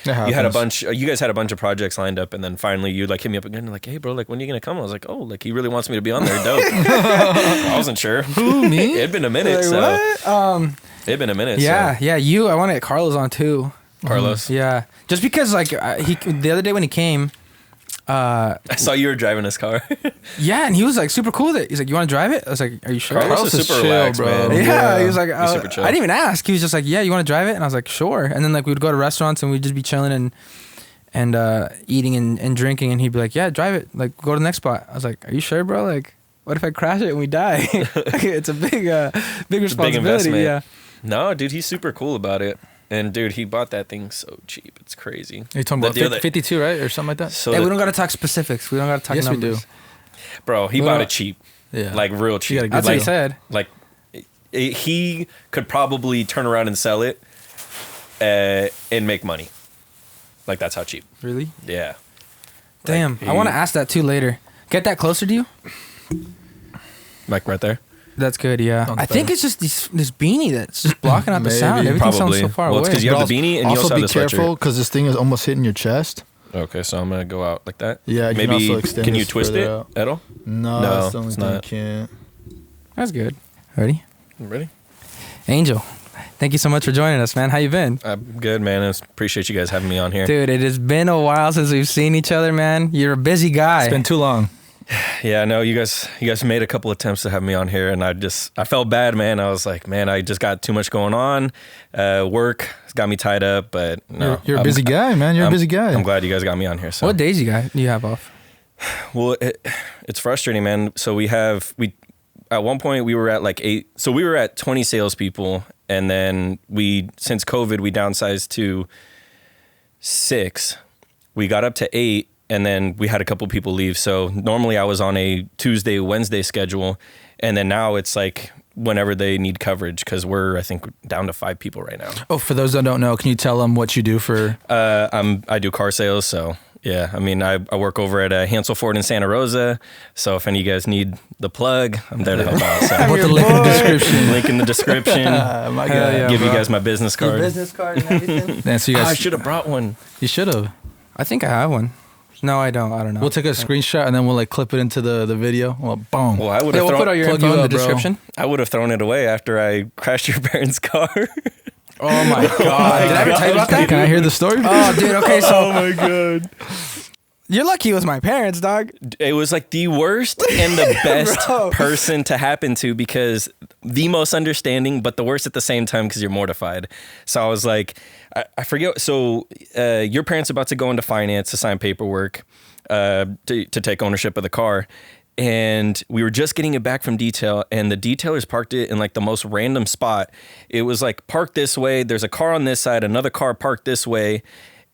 you guys had a bunch of projects lined up, and then finally you like hit me up again, like, hey bro, like when are you gonna come? I was like, oh, like he really wants me to be on there. Dope. I wasn't sure. Who, me? It'd been a minute. Like, so what? it'd been a minute. Yeah, yeah. I want to get Carlos on too. Carlos. Yeah, just because like he the other day when he came. I saw you were driving his car. Yeah, and he was like super cool with it. He's like, "You want to drive it?" I was like, "Are you sure?" Carlos is super relaxed, bro. man. Yeah, he was like, He's super chill. I didn't even ask. He was just like, "Yeah, you want to drive it?" And I was like, "Sure." And then like we would go to restaurants and we'd just be chilling and eating and drinking, and he'd be like, "Yeah, drive it. Like go to the next spot." I was like, "Are you sure, bro? Like, what if I crash it and we die?" It's a big responsibility. investment. Yeah. No, dude, he's super cool about it. And dude, he bought that thing so cheap. It's crazy. You're talking about 52, right? Or something like that? So Hey, we don't got to talk specifics. We don't got to talk numbers. we do. Bro, he bought it cheap. Yeah. Like real cheap. That's what he said. Like he could probably turn around and sell it and make money. Like that's how cheap. Really? Yeah. Damn. I want to ask that too later. Get that closer to you. Like right there. That's good, yeah. I think it's just this beanie that's just blocking out the sound. Maybe. Everything Probably. sounds so far Well, away. it's 'cause you have the beanie and you also have be the sweatshirt. careful because this thing is almost hitting your chest. Okay, so I'm gonna go out like that. Yeah, you maybe can also extend can you this twist further it out. at all? No, No, that's the only it's thing I not. can't. That's good. Ready? Ready? Angel, thank you so much for joining us, man. How you been? I'm good, man. I appreciate you guys having me on here. Dude, it has been a while since we've seen each other, man. You're a busy guy. It's been too long. Yeah, I know you guys made a couple attempts to have me on here, and I felt bad, man. I was like, man, I just got too much going on. Work got me tied up, but no, You're a busy guy, man. You're a busy guy. I'm glad you guys got me on here. So What days do you have off? Well, it's frustrating, man. So we at one point we were at like 8. So we were at 20 salespeople, and then since COVID we downsized to 6. We got up to 8. And then we had a couple people leave. So normally I was on a Tuesday, Wednesday schedule. And then now it's like whenever they need coverage because we're, I think, down to 5 people right now. Oh, for those that don't know, can you tell them what you do for? I do car sales. So, yeah, I mean, I work over at Hansel Ford in Santa Rosa. So if any of you guys need the plug, I'm there to help out. So. I'll put the link in the description. Link in the description. My God. Give you guys my business card. Business card and everything? Yeah, so you guys, I should have brought one. You should have. I think I have one. No, I don't. I don't know. We'll take a screenshot and then we'll like clip it into the video. Well, boom. Well, I would Yeah, have we'll put all your plug info you in the up, bro. description. I would have thrown it away after I crashed your parents' car. Oh my God. Did I ever tell you about that? Can I hear the story? Oh, dude. Okay, so Oh my God. you're lucky it was my parents, dog. It was like the worst and the best Bro. person to happen to because the most understanding, but the worst at the same time because you're mortified. So I was like, I forget. So your parents about to go into finance to sign paperwork to take ownership of the car. And we were just getting it back from detail, and the detailers parked it in like the most random spot. It was like parked this way. There's a car on this side, another car parked this way.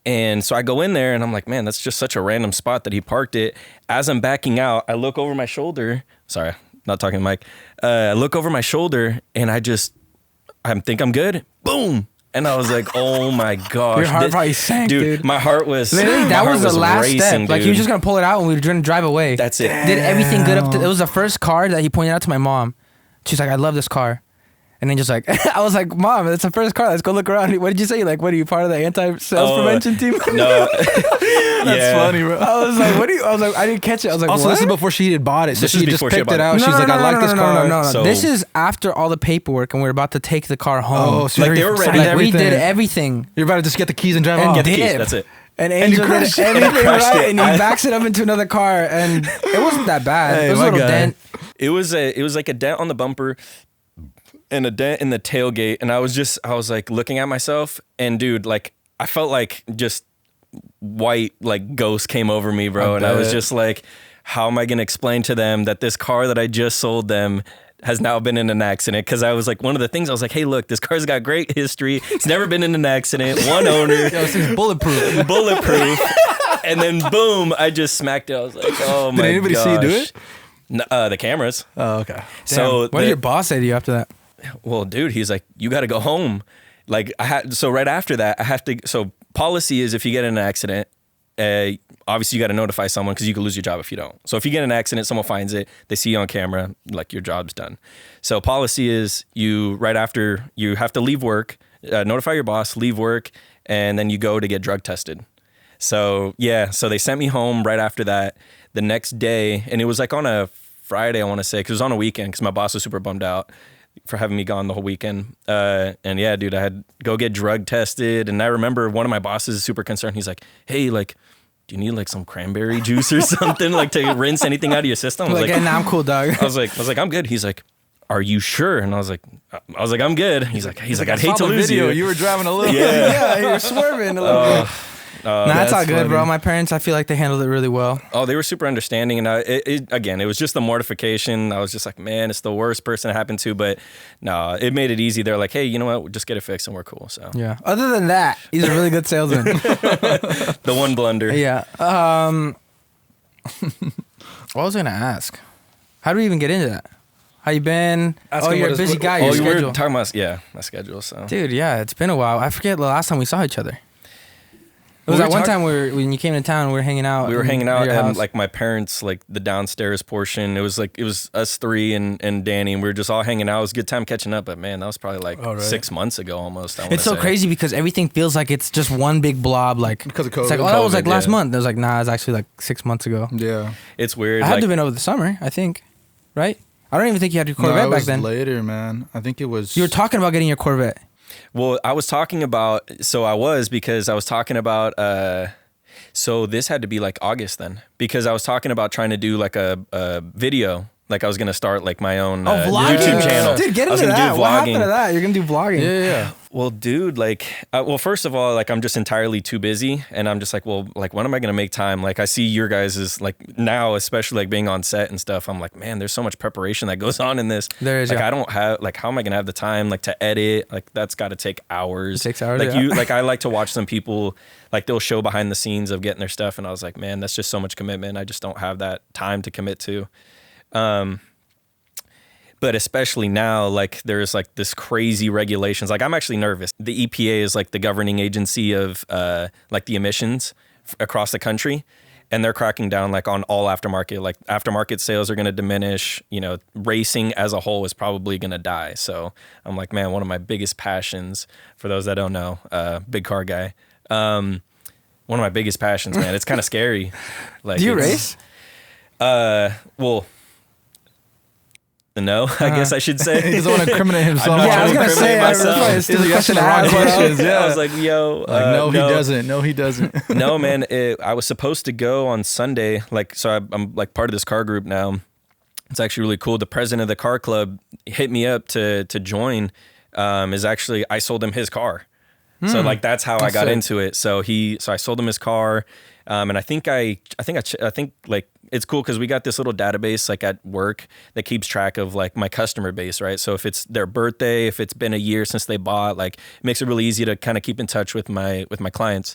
And so I go in there and I'm like, man, that's just such a random spot that he parked it. As I'm backing out, I look over my shoulder. Sorry, not talking to Mike. I look over my shoulder and I think I'm good. Boom. And I was like, oh my gosh. Your heart probably sank, dude. My heart was Literally, that was the last racing, step. Like, dude. he was just going to pull it out and we were going to drive away. That's it. Did everything good up to... It was the first car that he pointed out to my mom. She's like, I love this car. And then just like... I was like, Mom, it's the first car. Let's go look around. What did you say? Like, what are you, part of the anti-sales prevention team? No. That's funny, bro. I was like, what are you... I was like, I didn't catch it. I was like, Also, what? this is before she had bought it. So This is she just before she picked had it bought it. out. She's like, I like this car. No. So- This is after all the paperwork and we're about to take the car home. Oh, so Like, they were ready. Like, we everything. did everything. You're about to just get the keys and drive And off. Get the keys. dip. That's it. And you Angel did crashed it. everything crashed right, it. and he backs it up into another car, and it wasn't that bad. Hey, it was a my little guy. dent. It was like a dent on the bumper and a dent in the tailgate. And I was like looking at myself, and dude, like I felt like just white like ghost came over me, bro. And I was just like, how am I gonna explain to them that this car that I just sold them has now been in an accident? Because I was like, one of the things I was like, hey, look, this car's got great history. It's never been in an accident. One owner. Yo, this thing's bulletproof. Bulletproof. And then boom, I just smacked it. I was like, oh my gosh. Did anybody see you do it? The cameras. Oh, okay. So what did your boss say to you after that? well, dude, he's like, you got to go home. Like so right after that, I have to. So policy is if you get in an accident, obviously you got to notify someone because you could lose your job if you don't. So if you get in an accident, someone finds it, they see you on camera, like your job's done. So policy is right after you have to leave work, notify your boss, leave work, and then you go to get drug tested. So so they sent me home right after that. The next day, and it was like on a Friday, I want to say, because it was on a weekend because my boss was super bummed out for having me gone the whole weekend. And yeah, dude, I had to go get drug tested. And I remember one of my bosses is super concerned. He's like, hey, like, do you need like some cranberry juice or something like to rinse anything out of your system? I was like, nah, I'm cool, dog. I was like, I'm good. He's like, are you sure? And I was like, I'm good. He's like, I'd hate to lose you. You were driving a little. Yeah, you were swerving a little bit. Nah, that's all good, funny. Bro. My parents, I feel like they handled it really well. Oh, they were super understanding. And it was just the mortification. I was just like, man, it's the worst person it happened to. But no, it made it easy. They're like, hey, you know what? We'll just get it fixed and we're cool. So yeah. Other than that, he's a really good salesman. The one blunder. Yeah. What was I going to ask? How do we even get into that? How you been? You're a busy guy. Your schedule. We were talking about, my schedule. So, dude, yeah, it's been a while. I forget the last time we saw each other. It was that one time when you came to town, we were hanging out. We were hanging out and like my parents, like the downstairs portion. It was us three and Danny, and we were just all hanging out. It was a good time catching up, but man, that was probably like 6 months ago almost. It's so crazy because everything feels like it's just one big blob. Like because of COVID. It's like, that was like last month. It was like, nah, it's actually like 6 months ago. Yeah, it's weird. I had to have been over the summer, I think, right? I don't even think you had your Corvette back then. Later, man. I think it was. You were talking about getting your Corvette. Well, I was talking about. So I was talking about. So this had to be like August then, because I was talking about trying to do like a video. Like I was gonna start like my own YouTube channel. Dude, get into that. What happened to that? You're gonna do vlogging. Yeah. Well, dude, like, first of all, like I'm just entirely too busy, and I'm just like, well, like when am I gonna make time? Like I see your guys' like now, especially like being on set and stuff. I'm like, man, there's so much preparation that goes on in this. There is. Like I don't have like how am I gonna have the time like to edit? Like that's got to take hours. It takes hours. Like like I like to watch some people like they'll show behind the scenes of getting their stuff, and I was like, man, that's just so much commitment. I just don't have that time to commit to. But especially now, like there's like this crazy regulations. Like I'm actually nervous. The EPA is like the governing agency of like the emissions across the country, and they're cracking down like on all aftermarket. Like aftermarket sales are going to diminish. You know, racing as a whole is probably going to die. So I'm like, man, one of my biggest passions. For those that don't know, big car guy. One of my biggest passions, man. It's kind of scary. Like, do you race? Well. No, I guess I should say. He doesn't want to incriminate himself. I was going to say, myself. Still the question to ask. I was like, yo. No, he doesn't. No, he doesn't. No, man. I was supposed to go on Sunday. Like, so I'm like part of this car group now. It's actually really cool. The president of the car club hit me up to join. Is actually, I sold him his car. So like, that's how I got into it. So I sold him his car. And I think like, it's cool because we got this little database like at work that keeps track of like my customer base, right? So if it's their birthday, if it's been a year since they bought, like it makes it really easy to kind of keep in touch with my clients.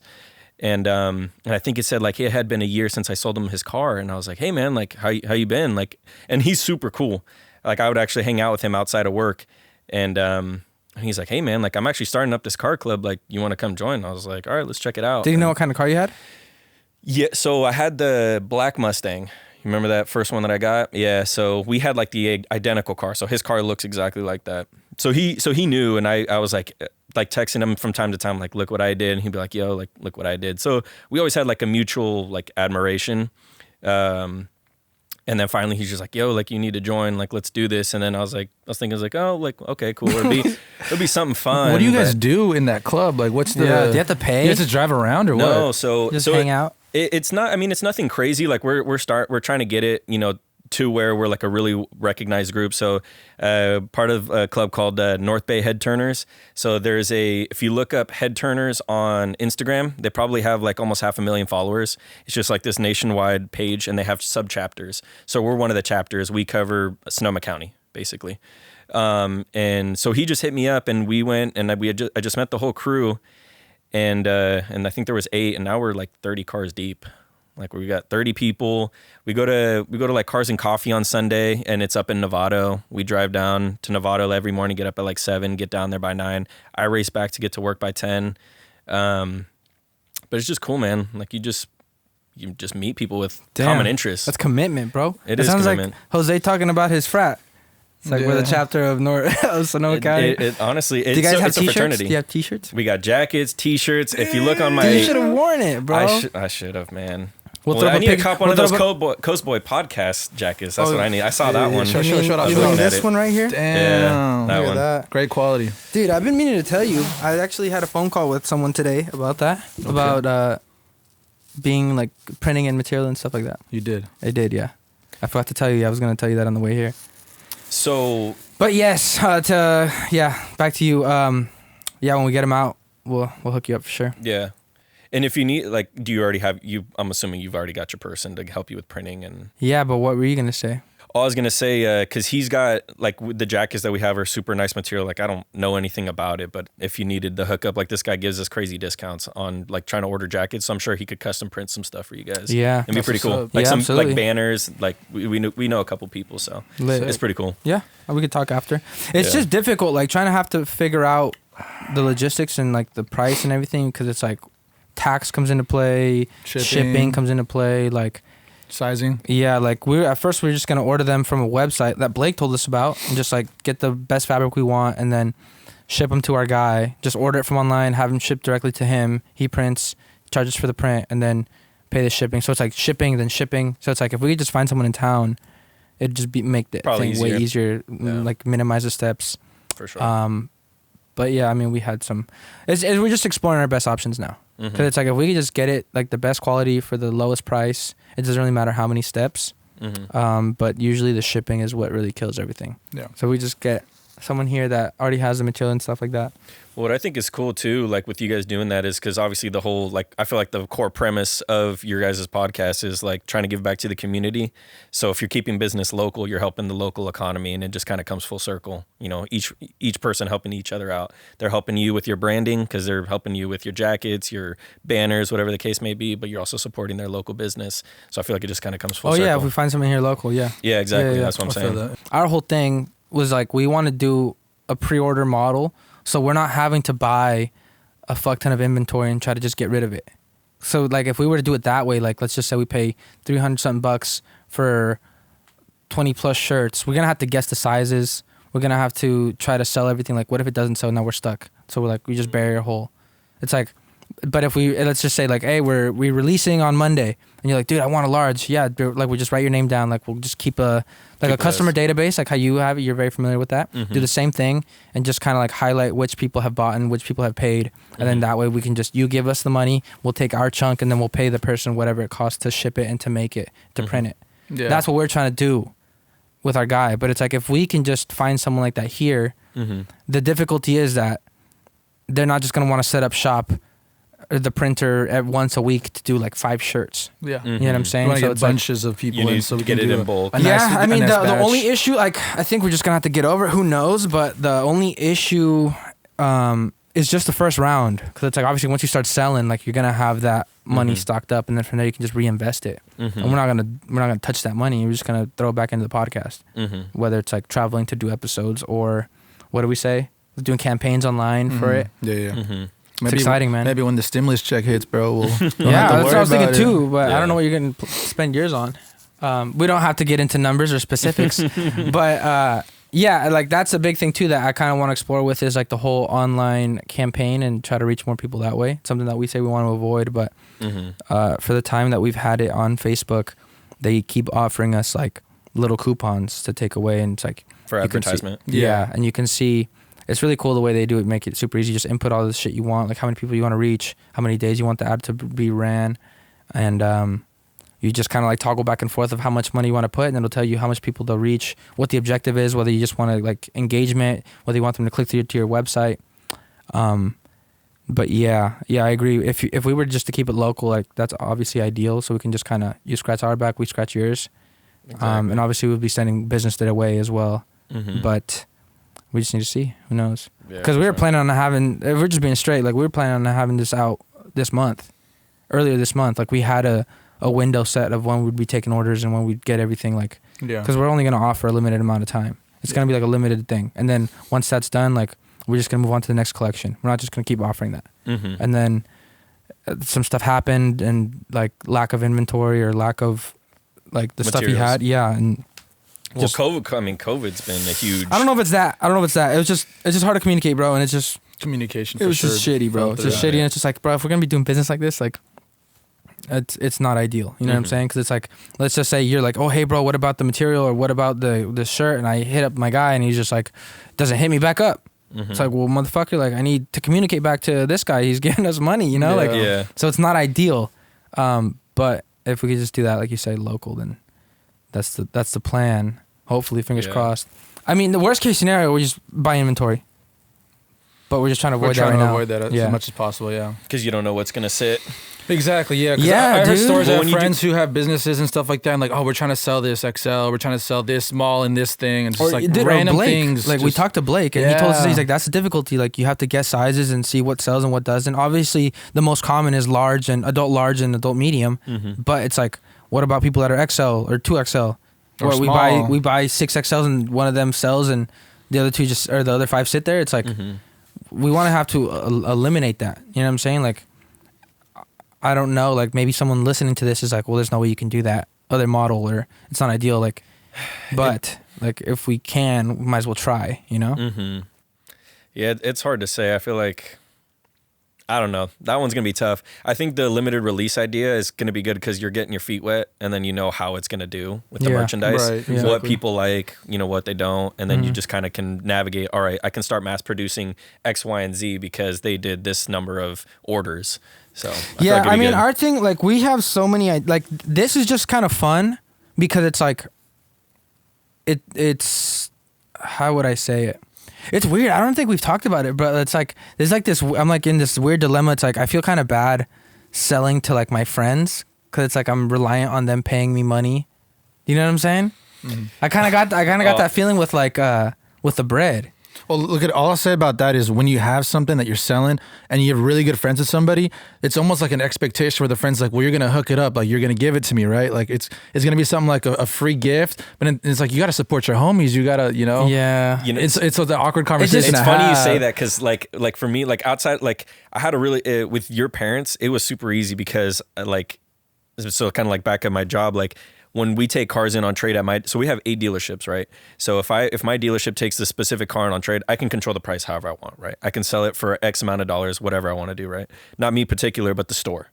And I think it said like it had been a year since I sold him his car, and I was like, hey man, like how you been? Like, and he's super cool. Like I would actually hang out with him outside of work, and he's like, hey man, like I'm actually starting up this car club. Like you want to come join? I was like, all right, let's check it out. Did you know what kind of car you had? Yeah, so I had the black Mustang. You remember that first one that I got? Yeah, so we had like the identical car. So his car looks exactly like that. So he knew, and I was like texting him from time to time, like, look what I did. And he'd be like, yo, like, look what I did. So we always had like a mutual like admiration. And then finally he's just like, yo, like you need to join, like, let's do this. And then I was thinking like, oh, like, okay, cool. It'll be something fun. What do you guys do in that club? Like, what's the, do you have to pay? You have to drive around or what? No, so hang out. It's not, I mean, it's nothing crazy. Like we're trying to get it, you know, to where we're like a really recognized group. So part of a club called North Bay Head Turners. So if you look up Head Turners on Instagram, they probably have like almost 500,000 followers. It's just like this nationwide page, and they have sub chapters. So we're one of the chapters. We cover Sonoma County basically. And so he just hit me up, and we went, and I just met the whole crew. And I think there was 8, and now we're like 30 cars deep. Like we got 30 people. We go to like Cars and Coffee on Sunday, and it's up in Novato. We drive down to Novato every morning, get up at like 7, get down there by 9. I race back to get to work by 10. But it's just cool, man. Like you you just meet people with common interests. That's commitment, bro. It is sounds commitment. Like Jose talking about his frat. It's like we're the chapter of Sonoma County. Honestly, do you guys have it's a t-shirts? fraternity. Do you have t-shirts? We got jackets, t-shirts. If you look on my... You should have worn it, bro. I should have, man. I need to cop one of those Coast Boy podcast jackets. That's what I need. I saw that one. Show out. This one right here? Damn. That one. That. Great quality. Dude, I've been meaning to tell you. I actually had a phone call with someone today about that. Okay. About being like printing and material and stuff like that. You did? I did, yeah. I forgot to tell you. I was going to tell you that on the way here. So... But yes, back to you. When we get them out, we'll hook you up for sure. Yeah. And if you need, like, do you already have, I'm assuming you've already got your person to help you with printing and... Yeah, but what were you going to say? I was going to say, because he's got, like, the jackets that we have are super nice material. Like, I don't know anything about it, but if you needed the hookup, like, this guy gives us crazy discounts on, like, trying to order jackets. So I'm sure he could custom print some stuff for you guys. Yeah. It'd be pretty cool. Like, absolutely. like, banners. Like, we know a couple people, so it's pretty cool. Yeah, we could talk after. It's just difficult, like, trying to have to figure out the logistics and, like, the price and everything, because it's, like, tax comes into play, shipping comes into play, like... Sizing. Yeah, like at first we were just gonna order them from a website that Blake told us about, and just like get the best fabric we want, and then ship them to our guy. Just order it from online, have them shipped directly to him. He prints, charges for the print, and then pay the shipping. So it's like shipping, then shipping. So it's like if we could just find someone in town, it'd just make the thing way easier. Like minimize the steps. For sure. But yeah, I mean, we had some. We're just exploring our best options now. Because it's like if we could just get it like the best quality for the lowest price, it doesn't really matter how many steps. But usually the shipping is what really kills everything. Yeah. So we just get someone here that already has the material and stuff like that. What I think is cool too, like with you guys doing that, is because obviously the whole, like, I feel like the core premise of your guys' podcast is like trying to give back to the community. So if you're keeping business local, you're helping the local economy, and it just kind of comes full circle. You know, each person helping each other out. They're helping you with your branding because they're helping you with your jackets, your banners, whatever the case may be, but you're also supporting their local business. So I feel like it just kind of comes full circle. Oh yeah, if we find someone here local, yeah. Yeah, exactly. That's what I'm saying. Our whole thing was like we want to do a pre-order model. So we're not having to buy a fuck ton of inventory and try to just get rid of it. So like if we were to do it that way, like let's just say we pay $300 for 20 plus shirts, we're gonna have to guess the sizes. We're gonna have to try to sell everything. Like what if it doesn't sell? Now we're stuck. So we're like we just bury our hole. It's like, but if let's just say like, hey, we're releasing on Monday, and you're like, dude, I want a large. Yeah, like we just write your name down. Like we'll just keep a customer database, like how you have it. You're very familiar with that. Do the same thing and just kind of like highlight which people have bought and which people have paid, and then that way we can just, you give us the money, we'll take our chunk, and then we'll pay the person whatever it costs to ship it and to make it, to print it. Yeah. That's what we're trying to do with our guy. But it's like if we can just find someone like that here, the difficulty is that they're not just gonna want to set up shop the printer at once a week to do like 5 shirts. Yeah. You know what I'm saying? You want to get bunches of people in so we can get it in bulk. I mean, the only issue, like, I think we're just going to have to get over it. Who knows? But the only issue is just the first round. Because it's like, obviously, once you start selling, like, you're going to have that money stocked up. And then from there, you can just reinvest it. And we're not going to touch that money. We're just going to throw it back into the podcast. Whether it's like traveling to do episodes or, what do we say? Doing campaigns online for it. Yeah. It's exciting, man. Maybe when the stimulus check hits, bro, we'll that's what I was thinking too. But I don't know what you're going to spend yours on. We don't have to get into numbers or specifics, but like that's a big thing too that I kind of want to explore with is like the whole online campaign and try to reach more people that way. Something that we say we want to avoid, but for the time that we've had it on Facebook, they keep offering us like little coupons to take away, and it's like for advertisement. And you can see. It's really cool the way they do it, make it super easy. Just input all the shit you want, like how many people you want to reach, how many days you want the ad to be ran, and you just kind of like toggle back and forth of how much money you want to put, and it'll tell you how much people they'll reach, what the objective is, whether you just want to like engagement, whether you want them to click to your website. But yeah, I agree. If we were just to keep it local, like that's obviously ideal. So we can just kind of, you scratch our back, we scratch yours, and obviously we'll be sending business their way as well. But we just need to see. Who knows? Because we were planning on having, if we're just being straight, like we were planning on having this out earlier this month. Like we had a window set of when we'd be taking orders and when we'd get everything, like, because we're only going to offer a limited amount of time. It's going to be like a limited thing. And then once that's done, like we're just going to move on to the next collection. We're not just going to keep offering that. And then some stuff happened and like lack of inventory or lack of like the stuff he had. Yeah. And well, COVID's been a huge. I don't know if it's that. It's just hard to communicate, bro. And it's just communication. It was just shitty, bro. It's just shitty. And it's just like, bro, if we're going to be doing business like this, like, it's not ideal. You know what I'm saying? Because it's like, let's just say you're like, oh, hey, bro, what about the material or what about the shirt? And I hit up my guy and he's just like, doesn't hit me back up. It's like, well, motherfucker, like I need to communicate back to this guy. He's giving us money, you know? So it's not ideal. But if we could just do that, like you say, local, then that's the plan. Hopefully, fingers crossed. I mean, the worst case scenario, we just buy inventory. But we're just trying to avoid that right now. Avoid that as much as possible, yeah. Because you don't know what's going to sit. Exactly, yeah. I heard stories of friends who have businesses and stuff like that, and like, oh, we're trying to sell this XL, we're trying to sell this small and this thing, and just like random things. Like we talked to Blake, and he told us, he's like, that's the difficulty. Like you have to guess sizes and see what sells and what doesn't. Obviously, the most common is large and adult medium, but it's like, what about people that are XL or 2XL? Or we buy 6XLs and one of them sells and the other two the other 5 sit there. It's like we want to have to eliminate that. You know what I'm saying? Like I don't know. Like maybe someone listening to this is like, well, there's no way you can do that other model or it's not ideal. Like, but like if we can, we might as well try. You know? Yeah, it's hard to say. I feel like. I don't know. That one's going to be tough. I think the limited release idea is going to be good because you're getting your feet wet and then you know how it's going to do with the merchandise, what people like, what they don't. And then you just kind of can navigate, all right, I can start mass producing X, Y, and Z because they did this number of orders. So I mean, our thing, like we have so many, like this is just kind of fun because it's like, it's, how would I say it? It's weird. I don't think we've talked about it, but it's like there's like this. I'm like in this weird dilemma. It's like I feel kind of bad selling to like my friends because it's like I'm reliant on them paying me money. You know what I'm saying? I kind of got that feeling with like with the bread. Well, look at all I'll say about that is when you have something that you're selling and you have really good friends with somebody, it's almost like an expectation where the friend's like, well, you're going to hook it up. Like, you're going to give it to me, right? Like, it's going to be something like a free gift, but it's like, you got to support your homies. You got to, Yeah. It's the awkward conversation. It's funny you say that because like for me, like outside, like I had a really, with your parents, it was super easy because so kind of like back at my job, like, when we take cars in on trade so we have 8 dealerships, right? So if my dealership takes the specific car in on trade, I can control the price however I want, right? I can sell it for X amount of dollars, whatever I want to do, right? Not me particular, but the store.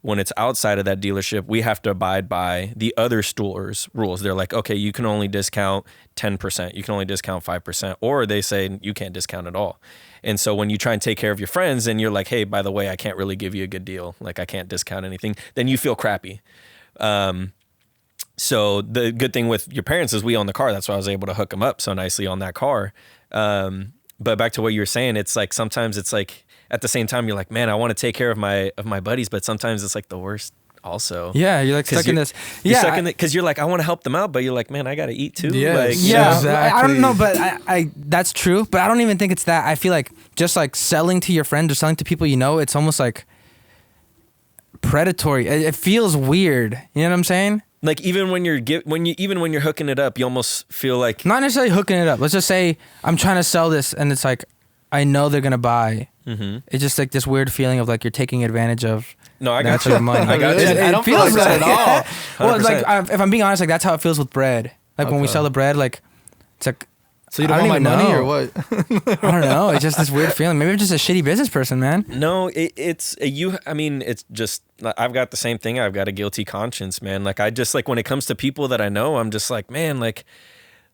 When it's outside of that dealership, we have to abide by the other store's rules. They're like, okay, you can only discount 10%, you can only discount 5%, or they say you can't discount at all. And so when you try and take care of your friends and you're like, hey, by the way, I can't really give you a good deal, like I can't discount anything, then you feel crappy. So the good thing with your parents is we own the car. That's why I was able to hook them up so nicely on that car. But back to what you were saying, it's like sometimes it's like at the same time you're like, man, I want to take care of my buddies, but sometimes it's like the worst also. Yeah, you're like stuck in this. Yeah, because you're like, I want to help them out, but you're like, man, I got to eat too. Yeah, like, exactly. I don't know, but I that's true. But I don't even think it's that. I feel like just like selling to your friends or selling to people it's almost like predatory. It feels weird. You know what I'm saying? Like even when you're hooking it up, you almost feel like not necessarily hooking it up. Let's just say I'm trying to sell this, and it's like I know they're gonna buy. It's just like this weird feeling of like you're taking advantage of. No, I got you. Money. I got you. I don't feel like that at all. Well, it's like if I'm being honest, like that's how it feels with bread. Like when we sell the bread, like it's like. So you don't want my money or what? I don't know. It's just this weird feeling. Maybe I'm just a shitty business person, man. No, it's you. I mean, it's just I've got the same thing. I've got a guilty conscience, man. Like I just like when it comes to people that I know, I'm just like, man, like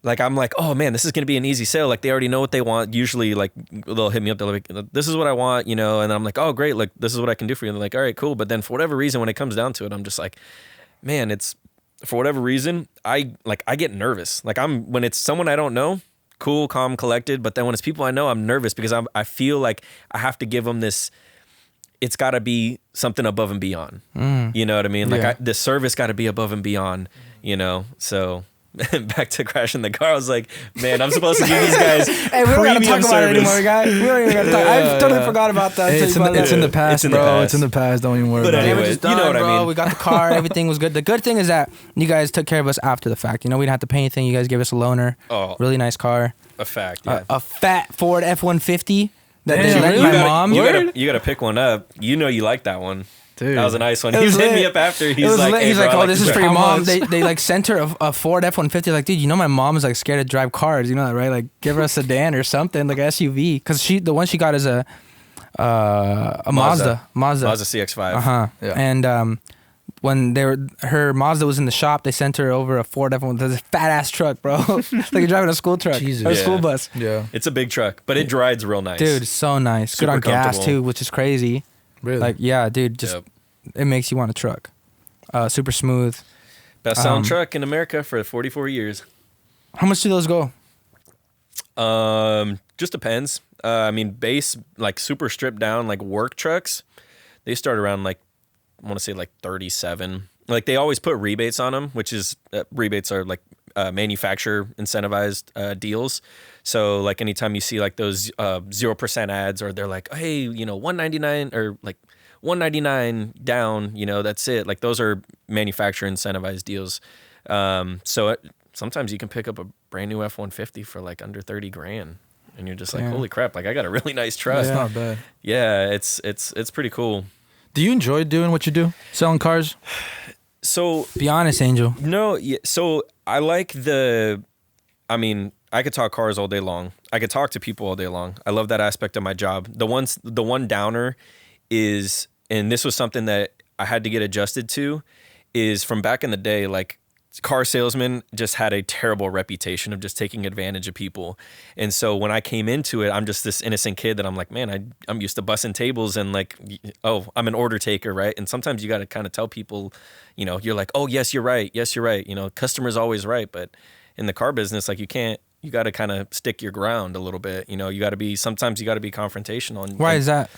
I'm like, oh man, this is gonna be an easy sale. Like they already know what they want. Usually, like they'll hit me up. They're like, this is what I want, and I'm like, oh great, like this is what I can do for you. And they're like, all right, cool. But then for whatever reason, when it comes down to it, I'm just like, man, it's for whatever reason, I get nervous. Like when it's someone I don't know. Cool, calm, collected. But then when it's people I know, I'm nervous because I feel like I have to give them this. It's got to be something above and beyond. You know what I mean? Like the service got to be above and beyond. So back to crashing the car. I was like, man, I'm supposed to give these guys hey, we don't gotta talk about it anymore, guys. We don't even gotta talk. I totally forgot about that. Hey, it's in the past, bro. It's in the past. Don't even worry about it. Anyway, you know what I mean. We got the car. Everything was good. The good thing is that you guys took care of us after the fact. We didn't have to pay anything. You guys gave us a loaner. Oh, really nice car. A fact. Yeah. A fat Ford F-150 That Damn, they let really? my mom. You gotta pick one up. You know you like that one. Dude. That was a nice one. It He was was hitting lit. me up after. It He's was like, lit. hey, He's bro, like, I oh, like this this is for guy. your How mom. much? They like sent her a Ford F-150. Like, dude, you know my mom's like scared to drive cars. You know that, right? Like, give her a sedan or something, like SUV. Because the one she got is a Mazda. Mazda CX-5. Uh-huh. Yeah. And when her Mazda was in the shop, they sent her over a Ford F-150. There's a fat ass truck, bro. Like you're driving a school truck Jesus. or a Yeah. school bus. Yeah. It's a big truck, but it rides real nice. Dude, it's so nice. Good Super on gas comfortable. too, which is crazy. Really? Like, yeah, dude, just Yep. it makes you want a truck. Super smooth. Best selling truck in America for 44 years. How much do those go? Just depends. I mean, base, like super stripped down, like work trucks, they start around like, I want to say like 37. Like they always put rebates on them, which is rebates are like manufacturer incentivized deals. So like anytime you see like those 0% ads, or they're like, hey, you know, 199 or like 199 down, you know, that's it. Like those are manufacturer incentivized deals. Sometimes you can pick up a brand new F-150 for like under 30 grand. And you're just like, Damn. holy crap! Like I got a really nice truck. That's not bad. Yeah, it's pretty cool. Do you enjoy doing what you do? Selling cars? So Be honest, Angel. no, yeah, so I like I mean, I could talk cars all day long. I could talk to people all day long. I love that aspect of my job. The one downer is, and this was something that I had to get adjusted to, is from back in the day, like car salesmen just had a terrible reputation of just taking advantage of people. And so when I came into it, I'm just this innocent kid that I'm like, man, I'm used to bussing tables and like, oh, I'm an order taker, right? And sometimes you got to kind of tell people, you know, you're like, oh, yes, you're right. Yes, you're right. You know, customer's always right. But in the car business, like you got to kind of stick your ground a little bit. You know, sometimes you got to be confrontational. Why is that?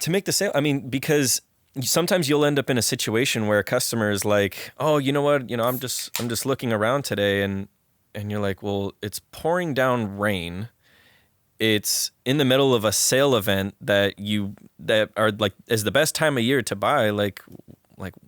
To make the sale? I mean, because sometimes you'll end up in a situation where a customer is like, oh, you know what? You know, I'm just looking around today, and you're like, well, it's pouring down rain. It's in the middle of a sale event that are like is the best time of year to buy. Like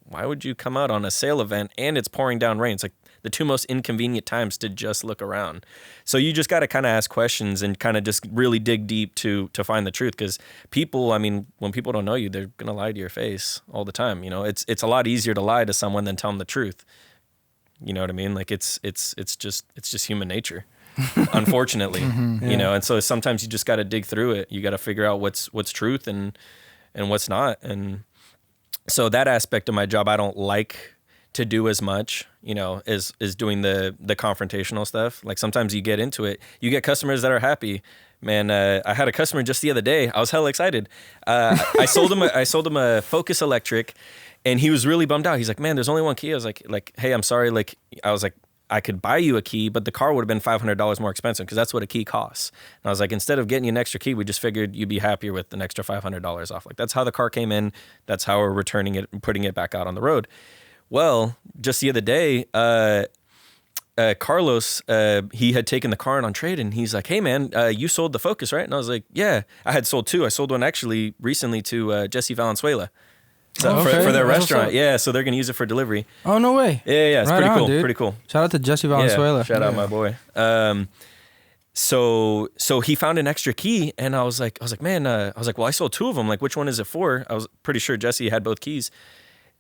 why would you come out on a sale event and it's pouring down rain? It's like the two most inconvenient times to just look around. So you just got to kind of ask questions and kind of just really dig deep to find the truth. Because people, I mean, when people don't know you, they're going to lie to your face all the time. You know, it's a lot easier to lie to someone than tell them the truth. You know what I mean? Like it's just human nature, unfortunately, you know? And so sometimes you just got to dig through it. You got to figure out what's truth and what's not. And so that aspect of my job, I don't like to do as much, you know, is doing the confrontational stuff. Like sometimes you get into it, you get customers that are happy. Man, I had a customer just the other day. I was hella excited. I sold him a Focus Electric, and he was really bummed out. He's like, man, there's only one key. I was like, hey, I'm sorry. Like, I was like, I could buy you a key, but the car would have been $500 more expensive because that's what a key costs. And I was like, instead of getting you an extra key, we just figured you'd be happier with an extra $500 off. Like that's how the car came in. That's how we're returning it and putting it back out on the road. Well, just the other day, Carlos, he had taken the car in on trade, and he's like, hey man, you sold the Focus, right? And I was like, yeah, I had sold two. I sold one actually recently to Jesse Valenzuela. So Oh, okay. for their That's restaurant. what's up. Yeah, so they're going to use it for delivery. Oh, no way. Yeah, it's Right pretty on, cool. dude. Pretty cool. Shout out to Jesse Valenzuela. Yeah, shout out my boy. So he found an extra key, and I was like, man, well, I sold two of them. Like, which one is it for? I was pretty sure Jesse had both keys.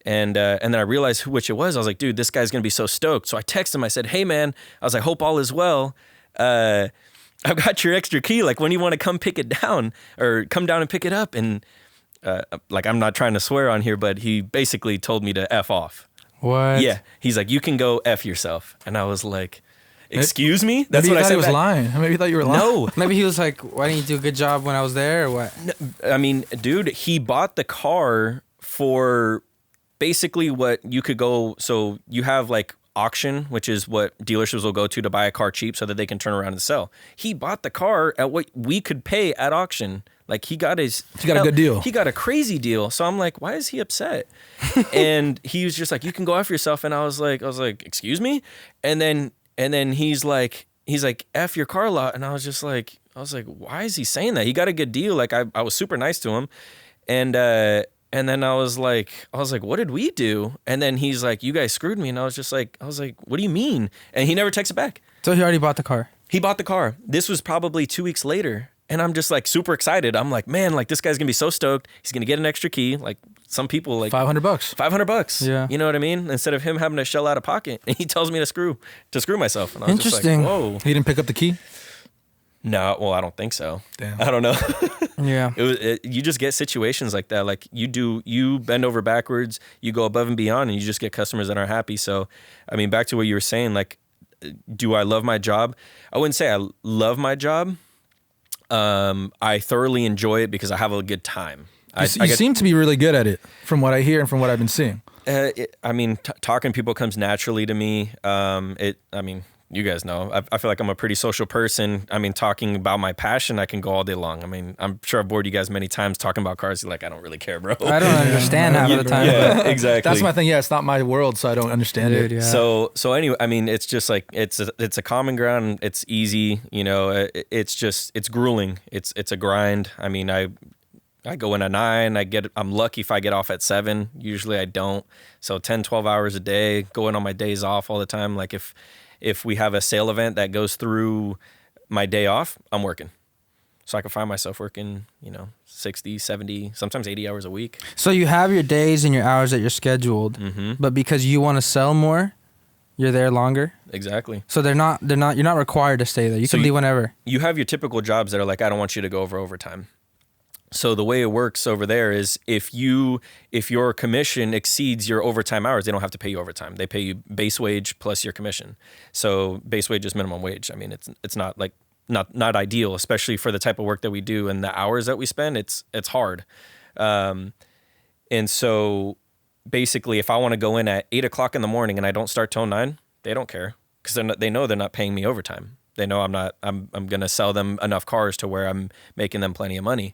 And then I realized which it was. I was like, dude, this guy's going to be so stoked. So I texted him. I said, hey man, I was like, hope all is well. I've got your extra key. Like, when do you want to come pick it down or come down and pick it up? And like, I'm not trying to swear on here, but he basically told me to F off. What? Yeah. He's like, you can go F yourself. And I was like, excuse me? Maybe That's what I you thought said. he was back. lying. Maybe you thought you were lying. No. Maybe he was like, why didn't you do a good job when I was there or what? I mean, dude, he bought the car for basically what you could go. So you have like auction, which is what dealerships will go to buy a car cheap so that they can turn around and sell. He bought the car at what we could pay at auction. Like he got a good deal. He got a crazy deal. So I'm like, why is he upset? And he was just like, you can go after yourself. And I was like, excuse me? And then he's like, F your car lot. And I was like, why is he saying that? He got a good deal. Like I was super nice to him. And then I was like, what did we do? And then he's like, you guys screwed me. And I was like, what do you mean? And he never texted back. So he already bought the car. He bought the car. This was probably 2 weeks later. And I'm just like super excited. I'm like, man, like this guy's gonna be so stoked. He's gonna get an extra key. Like some people like $500. $500. Yeah. You know what I mean? Instead of him having to shell out of pocket. And he tells me to screw myself. And I was just like, Interesting. whoa. He didn't pick up the key? No, well, I don't think so. Damn. I don't know. Yeah. You just get situations like that. Like you bend over backwards, you go above and beyond, and you just get customers that aren't happy. So, I mean, back to what you were saying, like, do I love my job? I wouldn't say I love my job. I thoroughly enjoy it because I have a good time. You seem to be really good at it from what I hear and from what I've been seeing. I mean, talking to people comes naturally to me. I mean, you guys know, I feel like I'm a pretty social person. I mean, talking about my passion, I can go all day long. I mean, I'm sure I've bored you guys many times talking about cars. You're like, I don't really care, bro. I don't understand half of the time. Yeah, exactly. That's my thing. Yeah, it's not my world, so I don't understand Dude, it. yeah. So anyway, I mean, it's just like it's a common ground. It's easy, you know. It's grueling. It's a grind. I mean, I go in at 9. I'm lucky if I get off at 7. Usually I don't. So 10, 12 hours a day. Going on my days off all the time. Like if we have a sale event that goes through my day off, I'm working. So I can find myself working, 60, 70, sometimes 80 hours a week. So you have your days and your hours that you're scheduled, but because you want to sell more, you're there longer. Exactly. So you're not required to stay there. You can leave whenever. You have your typical jobs that are like, I don't want you to go over overtime. So the way it works over there is if your commission exceeds your overtime hours, they don't have to pay you overtime. They pay you base wage plus your commission. So base wage is minimum wage. I mean, it's not like not ideal, especially for the type of work that we do and the hours that we spend. It's hard. And so basically, if I want to go in at 8:00 in the morning and I don't start till 9, they don't care because they know they're not paying me overtime. They know I'm going to sell them enough cars to where I'm making them plenty of money.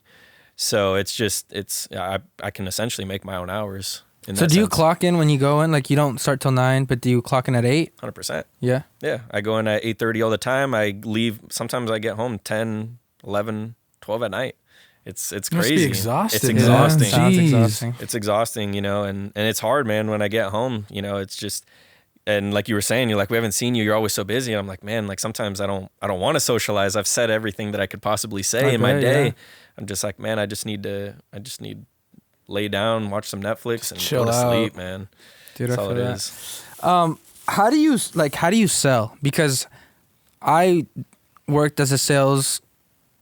So I can essentially make my own hours. So do you clock in when you go in? Like you don't start till 9, but do you clock in at 8? 100%. Yeah. Yeah. I go in at 8:30 all the time. I leave. Sometimes I get home 10, 11, 12 at night. It's crazy. Must be exhausting. It's exhausting. Yeah, sounds Jeez. exhausting. It's exhausting, and it's hard, man, when I get home, it's just, and like you were saying, you're like, we haven't seen you. You're always so busy. And I'm like, man, like sometimes I don't want to socialize. I've said everything that I could possibly say in my day. Yeah. I'm just like, man, I just need lay down, watch some Netflix and chill go to out. sleep, man. Dude, That's I all feel it that. is. How do you sell? Because I worked as a sales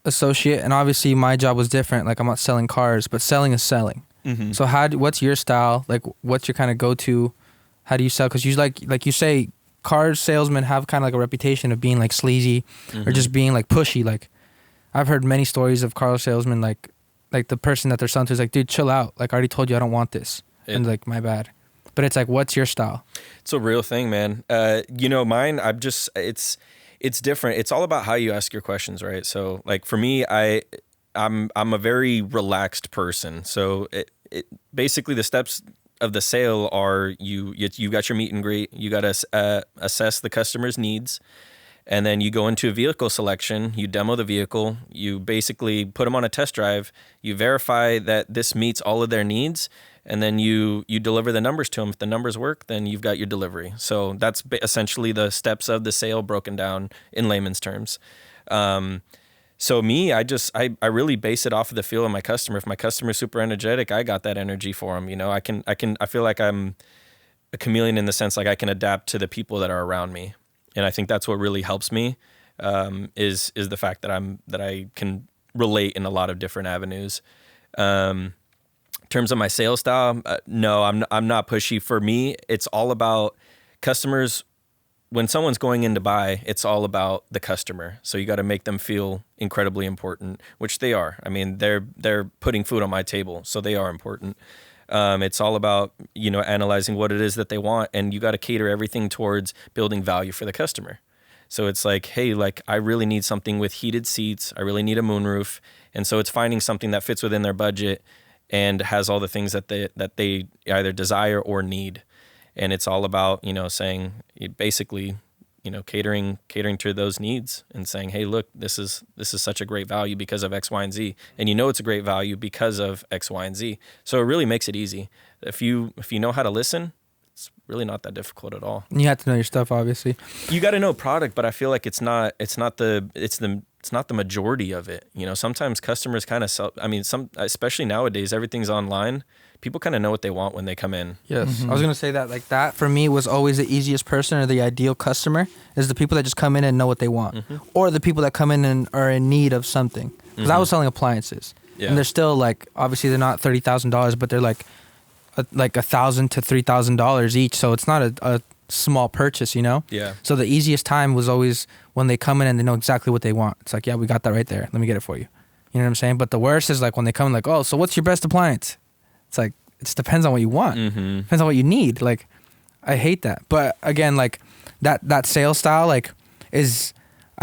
associate and obviously my job was different. Like I'm not selling cars, but selling is selling. Mm-hmm. So what's your style? Like what's your kind of go-to? How do you sell? Because you like you say, car salesmen have kind of like a reputation of being like sleazy or just being like pushy. Like I've heard many stories of car salesmen like the person that they're selling to is like, dude, chill out. Like I already told you I don't want this. And like, my bad. But it's like, what's your style? It's a real thing, man. Mine, it's different. It's all about how you ask your questions, right? So like for me, I'm a very relaxed person. So it basically the steps of the sale are you got your meet and greet. You got to assess the customer's needs. And then you go into a vehicle selection, you demo the vehicle, you basically put them on a test drive, you verify that this meets all of their needs, and then you deliver the numbers to them. If the numbers work, then you've got your delivery. So that's essentially the steps of the sale broken down in layman's terms. So me, I really base it off of the feel of my customer. If my customer's super energetic, I got that energy for them. I feel like I'm a chameleon in the sense like I can adapt to the people that are around me. And I think that's what really helps me is the fact that I can relate in a lot of different avenues. In terms of my sales style, no, I'm not pushy. For me, it's all about customers. When someone's going in to buy, it's all about the customer. So you got to make them feel incredibly important, which they are. I mean, they're putting food on my table, so they are important. It's all about, analyzing what it is that they want, and you got to cater everything towards building value for the customer. So it's like, hey, like I really need something with heated seats. I really need a moonroof. And so it's finding something that fits within their budget and has all the things that they either desire or need. And it's all about, saying basically, catering to those needs and saying, hey, look, this is such a great value because of X, Y, and Z. And it's a great value because of X, Y, and Z. So it really makes it easy. If you know how to listen, It's really not that difficult at all. You have to know your stuff, obviously. You got to know product, but I feel like it's not the majority of it. You know, sometimes customers kind of especially nowadays, everything's online. People kind of know what they want when they come in. Yes. I was going to say that, like, that for me was always the easiest person, or the ideal customer is the people that just come in and know what they want, or the people that come in and are in need of something. Because I was selling appliances, and they're still like, obviously they're not $30,000, but they're like $1,000 to $3,000 each. So it's not a small purchase, you know? Yeah. So the easiest time was always when they come in and they know exactly what they want. It's like, yeah, we got that right there. Let me get it for you. You know what I'm saying? But the worst is like when they come in like, oh, so what's your best appliance? It's like, it just depends on what you want. Depends on what you need. Like, I hate that. But again, like that sales style, like,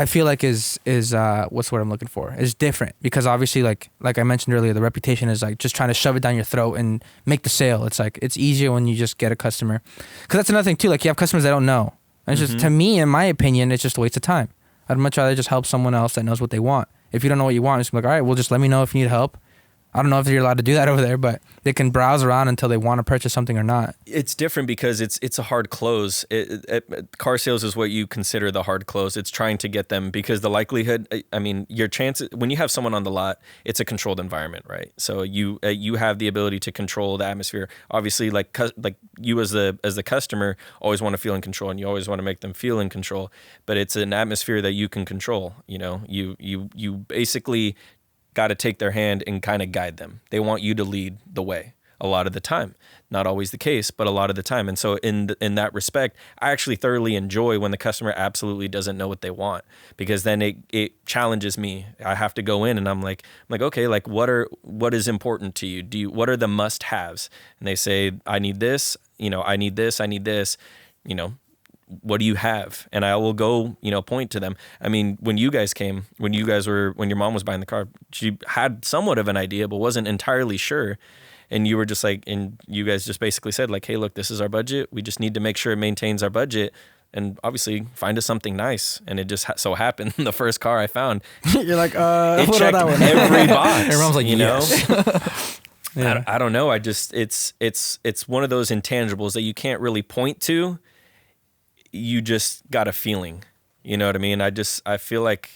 I feel like is what's the word I'm looking for? Is different, because obviously like I mentioned earlier, the reputation is like just trying to shove it down your throat and make the sale. It's like, it's easier when you just get a customer, because that's another thing too. Like, you have customers that don't know, and it's just, to me, in my opinion, it's just a waste of time. I'd much rather just help someone else that knows what they want. If you don't know what you want, it's like, all right, well, just let me know if you need help. I don't know if you're allowed to do that over there, but they can browse around until they want to purchase something or not. It's different because it's a hard close. Car sales is what you consider the hard close. It's trying to get them, because the likelihood, I mean, your chances, when you have someone on the lot, it's a controlled environment, right? So you have the ability to control the atmosphere. Obviously, like you as the customer always want to feel in control, and you always want to make them feel in control. But it's an atmosphere that you can control. You know, you basically got to take their hand and kind of guide them. They want you to lead the way a lot of the time. Not always the case, but a lot of the time. And so in that respect, I actually thoroughly enjoy when the customer absolutely doesn't know what they want, because then it challenges me. I have to go in and I'm like, okay, like what is important to you? What are the must-haves? And they say, I need this, I need this, what do you have? And I will go, point to them. I mean, when your mom was buying the car, she had somewhat of an idea, but wasn't entirely sure. And you were just like, and you guys just basically said like, hey, look, this is our budget. We just need to make sure it maintains our budget. And obviously find us something nice. And it just so happened, the first car I found, you're like, it checked every box. Everyone's like, yes. Yeah. I don't know. It's one of those intangibles that you can't really point to. You just got a feeling, you know what I mean? I feel like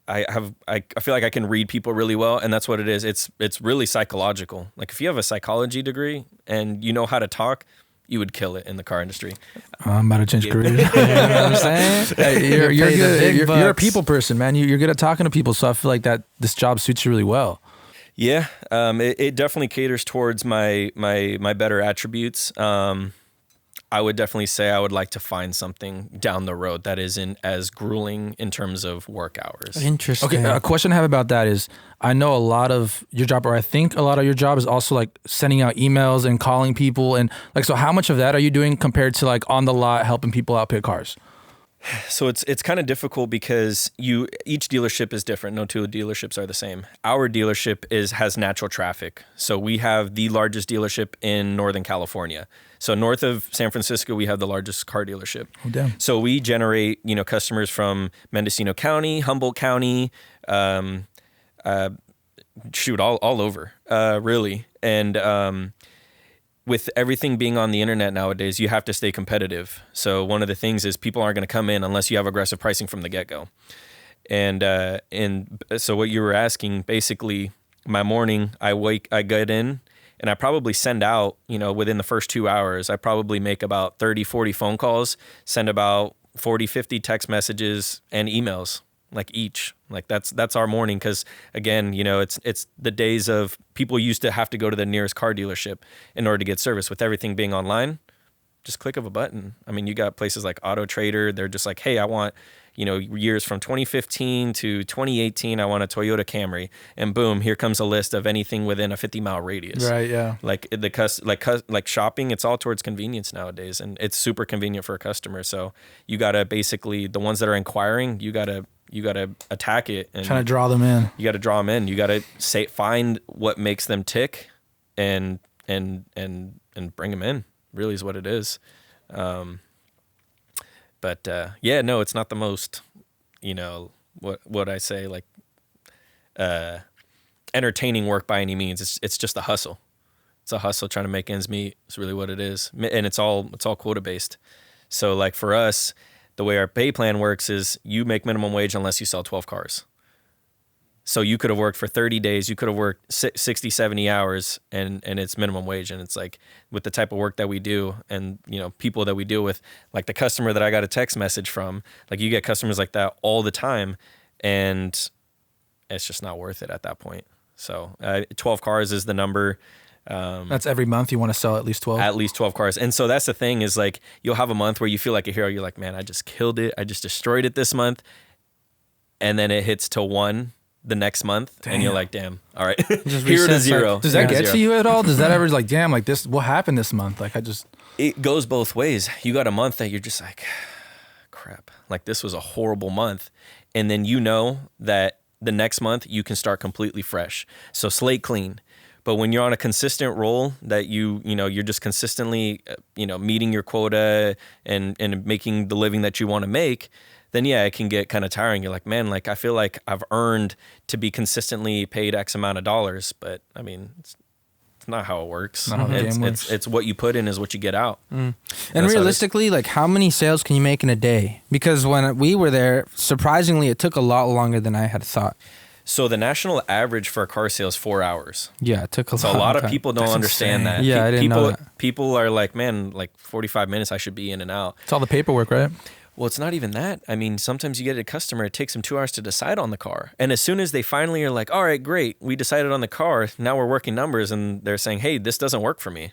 I feel like I can read people really well, and that's what it is. It's really psychological. Like, if you have a psychology degree and you know how to talk, you would kill it in the car industry. I'm about to change careers. You know what I'm saying? Hey, you're good. You're a people person, man. You're good at talking to people, so I feel like that this job suits you really well. Yeah, it definitely caters towards my better attributes. I would definitely say I would like to find something down the road that isn't as grueling in terms of work hours. Interesting. Okay, a question I have about that is, I know a lot of your job, or I think a lot of your job is also like sending out emails and calling people, and like, so how much of that are you doing compared to like on the lot helping people out pick cars? So it's kind of difficult because each dealership is different. No two dealerships are the same. Our dealership has natural traffic. So we have the largest dealership in Northern California. So north of San Francisco, we have the largest car dealership. Oh, damn. So we generate, customers from Mendocino County, Humboldt County, all over, really. And with everything being on the internet nowadays, you have to stay competitive. So one of the things is people aren't going to come in unless you have aggressive pricing from the get-go. And so what you were asking, basically, my morning, I get in, and I probably send out, within the first 2 hours, I probably make about 30, 40 phone calls, send about 40, 50 text messages and emails, like each. Like that's our morning, because again, it's the days of people used to have to go to the nearest car dealership in order to get service. With everything being online, just click of a button. I mean, you got places like Auto Trader. They're just like, hey, I want, years from 2015 to 2018, I want a Toyota Camry, and boom, here comes a list of anything within a 50-mile radius. Right. Yeah. Like like shopping, it's all towards convenience nowadays, and it's super convenient for a customer. So you gotta basically, the ones that are inquiring, you gotta attack it and trying to draw them in. You got to draw them in. You got to find what makes them tick, and bring them in. Really is what it is. But yeah, no, it's not the most, what I say, like entertaining work by any means. It's just a hustle. It's a hustle trying to make ends meet. It's really what it is. And it's all quota based. So like for us, the way our pay plan works is you make minimum wage unless you sell 12 cars. So you could have worked for 30 days, you could have worked 60, 70 hours and it's minimum wage. And it's like with the type of work that we do and, you know, people that we deal with, like the customer that I got a text message from, like you get customers like that all the time and it's just not worth it at that point. So 12 cars is the number. That's every month you want to sell at least 12? At least 12 cars. And so that's the thing is like, you'll have a month where you feel like a hero. You're like, man, I just killed it. I just destroyed it this month. And then it hits to 1 the next month. And you're like, damn, all right, here to 0. Does that get to you at all? Does that ever like, damn, like this, what happened this month? Like it goes both ways. You got a month that you're just like, crap, like this was a horrible month. And then you know that the next month you can start completely fresh. So slate clean. But when you're on a consistent roll that you're just consistently, meeting your quota and making the living that you want to make, then yeah, it can get kind of tiring. You're like, man, like I feel like I've earned to be consistently paid X amount of dollars, but I mean, it's not how it works. Not how the game works. It's what you put in is what you get out. And realistically, like how many sales can you make in a day? Because when we were there, surprisingly, it took a lot longer than I had thought. So the national average for a car sale is 4 hours. Yeah, it took a lot. So a lot of time. people don't understand that. Yeah, I didn't know that. People are like, man, like 45 minutes, I should be in and out. It's all the paperwork, right? Well, it's not even that. I mean, sometimes you get a customer, it takes them 2 hours to decide on the car. And as soon as they finally are like, all right, great, we decided on the car, now we're working numbers, and they're saying, hey, this doesn't work for me.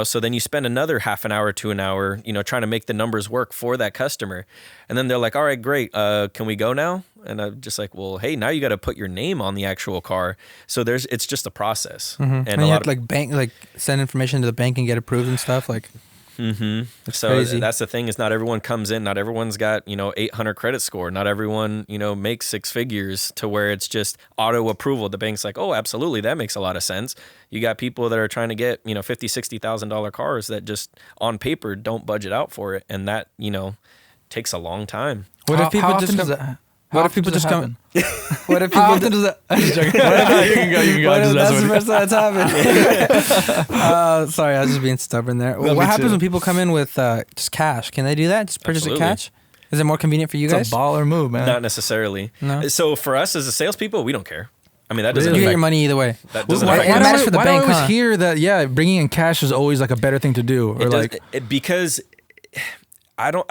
So then you spend another half an hour to an hour, trying to make the numbers work for that customer. And then they're like, all right, great. Can we go now? And I'm just like, well, hey, now you got to put your name on the actual car. So it's just a process. Mm-hmm. And you have to send information to the bank and get approved and stuff like. Mm-hmm. So crazy. That's the thing is not everyone comes in. Not everyone's got, 800 credit score. Not everyone, makes 6 figures to where it's just auto approval. The bank's like, oh, absolutely. That makes a lot of sense. You got people that are trying to get, $50,000, $60,000 cars that just on paper don't budget out for it. And that, takes a long time. What if people just come? What if people just come? What if people? How often does that? I'm just joking. You can go. That's the first time that's happened. Sorry, I was just being stubborn there. What happens when people come in with just cash? Can they do that? Just purchase it cash? Is it more convenient for you guys? It's a baller move, man. Not necessarily. No. So for us as a salespeople, we don't care. I mean, that doesn't. You get your money either way. That doesn't. Why do I always hear that? Yeah, bringing in cash is always like a better thing to do, or because I don't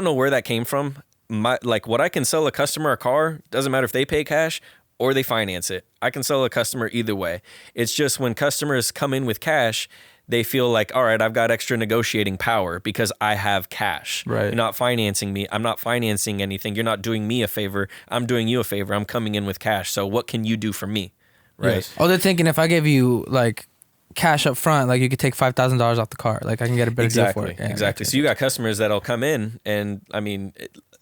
know where that came from. What I can sell a customer a car, doesn't matter if they pay cash or they finance it. I can sell a customer either way. It's just when customers come in with cash, they feel like, all right, I've got extra negotiating power because I have cash. Right. You're not financing me. I'm not financing anything. You're not doing me a favor. I'm doing you a favor. I'm coming in with cash. So what can you do for me? Right. Yes. Oh, they're thinking if I give you cash up front, you could take $5,000 off the car. I can get a better deal for it. Yeah, exactly. So you got customers that'll come in and I mean,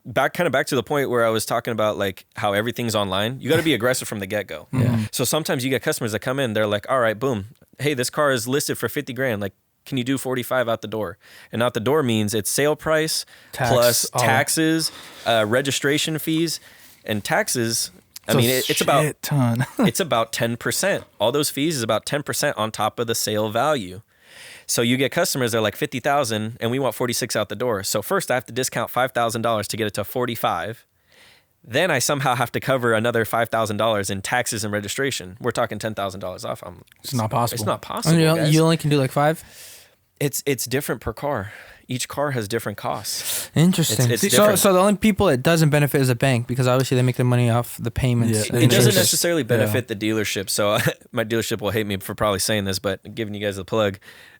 back to the point where I was talking about how everything's online. You got to be aggressive from the get-go. Yeah. So sometimes you get customers that come in, they're like, all right, boom. Hey, this car is listed for 50 grand. Can you do 45 out the door? And out the door means it's sale price plus taxes, registration fees, and taxes. It's about ton. It's about 10%. All those fees is about 10% on top of the sale value. So you get customers that are like 50,000 and we want 46 out the door. So first I have to discount $5,000 to get it to 45. Then I somehow have to cover another $5,000 in taxes and registration. We're talking $10,000 off. It's not possible. It's not possible. You only can do 5? It's different per car. Each car has different costs. Interesting. It's different. So the only people it doesn't benefit is the bank because obviously they make their money off the payments. Yeah. It doesn't necessarily benefit the dealership. So my dealership will hate me for probably saying this, but giving you guys the plug.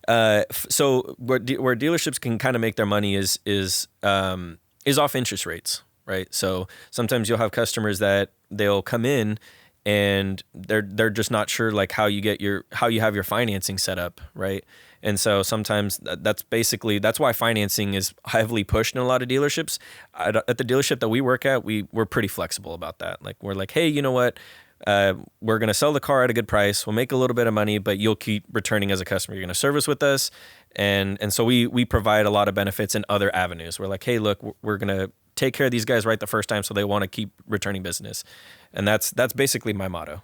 So where dealerships can kind of make their money is off interest rates, right? So sometimes you'll have customers that they'll come in and they're just not sure how you have your financing set up, right? And so sometimes that's why financing is heavily pushed in a lot of dealerships. At the dealership that we work at, we're pretty flexible about that. We're like, hey, you know what? We're going to sell the car at a good price. We'll make a little bit of money, but you'll keep returning as a customer. You're going to service with us. And so we provide a lot of benefits in other avenues. We're like, hey, look, we're going to take care of these guys right the first time so they want to keep returning business. And that's basically my motto.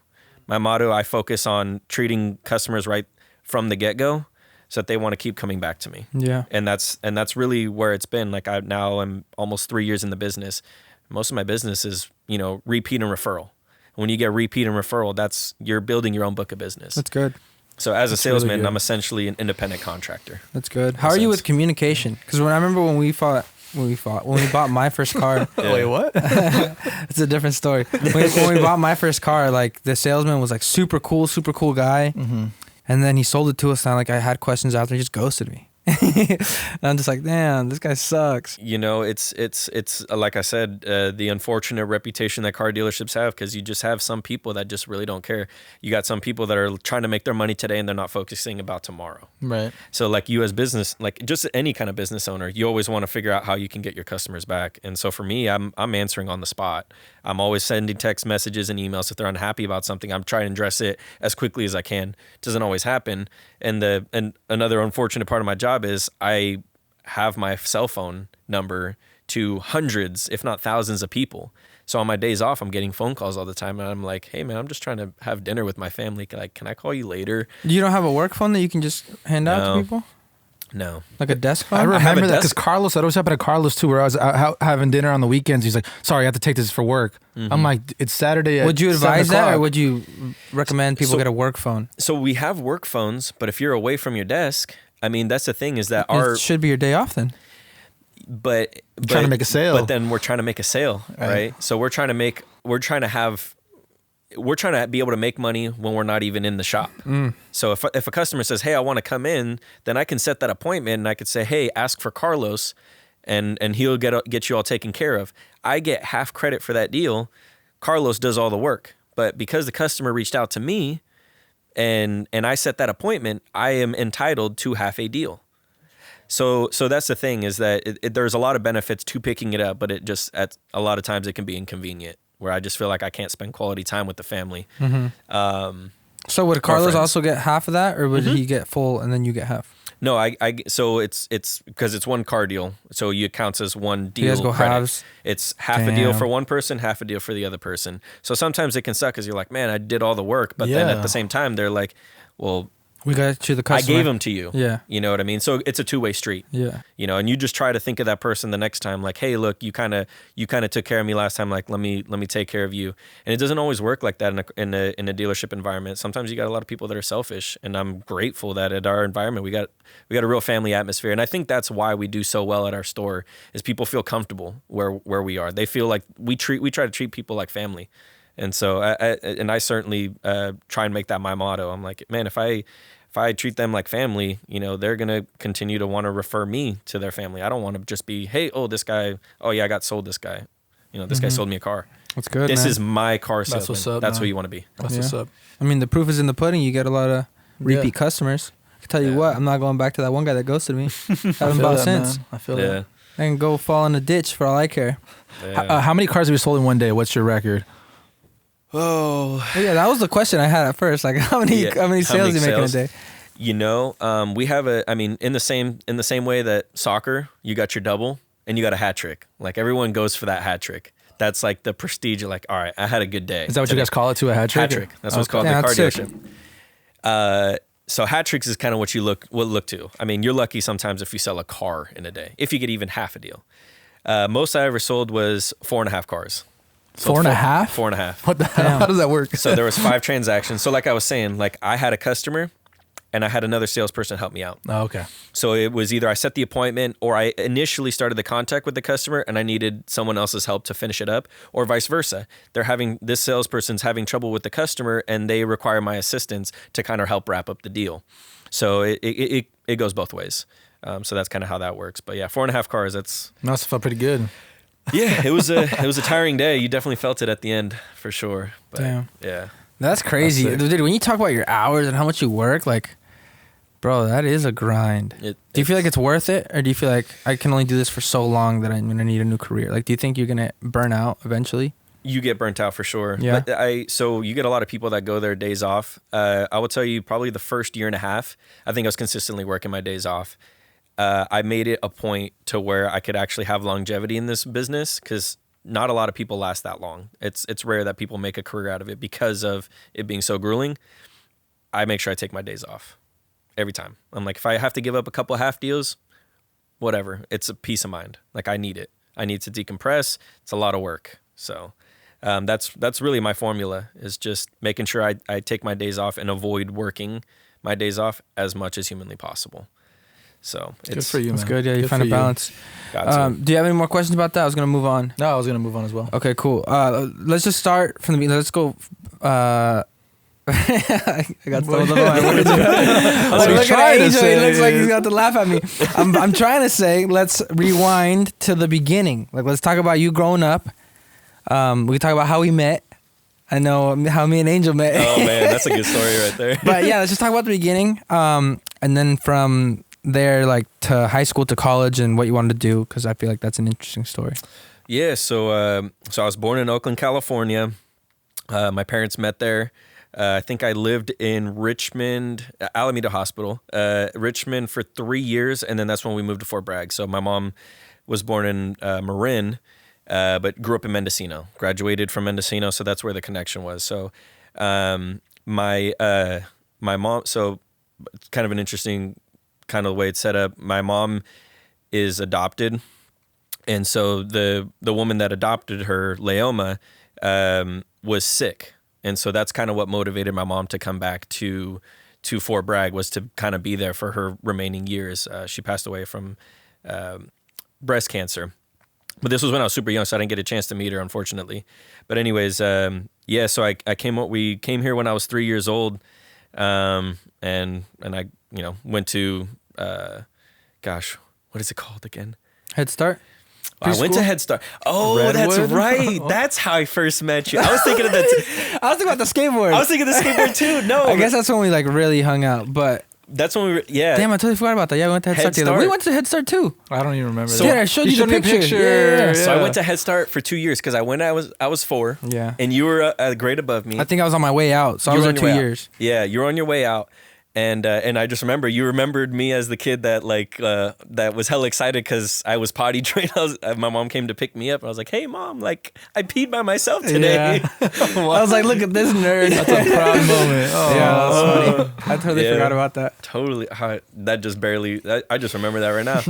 I focus on treating customers right from the get-go, so that they want to keep coming back to me. Yeah. And that's really where it's been. Like I'm almost 3 years in the business. Most of my business is, repeat and referral. When you get repeat and referral, you're building your own book of business. That's good. So as a salesman, really good. I'm essentially an independent contractor. That's good. How are you with communication? Because I remember when we bought my first car. Wait, what? It's a different story. When we bought my first car, like the salesman was like super cool guy. Mm-hmm. And then he sold it to us, and I had questions after, he just ghosted me. And I'm just like, damn, this guy sucks. It's like I said, the unfortunate reputation that car dealerships have, because you just have some people that just really don't care. You got some people that are trying to make their money today and they're not focusing about tomorrow. Right. So like you as business, like just any kind of business owner, you always want to figure out how you can get your customers back. And so for me, I'm answering on the spot. I'm always sending text messages and emails. If they're unhappy about something, I'm trying to address it as quickly as I can. It doesn't always happen. And another unfortunate part of my job is I have my cell phone number to hundreds, if not thousands of people. So on my days off, I'm getting phone calls all the time. And I'm like, hey, man, I'm just trying to have dinner with my family. Can I call you later? You don't have a work phone that you can just hand out to people? No. Like a desk phone? I remember that desk- because Carlos, that always happened to Carlos too, where I was out having dinner on the weekends. He's like, sorry, I have to take this for work. Mm-hmm. I'm like, it's Saturday at Would you 7 advise that, or o'clock. would you recommend people get a work phone? So we have work phones, but if you're away from your desk, I mean, that's the thing is that It should be your day off then. but trying to make a sale. But then we're trying to make a sale, right? So we're trying to be able to make money when we're not even in the shop. So if a customer says, hey, I want to come in, then I can set that appointment and I could say, hey, ask for Carlos and he'll get you all taken care of. I get half credit for that deal. Carlos does all the work. But because the customer reached out to me and I set that appointment, I am entitled to half a deal. So that's the thing is that there's a lot of benefits to picking it up, but it just at a lot of times it can be inconvenient where I just feel like I can't spend quality time with the family. Mm-hmm. So would Carlos friends. also get half of that, or would he get full and then you get half? No, so it's because it's one car deal, so it counts as one deal. You guys go credit. halves? It's half a deal Damn. for one person, half a deal for the other person. So sometimes it can suck because you're like, man, I did all the work, but then at the same time they're like, well, We got you the customer. I gave them to you. Yeah. You know what I mean? So it's a two-way street. Yeah. And you just try to think of that person the next time, like, hey, look, you kind of took care of me last time. Like, let me take care of you. And it doesn't always work like that in a dealership environment. Sometimes you got a lot of people that are selfish, and I'm grateful that at our environment we got a real family atmosphere. And I think that's why we do so well at our store is people feel comfortable where we are. They feel like we try to treat people like family. And so I certainly try and make that my motto. I'm like, man, if I treat them like family, they're going to continue to want to refer me to their family. I don't want to just be, hey, this guy, I got sold this guy. This guy sold me a car. That's good, This man. is my car salesman. That's what's up, That's man. who you want to be. That's what's up. I mean, the proof is in the pudding. You get a lot of repeat customers. I can tell you what, I'm not going back to that one guy that ghosted me. Haven't bought since. I feel Yeah. that. I can go fall in a ditch for all I care. Yeah. How many cars have you sold in one day? What's your record? Oh, Well, yeah, that was the question I had at first. Like, how many sales do you make in a day? We have in the same way that soccer, you got your double and you got a hat trick. Like everyone goes for that hat trick. That's like the prestige of like, all right, I had a good day. Is that what you guys call it too? A hat trick? Hat trick. That's what it's called Yeah, in the car that's sick. dealership. So hat tricks is kind of what you look to. I mean, you're lucky sometimes if you sell a car in a day, if you get even half a deal. Most I ever sold was 4.5 cars. Sold 4.5? 4.5. What the hell? How does that work? So there was 5 transactions. So like I was saying, like I had a customer and I had another salesperson help me out. Oh, okay. So it was either I set the appointment or I initially started the contact with the customer and I needed someone else's help to finish it up, or vice versa. This salesperson's having trouble with the customer and they require my assistance to kind of help wrap up the deal. So it goes both ways. So that's kind of how that works. But yeah, 4.5 cars, that's... Must have felt pretty good. Yeah, it was a tiring day. You definitely felt it at the end for sure. But Damn. yeah. That's crazy. That's sick. Dude, when you talk about your hours and how much you work, like, bro, that is a grind. Do you feel like it's worth it? Or do you feel like I can only do this for so long that I'm going to need a new career? Like, do you think you're going to burn out eventually? You get burnt out for sure. Yeah. But so you get a lot of people that go their days off. I will tell you probably the first year and a half, I think I was consistently working my days off. I made it a point to where I could actually have longevity in this business because not a lot of people last that long. It's rare that people make a career out of it because of it being so grueling. I make sure I take my days off. every time. I'm like, if I have to give up a couple half deals, whatever. It's a peace of mind. Like I need it. I need to decompress. It's a lot of work. So that's really my formula, is just making sure I take my days off and avoid working my days off as much as humanly possible. So it's good for you, man. That's good. Yeah, you Good find a for balance. Do you have any more questions about that? I was gonna move on. No, I was gonna move on as well. Okay, cool. Let's just start from the beginning. Let's go. I got told of my words. Look at Angel. He looks like he's got to laugh at me. I'm trying to say, let's rewind to the beginning. Like, let's talk about you growing up. We can talk about how we met. I know how me and Angel met. Oh man, that's a good story right there. But yeah, let's just talk about the beginning. And then from there, like to high school to college and what you wanted to do, because I feel like that's an interesting story. Yeah, so I was born in Oakland, California. My parents met there. I think I lived in Richmond, Alameda Hospital, Richmond for 3 years, and then that's when we moved to Fort Bragg. So my mom was born in Marin, but grew up in Mendocino. Graduated from Mendocino, so that's where the connection was. So my mom, so it's kind of an interesting kind of way it's set up. My mom is adopted, and so the woman that adopted her, Leoma, was sick. And so that's kind of what motivated my mom to come back to Fort Bragg, was to kind of be there for her remaining years. She passed away from breast cancer. But this was when I was super young, so I didn't get a chance to meet her, unfortunately. But anyways, yeah, so we came here when I was 3 years old. And I, went to, what is it called again? Head Start? I went to Head Start. Oh, Redwood? That's right. That's how I first met you. I was thinking of that. I was thinking about the skateboard. I was thinking of the skateboard too. No, I guess that's when we like really hung out. But that's when we were, yeah. Damn, I totally forgot about that. Yeah, we went to Head Start. We went to Head Start too. I don't even remember. So, yeah, I showed you the picture. Yeah. So I went to Head Start for 2 years because I was 4. Yeah. And you were a grade above me. I think I was on my way out. So I was there 2 years. Yeah, you were on your way out. And I just remember you remembered me as the kid that that was hella excited because I was potty trained. My mom came to pick me up. And I was like, "Hey, mom! Like I peed by myself today." Yeah. I was like, "Look at this nerd!" That's a proud moment. Oh, yeah, that's funny. I totally forgot about that. Totally. That just barely. I just remember that right now.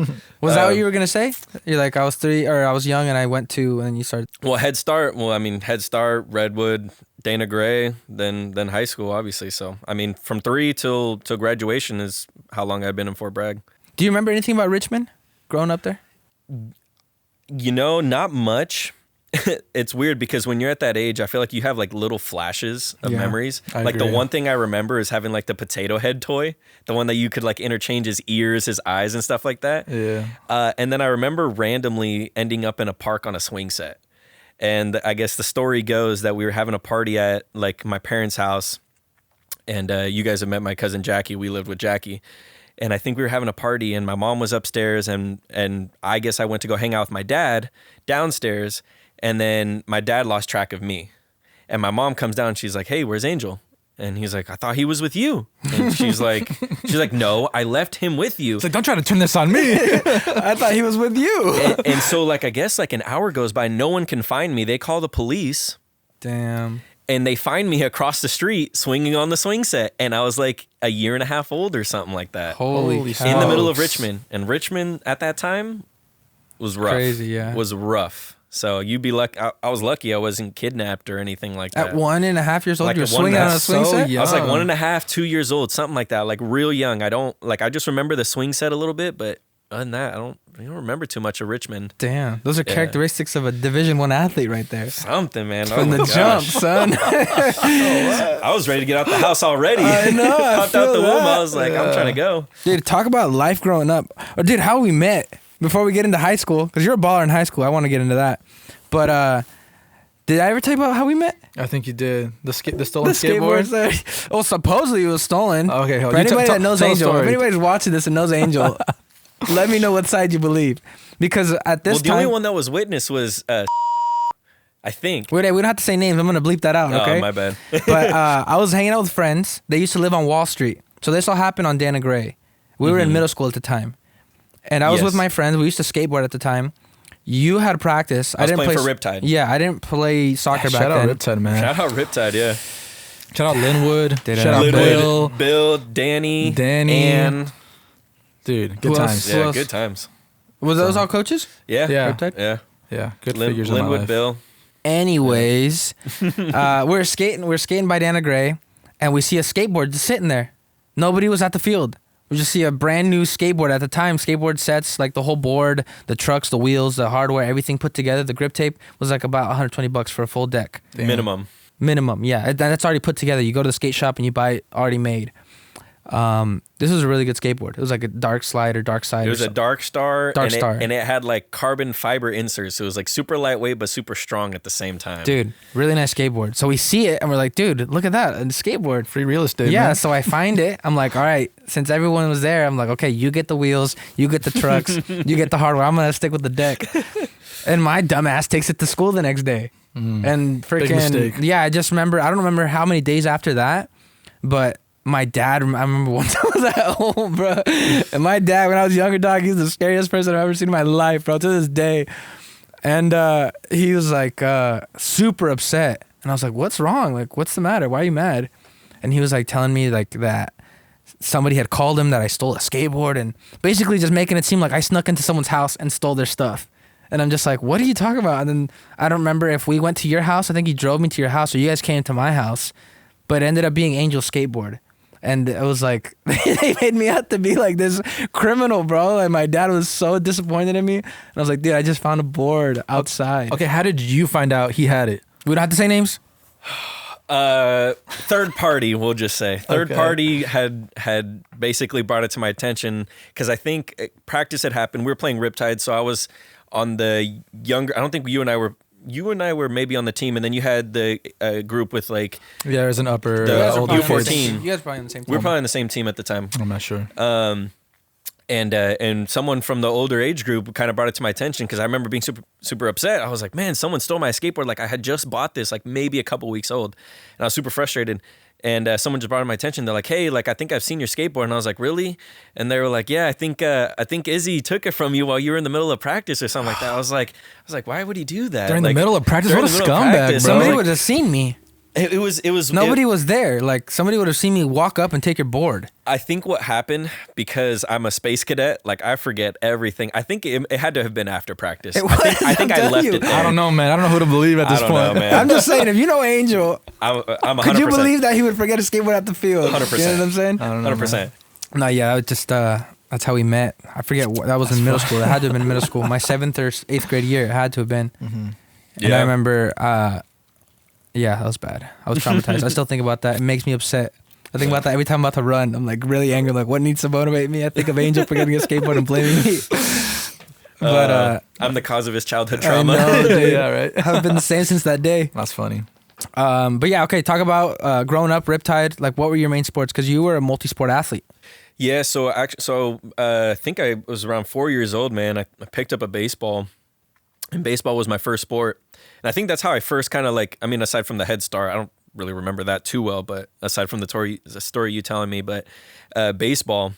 Was that what you were gonna say? You're like, I was 3 or I was young and I went to, and then you started. Well, Head Start. Well, I mean, Head Start, Redwood, Dana Gray, then high school, obviously. So, I mean, from 3 till graduation is how long I've been in Fort Bragg. Do you remember anything about Richmond growing up there? Not much. It's weird because when you're at that age, I feel like you have like little flashes of memories. I like agree. The one thing I remember is having like the potato head toy, the one that you could like interchange his ears, his eyes and stuff like that. Yeah. And then I remember randomly ending up in a park on a swing set. And I guess the story goes that we were having a party at like my parents' house, and you guys have met my cousin Jackie. We lived with Jackie, and I think we were having a party, and my mom was upstairs, and I guess I went to go hang out with my dad downstairs, and then my dad lost track of me, and my mom comes down, and she's like, "Hey, where's Angel?" And he's like, "I thought he was with you." And she's like, "No, I left him with you." It's like, don't try to turn this on me. I thought he was with you. And so like, I guess like an hour goes by, no one can find me. They call the police. Damn. And they find me across the street swinging on the swing set. And I was like a year and a half old or something like that. Holy cow. In the middle of Richmond. And Richmond at that time was rough. Crazy, yeah. Was rough. So you'd be lucky. I was lucky I wasn't kidnapped or anything like that. At 1.5 years old, Like you're swinging on a swing set? I was like 1.5, 2 years old, something like that. Like real young. I just remember the swing set a little bit, but other than that, I don't remember too much of Richmond. Damn. Those are characteristics of a Division I athlete right there. Something, man. From the jump, son. I was ready to get out the house already. I know. Popped out the womb. I was like, I'm trying to go. Dude, talk about life growing up. Or dude, how we met before we get into high school. Because you're a baller in high school. I want to get into that. But did I ever tell you about how we met? I think you did. The stolen skateboard? Well, supposedly it was stolen. Okay, for anybody that knows Angel, if anybody's watching this and knows Angel, let me know what side you believe. Because at this time... the only one that was witness was... I think. Wait, we don't have to say names. I'm going to bleep that out, okay? Oh, my bad. But I was hanging out with friends. They used to live on Wall Street. So this all happened on Dana Gray. We were in middle school at the time. And I was with my friends. We used to skateboard at the time. You had practice. I was playing for Riptide. Yeah, I didn't play soccer back then. Shout out Riptide, man. Shout out Riptide, yeah. Shout out Linwood. Did Shout out Linwood, Bill. Danny, Ann. Dude, good Who else? times. Who Yeah, else? good times. Was those all coaches? Yeah. Yeah. Riptide? Yeah. Yeah, good figures in my Linwood, life. Bill. Anyways, we're skating by Dana Gray, and we see a skateboard just sitting there. Nobody was at the field. We just see a brand new skateboard. At the time, skateboard sets, like the whole board, the trucks, the wheels, the hardware, everything put together, the grip tape was like about $120 for a full deck. Damn. Minimum. Yeah. That's already put together. You go to the skate shop and you buy it already made. This was a really good skateboard. It was like a dark slide or dark side. It was a Dark Star. Dark Star. And it had like carbon fiber inserts. So it was like super lightweight, but super strong at the same time. Dude, really nice skateboard. So we see it and we're like, dude, look at that. A skateboard. Free real estate. Yeah, man. so I find it. I'm like, all right, since everyone was there, I'm like, okay, you get the wheels, you get the trucks, you get the hardware. I'm going to stick with the deck. And my dumbass takes it to school the next day. And Big mistake. freaking, yeah, I just remember, I don't remember how many days after that, but my dad, I remember one time I was at home, bro. And my dad, when I was younger, dog, he's the scariest person I've ever seen in my life, bro, to this day. And he was like super upset. And I was like, what's wrong? Like, what's the matter? Why are you mad? And he was like telling me like that somebody had called him that I stole a skateboard and basically just making it seem like I snuck into someone's house and stole their stuff. And I'm just like, what are you talking about? And then I don't remember if we went to your house. I think he drove me to your house or you guys came to my house. But it ended up being Angel's skateboard. And it was like, they made me out to be like this criminal, bro. Like my dad was so disappointed in me. And I was like, dude, I just found a board outside. Okay, how did you find out he had it? We don't have to say names? Third party, we'll just say. Third Okay. party had basically brought it to my attention because I think practice had happened. We were playing Riptide, so I was on the younger. I don't think you and I were maybe on the team, and then you had the group with like Yeah, there's an upper The older U14. kids. You guys are probably on the same team. we were probably on the same team at the time. I'm not sure. And someone from the older age group kind of brought it to my attention because I remember being super upset. I was like, man, someone stole my skateboard. Like I had just bought this, like maybe a couple weeks old, and I was super frustrated. And someone just brought it to my attention. They're like, hey, like I think I've seen your skateboard. And I was like, really? And they were like, yeah, I think Izzy took it from you while you were in the middle of practice or something like that. I was like, why would he do that? During like, the middle of practice? during What a the middle of scumbag, practice, bro. I was Somebody like- would have seen me. It was Nobody was there. Like somebody would have seen me walk up and take your board. I think what happened, because I'm a space cadet, like I forget everything. I think it had to have been after practice. It I think was, I I'm left telling it you. there. I don't know, man. I don't know who to believe at I this don't point. know, man. I'm just saying, if you know Angel, I'm 100%. could you believe that he would forget a skateboard at the field? 100%. You know what I'm saying? I don't know. 100%. No, yeah, I was just that's how we met. I forget what that was in middle school. It had to have been in middle school. My 7th or 8th grade year, it had to have been. And Yeah. I remember, yeah, that was bad. I was traumatized. I still think about that. It makes me upset. I think about that every time I'm about to run. I'm like really angry. Like, what needs to motivate me? I think of Angel forgetting a skateboard and blaming me. But I'm the cause of his childhood I trauma. know, dude. Yeah, right. I've been the same since that day. That's funny. But yeah, okay. Talk about growing up, Riptide. Like, what were your main sports? Because you were a multi-sport athlete. Yeah, I think I was around 4 years old, man. I picked up a baseball, and baseball was my first sport. And I think that's how I first kind of like, I mean, aside from the head start, I don't really remember that too well, but aside from the story you telling me, but baseball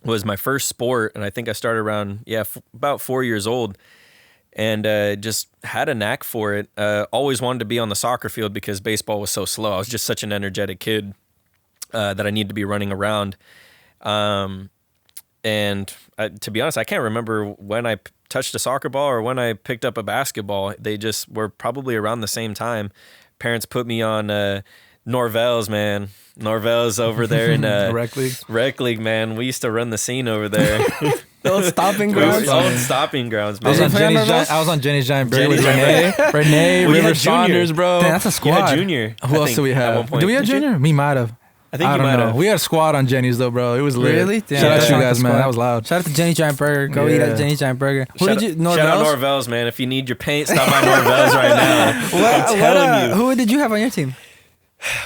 was my first sport. And I think I started around, about 4 years old, and just had a knack for it. Always wanted to be on the soccer field because baseball was so slow. I was just such an energetic kid that I needed to be running around. And to be honest, I can't remember when I touched a soccer ball or when I picked up a basketball. They just were probably around the same time. Parents put me on Norvell's, man. Norvell's over there in Rec league. Rec league, man. We used to run the scene over there. The old stopping grounds. Old stopping grounds, I was, man. on play on Jenny's Norvell's? I was on Jenny's Giant Burger with Jenny's Renee. Renee, We River had Junior. Saunders, bro. Damn, that's a You squad. had Junior. Who else do we at one have? point. Do we have Did you? Junior? We might have. I think you don't might know. have. We had a squad on Jenny's though, bro. It was lit. Really? Damn, Shout out that's to you not guys, the man. squad. That was loud. Shout out to Jenny's Giant Burger. Go eat Yeah. at Jenny's Giant Burger. Who Shout did you? out Norvell's? Norvell's, man. If you need your paint, stop by Norvell's right now. I'm telling you. Who did you have on your team?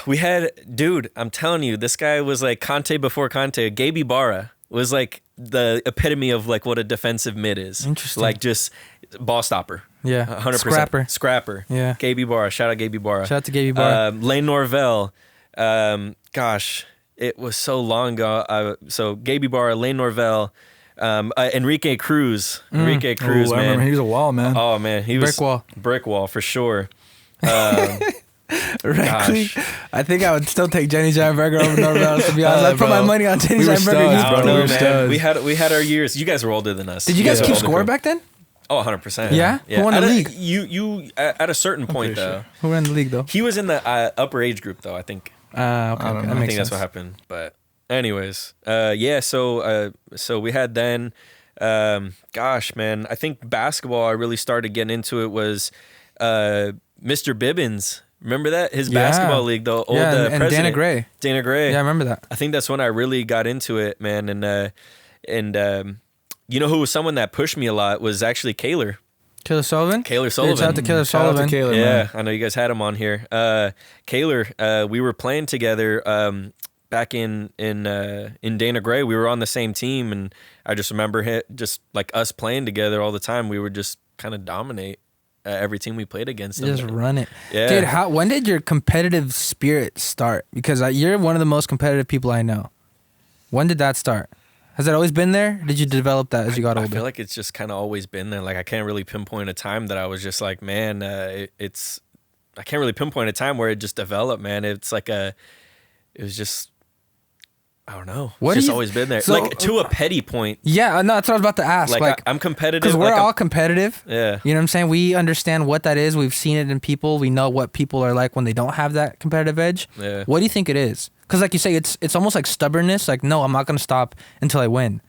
We had, dude, I'm telling you, this guy was like Conte before Conte. Gabe Ibarra was like the epitome of like what a defensive mid is. Interesting. Like just ball stopper. Yeah. 100%. Scrapper. Yeah. Gabe Ibarra. Shout out Gabe Ibarra. Shout out to Gabe Ibarra. Lane Norvell. Gosh, it was so long ago. So Gabe Ibarra, Lane Norvell, Enrique Cruz. Enrique Cruz, Ooh, I remember man. he was a wall, man. Oh, man. He was Brick wall. Brick wall, for sure. Directly. Gosh. I think I would still take Jenny Giant Burger over Norvell's, to be honest. I'd put my Bro. money on Jenny We were Giant Burger. studs, I bro. don't We know, were man. studs. We had our years. You guys were older than us. Did you guys were keep older score crew. back then? Oh, 100%. Yeah? Who won the At league? You at a certain point, pretty though. sure. Who ran the league, though? He was in the upper age group, though, I think. Okay, I don't okay. know. That I makes think that's sense. what happened. But anyways, so we had then, gosh, man, I think basketball, I really started getting into it was Mr. Bibbins. Remember that? His Yeah. basketball league, the old Yeah, and president. Dana Gray. Dana Gray. Yeah, I remember that. I think that's when I really got into it, man. And you know who was someone that pushed me a lot was actually Kaler. Killer Sullivan? Kaler Yeah, Sullivan. shout out to Killer Shout out to Sullivan. Caleb, Yeah, man. I know you guys had him on here. Kaler, we were playing together back in Dana Gray. We were on the same team, and I just remember just like us playing together all the time. We would just kind of dominate every team we played against. Them. Just run it. Yeah. Dude, when did your competitive spirit start? Because you're one of the most competitive people I know. When did that start? Has that always been there? Did you develop that as you got I older? feel like it's just kind of always been there. Like I can't really pinpoint a time that I was just like, man, I can't really pinpoint a time where it just developed, man. It was just, I don't know. What It's do just you- always been there. so- like to a petty point. Yeah, no, that's what I was about to ask. Like I'm competitive. because we're like, all competitive. yeah. You know what I'm saying? We understand what that is. We've seen it in people. We know what people are like when they don't have that competitive edge. Yeah. What do you think it is? Because like you say, it's almost like stubbornness. Like, no, I'm not going to stop until I win.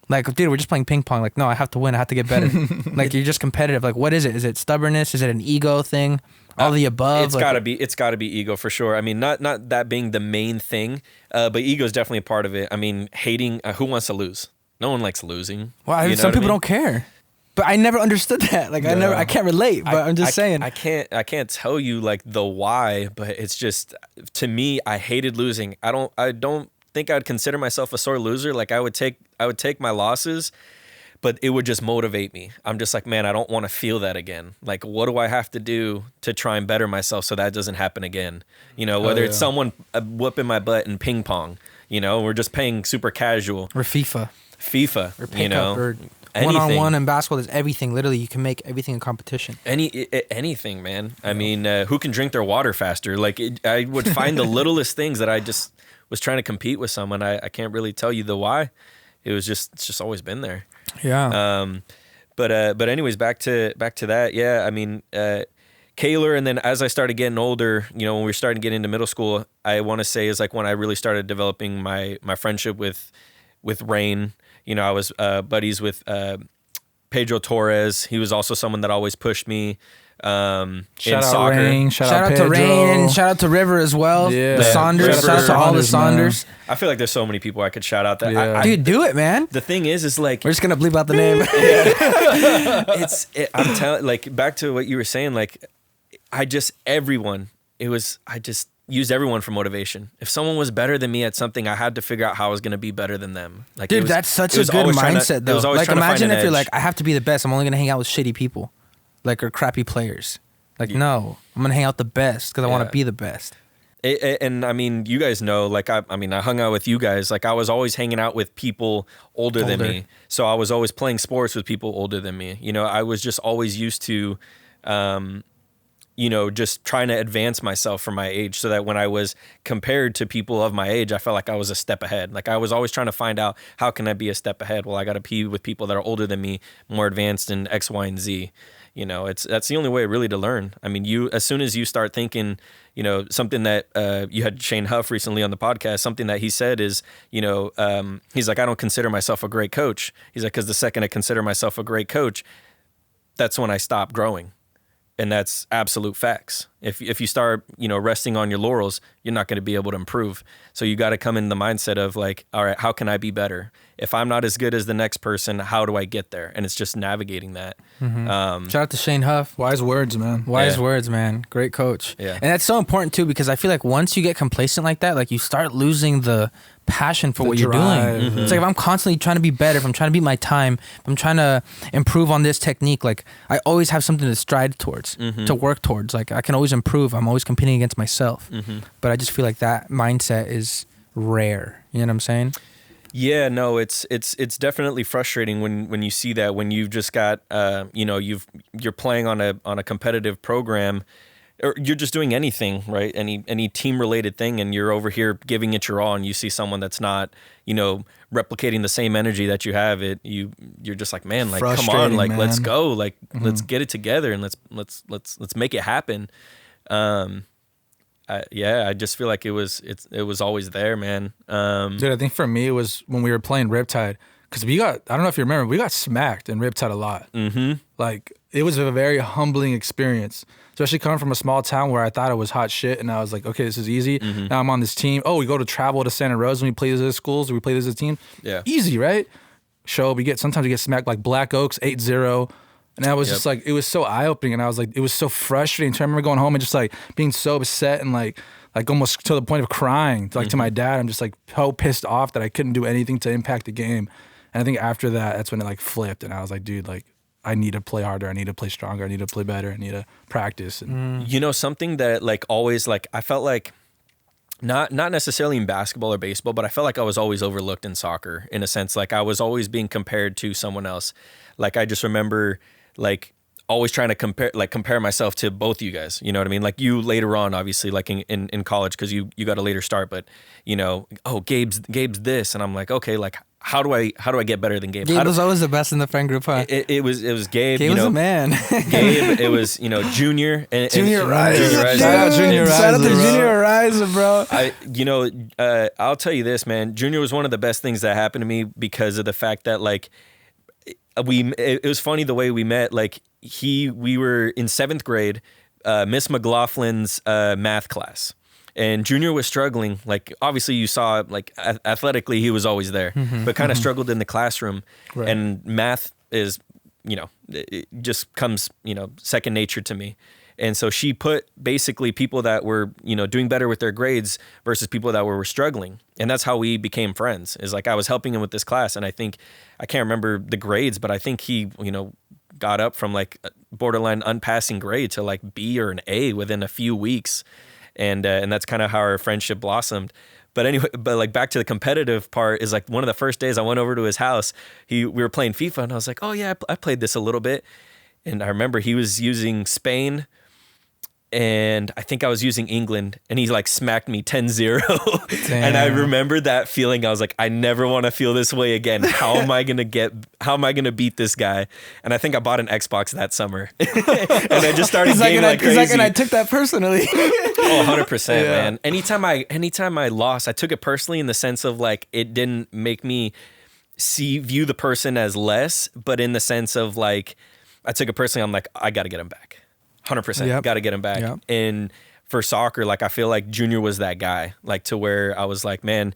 Like, dude, we're just playing ping pong. Like, no, I have to win. I have to get better. Like, you're just competitive. Like, what is it? Is it stubbornness? Is it an ego thing? All the above? It's Like, gotta be ego for sure. I mean, not that being the main thing, but ego is definitely a part of it. I mean, hating, who wants to lose? No one likes losing. Well, You know some what I people mean? don't care. But I never understood that. Like, I can't relate. But I'm just saying. I can't tell you like the why, but it's just, to me, I hated losing. I don't think I'd consider myself a sore loser. Like I would take my losses, but it would just motivate me. I'm just like, man, I don't want to feel that again. Like, what do I have to do to try and better myself so that doesn't happen again? You know, whether it's someone whooping my butt in ping pong, you know, we're just playing super casual. Or FIFA. FIFA, Or you know, or anything. one-on-one in basketball. There's everything. Literally, you can make everything a competition. Anything, man. I mean, who can drink their water faster? Like, I would find the littlest things that I just was trying to compete with someone. I can't really tell you the why. It's just always been there. Yeah. But anyways, back to that. Yeah, I mean, Kaler, and then as I started getting older, you know, when we were starting to get into middle school, I want to say is like when I really started developing my friendship with Rain. You know, I was buddies with Pedro Torres. He was also someone that always pushed me in Shout out soccer. Rain. Shout out to Pedro. Rain and shout out to River as well. Yeah. The Saunders. River. Shout out to all the Saunders, Saunders. I feel like there's so many people I could shout out. That Yeah. Dude, do it, man. the thing is like We're just gonna bleep out the name. I'm telling, like, back to what you were saying, like, I just used everyone for motivation. If someone was better than me at something, I had to figure out how I was going to be better than them. Like, Dude, that's such a good mindset, though. Like, imagine if you're like, I have to be the best. I'm only gonna hang out with shitty people, like, or crappy players. Like, no, I'm gonna hang out with the best because I want Yeah. to be the best. And I mean, you guys know, like, I hung out with you guys. Like, I was always hanging out with people older than me. So I was always playing sports with people older than me. You know, I was just always used to, you know, just trying to advance myself from my age so that when I was compared to people of my age, I felt like I was a step ahead. Like, I was always trying to find out, how can I be a step ahead? Well, I got to be with people that are older than me, more advanced in X, Y, and Z. You know, that's the only way really to learn. I mean, as soon as you start thinking, you know, something that you had Shane Huff recently on the podcast, something that he said is, you know, he's like, I don't consider myself a great coach. He's like, because the second I consider myself a great coach, that's when I stop growing. And that's absolute facts. If you start, you know, resting on your laurels, you're not going to be able to improve. So you got to come in the mindset of like, all right, how can I be better? If I'm not as good as the next person, how do I get there? And it's just navigating that. Shout out to Shane Huff. Wise words, man. Wise Yeah. words, man. Great coach. Yeah. And that's so important too, because I feel like once you get complacent like that, like you start losing the passion for The what you're drive. doing. It's like if I'm constantly trying to be better, if I'm trying to beat my time, if I'm trying to improve on this technique, like I always have something to strive towards, to work towards. Like I can always improve. I'm always competing against myself. But I just feel like that mindset is rare. You know what I'm saying? Yeah, no, it's definitely frustrating when you see that, when you've just got, you know, you're playing on a competitive program, or you're just doing anything, right? Any team related thing, and you're over here giving it your all, and you see someone that's not, replicating the same energy that you have. You're just like, man, like, come on, like, man. let's go, like, let's get it together, and let's make it happen. I just feel like it was always there, man. Dude, I think for me it was when we were playing Riptide, because I don't know if you remember, we got smacked in Riptide a lot. Mm-hmm. Like, it was a very humbling experience, especially coming from a small town where I thought it was hot shit, and I was like, okay, this is easy. Mm-hmm. Now I'm on this team. Oh, we go to travel to Santa Rosa and we play this as schools, or we play this as a team. Yeah. Easy, right? Sometimes we get smacked like Black Oaks 8-0. And I was just like, it was so eye-opening, and I was like, it was so frustrating. So I remember going home and just like being so upset and like almost to the point of crying, like to my dad. I'm just like so pissed off that I couldn't do anything to impact the game. And I think after that, that's when it like flipped, and I was like, dude, like, I need to play harder. I need to play stronger. I need to play better. I need to practice. And Something that like always, like, I felt like not necessarily in basketball or baseball, but I felt like I was always overlooked in soccer, in a sense. Like, I was always being compared to someone else. Like, I just remember like always trying to compare myself to both you guys. You know what I mean? Like, you later on, obviously, like in college, because you got a later start, but oh, Gabe's this, and I'm like, okay, like, how do I get better than Gabe? Gabe was always the best in the friend group, huh? It was Gabe. Gabe was a man. Gabe. It was Junior. Junior Rise. Shout out Junior Rise. Shout out to Junior Rise, bro. I'll tell you this, man. Junior was one of the best things that happened to me, because of the fact that, like, it was funny the way we met. Like, we were in 7th grade, Miss McLaughlin's math class, and Junior was struggling. Like, obviously you saw, like, athletically he was always there, but kind of struggled in the classroom. Right. And math is, it just comes, second nature to me. And so she put basically people that were, doing better with their grades versus people that were struggling. And that's how we became friends, is like, I was helping him with this class. And I think, I can't remember the grades, but I think he, got up from like borderline unpassing grade to like B or an A within a few weeks. And that's kind of how our friendship blossomed. But anyway, like, back to the competitive part, is like, one of the first days I went over to his house, we were playing FIFA, and I was like, oh yeah, I played this a little bit. And I remember he was using Spain, and I think I was using England, and he like smacked me 10-0. And I remember that feeling. I was like, I never want to feel this way again. How am I going to beat this guy? And I think I bought an Xbox that summer. And I just started gaming like crazy. And I took that personally. Oh, 100%, man. Anytime I lost, I took it personally, in the sense of, like, it didn't make me view the person as less, but in the sense of, like, I took it personally. I'm like, I got to get him back. 100%. Got to get him back. Yep. And for soccer, like, I feel like Junior was that guy, like, to where I was like, man,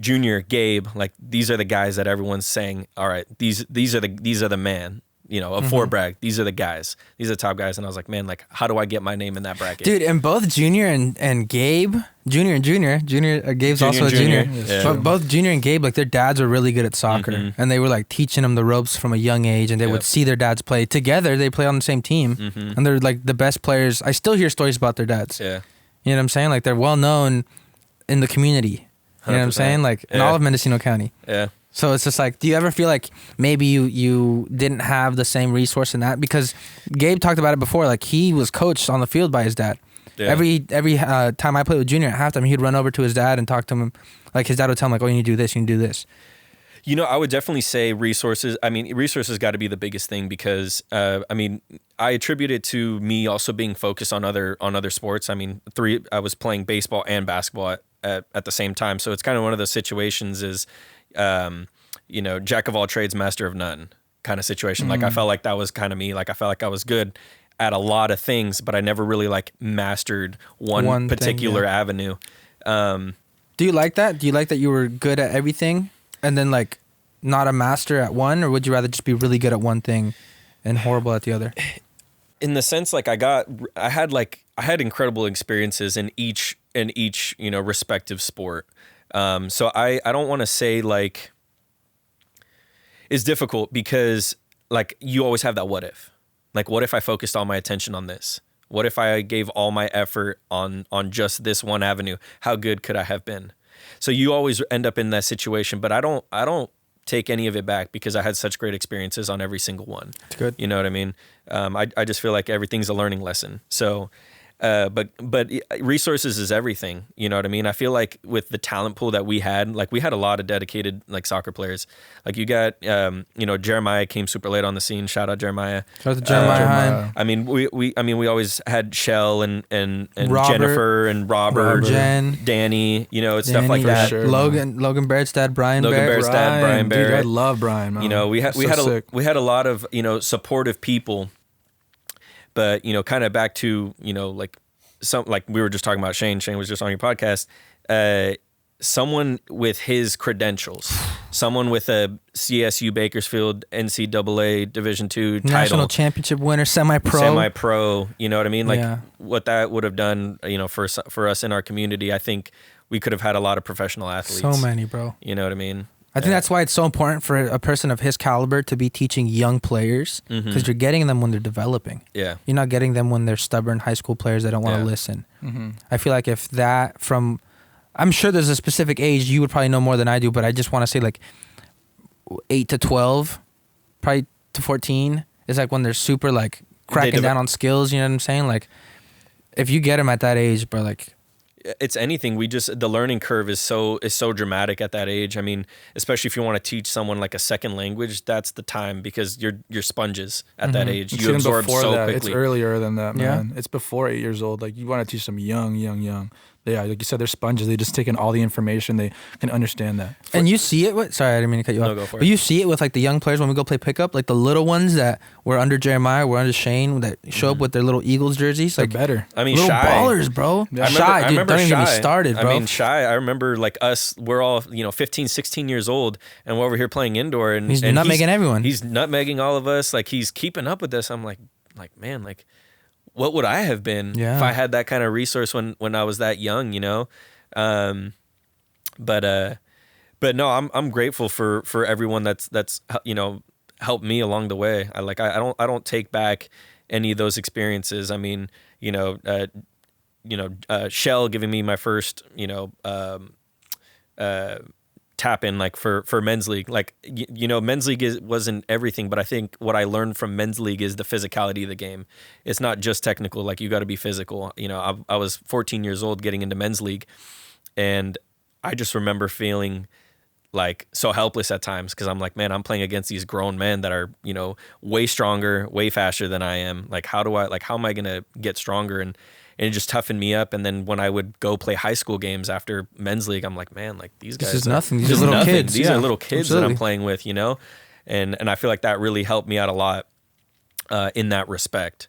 Junior, Gabe, like, these are the guys that everyone's saying, all right, these are the man, of Fort Bragg. These are the guys. These are the top guys. And I was like, man, like, how do I get my name in that bracket? Dude, and both Junior and Gabe, Junior, Gabe's also a junior. Yeah. But both Junior and Gabe, like, their dads were really good at soccer, and they were like teaching them the ropes from a young age, and they would see their dads play together. They play on the same team, and they're like the best players. I still hear stories about their dads. Yeah, you know what I'm saying? Like, they're well known in the community. You know what I'm saying? Like, in all of Mendocino County. Yeah. So it's just like, do you ever feel like maybe you didn't have the same resource in that? Because Gabe talked about it before. Like, he was coached on the field by his dad. Yeah. Every time I played with Junior at halftime, he'd run over to his dad and talk to him. Like, his dad would tell him, like, oh, you need to do this, you need to do this. I would definitely say resources. I mean, resources got to be the biggest thing, because, I attribute it to me also being focused on other sports. I mean, I was playing baseball and basketball at the same time. So it's kind of one of those situations is, jack of all trades, master of none kind of situation. Like, I felt like that was kind of me. Like, I felt like I was good at a lot of things, but I never really like mastered one particular avenue. Do you like that? Do you like that you were good at everything and then, like, not a master at one, or would you rather just be really good at one thing and horrible at the other? In the sense, like, I had incredible experiences in each respective sport. So I don't want to say, like, it's difficult, because, like, you always have that what if. Like, what if I focused all my attention on this? What if I gave all my effort on just this one avenue? How good could I have been? So you always end up in that situation, but I don't take any of it back because I had such great experiences on every single one. It's good. You know what I mean? I just feel like everything's a learning lesson. So, but resources is everything. You know what I mean? I feel like with the talent pool that we had a lot of dedicated like soccer players. Like you got, Jeremiah came super late on the scene. Shout out Jeremiah. Shout out to Jeremiah. I mean, we always had Shell and Robert, Jennifer and Robert, Jen, Danny, it's stuff like yeah. that. Sure, Logan Barrett's dad, Brian Barrett's dad, Brian Barrett. Dude, I love Brian, man. We had a lot of supportive people. But, kind of back to, like we were just talking about Shane was just on your podcast, someone with his credentials, someone with a CSU Bakersfield NCAA Division II title. National championship winner, semi-pro. You know what I mean? Like what that would have done, for us in our community, I think we could have had a lot of professional athletes. So many, bro. You know what I mean? I think that's why it's so important for a person of his caliber to be teaching young players, because you're getting them when they're developing. Yeah. You're not getting them when they're stubborn high school players that don't want to listen. Mm-hmm. I feel like if that I'm sure there's a specific age, you would probably know more than I do, but I just want to say like 8 to 12, probably to 14 is like when they're super like cracking down on skills, you know what I'm saying? Like if you get them at that age, bro, like it's anything. The learning curve is so dramatic at that age. I mean, especially if you want to teach someone like a second language, that's the time because you're sponges at that age. It's you absorb so that. quickly. It's earlier than that, man. Yeah. It's before 8 years old. Like you want to teach them young. Yeah, like you said, they're sponges. They just take in all the information. They can understand that. And you see it with, sorry, I didn't mean to cut you off. Go for but it. you see it with like the young players when we go play pickup, like the little ones that were under Jeremiah, were under Shane, that show up with their little Eagles jerseys. They're Like better. I mean, little Shy. ballers, bro. Yeah. Shy, dude, don't even get me started, bro. I mean, Shy, I remember like us, we're all, 15, 16 years old, and we're over here playing indoor. And He's nutmegging everyone. He's nutmegging all of us. Like, he's keeping up with us. I'm like, man, like, what would I have been if I had that kind of resource when I was that young, But no, I'm grateful for everyone that's helped me along the way. I don't take back any of those experiences. I mean, Shell giving me my first tap in like for men's league. Like men's league wasn't everything, but I think what I learned from men's league is the physicality of the game. It's not just technical. Like you got to be physical. I was 14 years old getting into men's league, and I just remember feeling like so helpless at times because I'm like, man, I'm playing against these grown men that are, way stronger, way faster than I am. Like, how am I going to get stronger? And it just toughened me up. And then when I would go play high school games after men's league, I'm like, man, like these guys, this is nothing. These are little kids. These are little kids Absolutely. that I'm playing with, and I feel like that really helped me out a lot in that respect.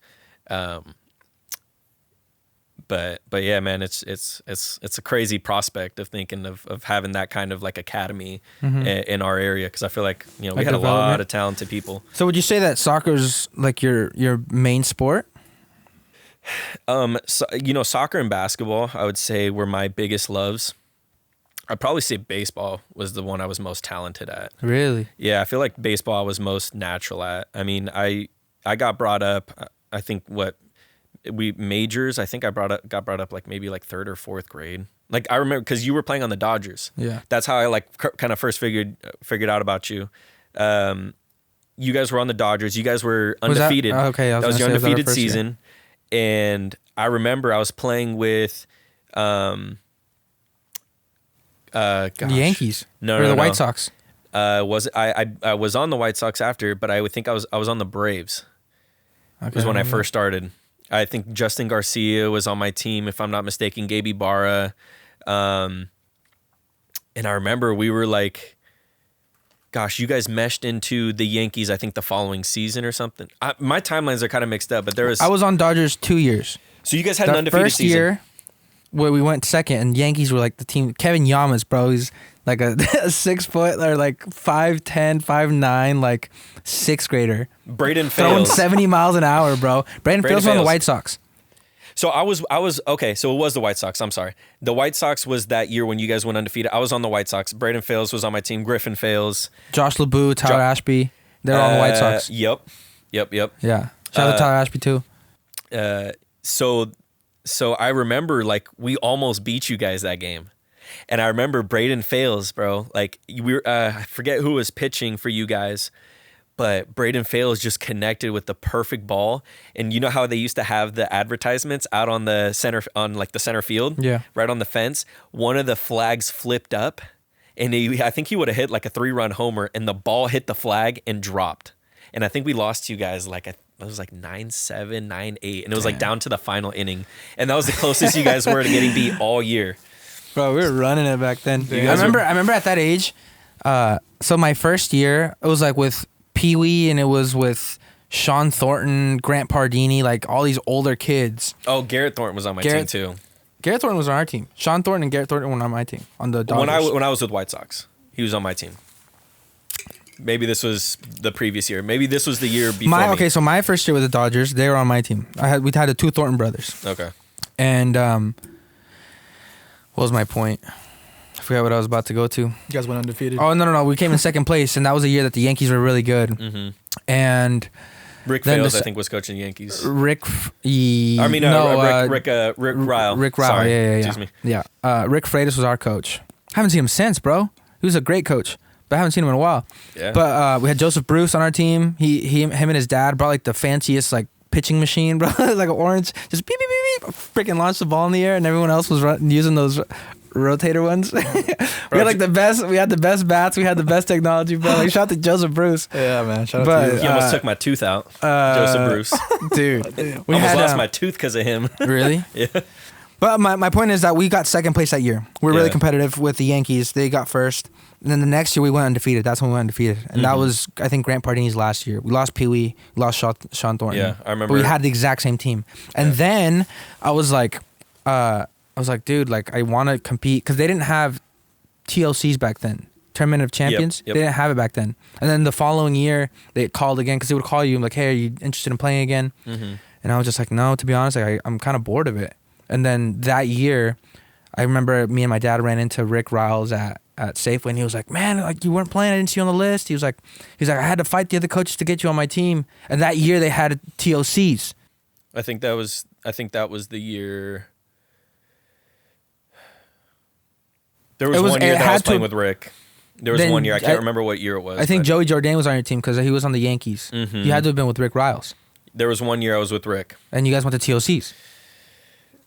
But yeah, man, it's a crazy prospect of thinking of having that kind of like academy in our area, because I feel like we had a lot of talented people. So would you say that soccer's like your main sport? So, soccer and basketball, I would say, were my biggest loves. I'd probably say baseball was the one I was most talented at. Really? Yeah, I feel like baseball I was most natural at. I mean, I got brought up, I think majors, I think I got brought up like maybe like third or fourth grade. Like I remember because you were playing on the Dodgers. Yeah. That's how I like kind of first figured out about you. You guys were on the Dodgers. You guys were undefeated. Okay, that was your undefeated season. And I remember I was playing with The Yankees. No, or the White Sox. I was on the White Sox after, but I would think I was on the Braves. Okay. Was when I first started. I think Justin Garcia was on my team, if I'm not mistaken, Gabe Ibarra. And I remember we were like, gosh, you guys meshed into the Yankees, I think the following season or something. My timelines are kind of mixed up, but I was on Dodgers 2 years. So you guys had an undefeated first season. year where we went second, and Yankees were like the team. Kevin Yamas, bro, he's like a 6 foot or like 5'10", 5'9", like sixth grader. Braden throwing Fales. 70 miles an hour, bro. Braden Fales was on the White Sox. So I was okay. So it was the White Sox. I'm sorry. The White Sox was that year when you guys went undefeated. I was on the White Sox. Braden Fales was on my team. Griffin Fales, Josh LeBou, Tyler Ashby. They're on the White Sox. Yep. Yeah. Shout out to Tyler Ashby too. So I remember like we almost beat you guys that game. And I remember Braden Fales, bro. Like I forget who was pitching for you guys, but Braden Fales just connected with the perfect ball. And you know how they used to have the advertisements out on the center, on like the center field, right on the fence. One of the flags flipped up, and I think he would have hit like a 3-run homer, and the ball hit the flag and dropped. And I think we lost to you guys like it was like 9-7, 9-8, and it was like down to the final inning. And that was the closest you guys were to getting beat all year. Bro, we were running it back then. I remember at that age. So my first year, it was like with Pee Wee, and it was with Sean Thornton, Grant Pardini, like all these older kids. Oh, Garrett Thornton was on my team too. Garrett Thornton was on our team. Sean Thornton and Garrett Thornton were on my team on the Dodgers. When I was with White Sox, he was on my team. Maybe this was the previous year. Maybe this was the year before me. Okay, so my first year with the Dodgers, they were on my team. We had the 2 Thornton brothers. Okay. And what was my point? I forgot what I was about to go to. You guys went undefeated. Oh, no. We came in second place, and that was the year that the Yankees were really good. Mm-hmm. And Rick Fales, I think, was coaching the Yankees. Rick Ryle. Rick Ryle, Sorry. yeah. Excuse me. Yeah. Rick Freitas was our coach. Haven't seen him since, bro. He was a great coach, but I haven't seen him in a while. Yeah. But we had Joseph Bruce on our team. Him and his dad brought like the fanciest like pitching machine, bro. Like an orange, just beep, beep, beep, beep, freaking launched the ball in the air, and everyone else was using those rotator ones. We had like the best. We had the best bats. We had the best technology, bro. Like shout out to Joseph Bruce. Yeah, man. Shout out to you. He almost took my tooth out. Joseph Bruce, dude. We almost lost my tooth because of him. Really? Yeah. But my point is that we got second place that year. We were really competitive with the Yankees. They got first. And then the next year we went undefeated. That's when we went undefeated. And that was, I think, Grant Pardini's last year. We lost Pee Wee. We lost Sean Thornton. Yeah, I remember. But we had the exact same team. And then I was like, dude, like I want to compete. Because they didn't have TLCs back then. Tournament of Champions. Yep. They didn't have it back then. And then the following year, they called again. Because they would call you and like, hey, are you interested in playing again? Mm-hmm. And I was just like, no, to be honest, like, I'm kind of bored of it. And then that year, I remember me and my dad ran into Rick Riles at Safeway, and he was like, man, like you weren't playing, I didn't see you on the list. He was like, I had to fight the other coaches to get you on my team. And that year they had TOCs. I think that was the year. There was one year that I was playing with Rick. There was one year. I can't remember what year it was. I think Joey Jordan was on your team because he was on the Yankees. Mm-hmm. You had to have been with Rick Riles. There was one year I was with Rick. And you guys went to TOCs.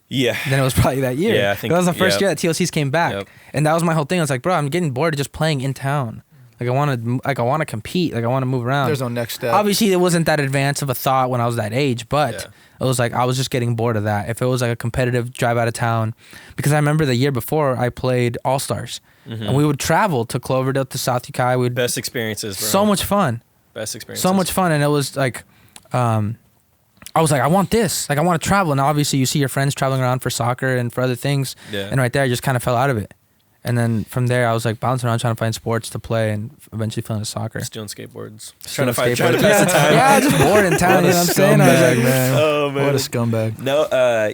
Yeah. Then it was probably that year. Yeah, I think that was the first year that TLCs came back. Yep. And that was my whole thing. I was like, bro, I'm getting bored of just playing in town. Like I want to compete. Like I want to move around. There's no next step. Obviously, it wasn't that advanced of a thought when I was that age, but it was like I was just getting bored of that. If it was like a competitive drive out of town, because I remember the year before I played All Stars, and we would travel to Cloverdale to South Ukiah. Best experiences, bro. So much fun. Best experiences. So much fun, and it was like. I was like, I want this. Like, I want to travel. And obviously, you see your friends traveling around for soccer and for other things. Yeah. And right there, I just kind of fell out of it. And then from there, I was like bouncing around trying to find sports to play and eventually fell into soccer. Just doing skateboards. Trying to pass the time. Yeah, just bored in town. You know what I'm saying? I was like, man. Oh, man. What a scumbag. No,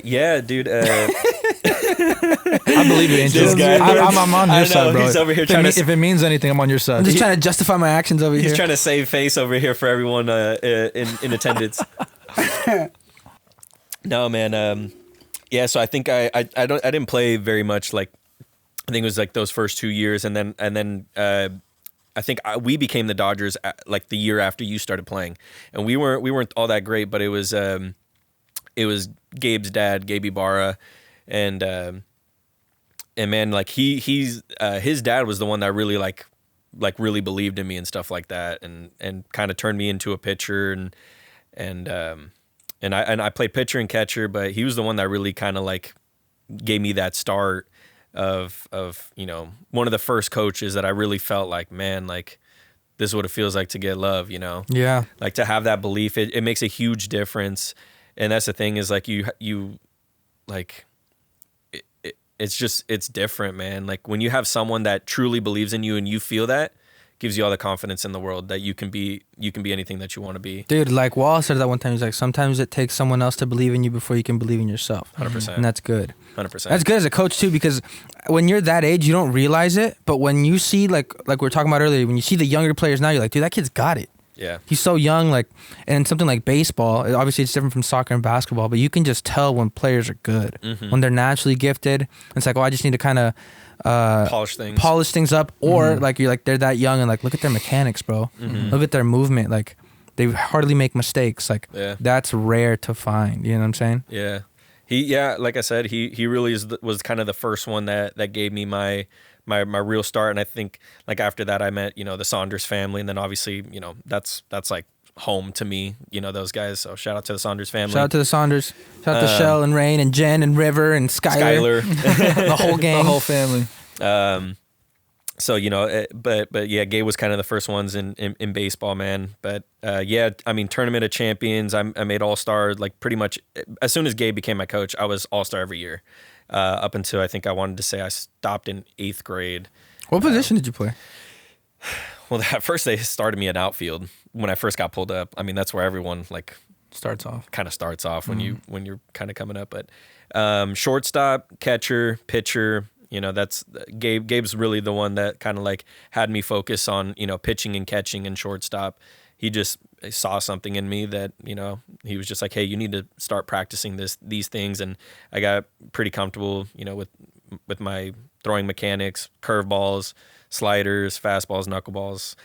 yeah, dude. I believe you, Angel. I'm on your side, bro. He's over here if it means anything, I'm on your side. I'm just trying to justify my actions over here. He's trying to save face over here for everyone in attendance. No, man. Yeah, so I think I didn't play very much. Like, I think it was like those first 2 years, and then I think we became the Dodgers like the year after you started playing, and we weren't all that great, but it was Gabe's dad, Gabe Ibarra, and man, like his dad was the one that really like really believed in me and stuff like that, and kind of turned me into a pitcher, and I played pitcher and catcher, but he was the one that really kind of like gave me that start of one of the first coaches that I really felt like, man, like this is what it feels like to get love, Yeah. Like to have that belief, it makes a huge difference. And that's the thing is like you like it's different, man. Like when you have someone that truly believes in you and you feel that, gives you all the confidence in the world that you can be anything that you want to be. Dude, like Wallace said that one time. He's like, sometimes it takes someone else to believe in you before you can believe in yourself. 100%. And that's good. 100%. That's good as a coach too, because when you're that age, you don't realize it. But when you see like we were talking about earlier, when you see the younger players now, you're like, dude, that kid's got it. Yeah. He's so young, like, and something like baseball, obviously it's different from soccer and basketball, but you can just tell when players are good, when they're naturally gifted. It's like, oh, I just need to kind of polish things up, or like you're like they're that young and like look at their mechanics, bro. Look at their movement, like they hardly make mistakes. Like that's rare to find. You know what I'm saying? Yeah. Like I said, he really was kind of the first one that gave me my real start. And I think like after that I met, the Saunders family, and then obviously, that's like home to me, those guys. So shout out to the Saunders family. Shout out to the Saunders. Shout out to Shell and Rain and Jen and River and Skyler. The whole gang. The whole family. So, but yeah, Gabe was kind of the first ones in baseball, man. But yeah, I mean, Tournament of Champions, I made All-Star, like pretty much as soon as Gabe became my coach, I was All-Star every year. Up until I think I wanted to say I stopped in 8th grade. What position did you play? Well, at first they started me in outfield when I first got pulled up. I mean, that's where everyone like starts off when you're kind of coming up. But shortstop, catcher, pitcher. That's Gabe's really the one that kind of like had me focus on, pitching and catching and shortstop. He just saw something in me that, he was just like, hey, you need to start practicing these things. And I got pretty comfortable, with my throwing mechanics, curveballs, sliders, fastballs, knuckleballs.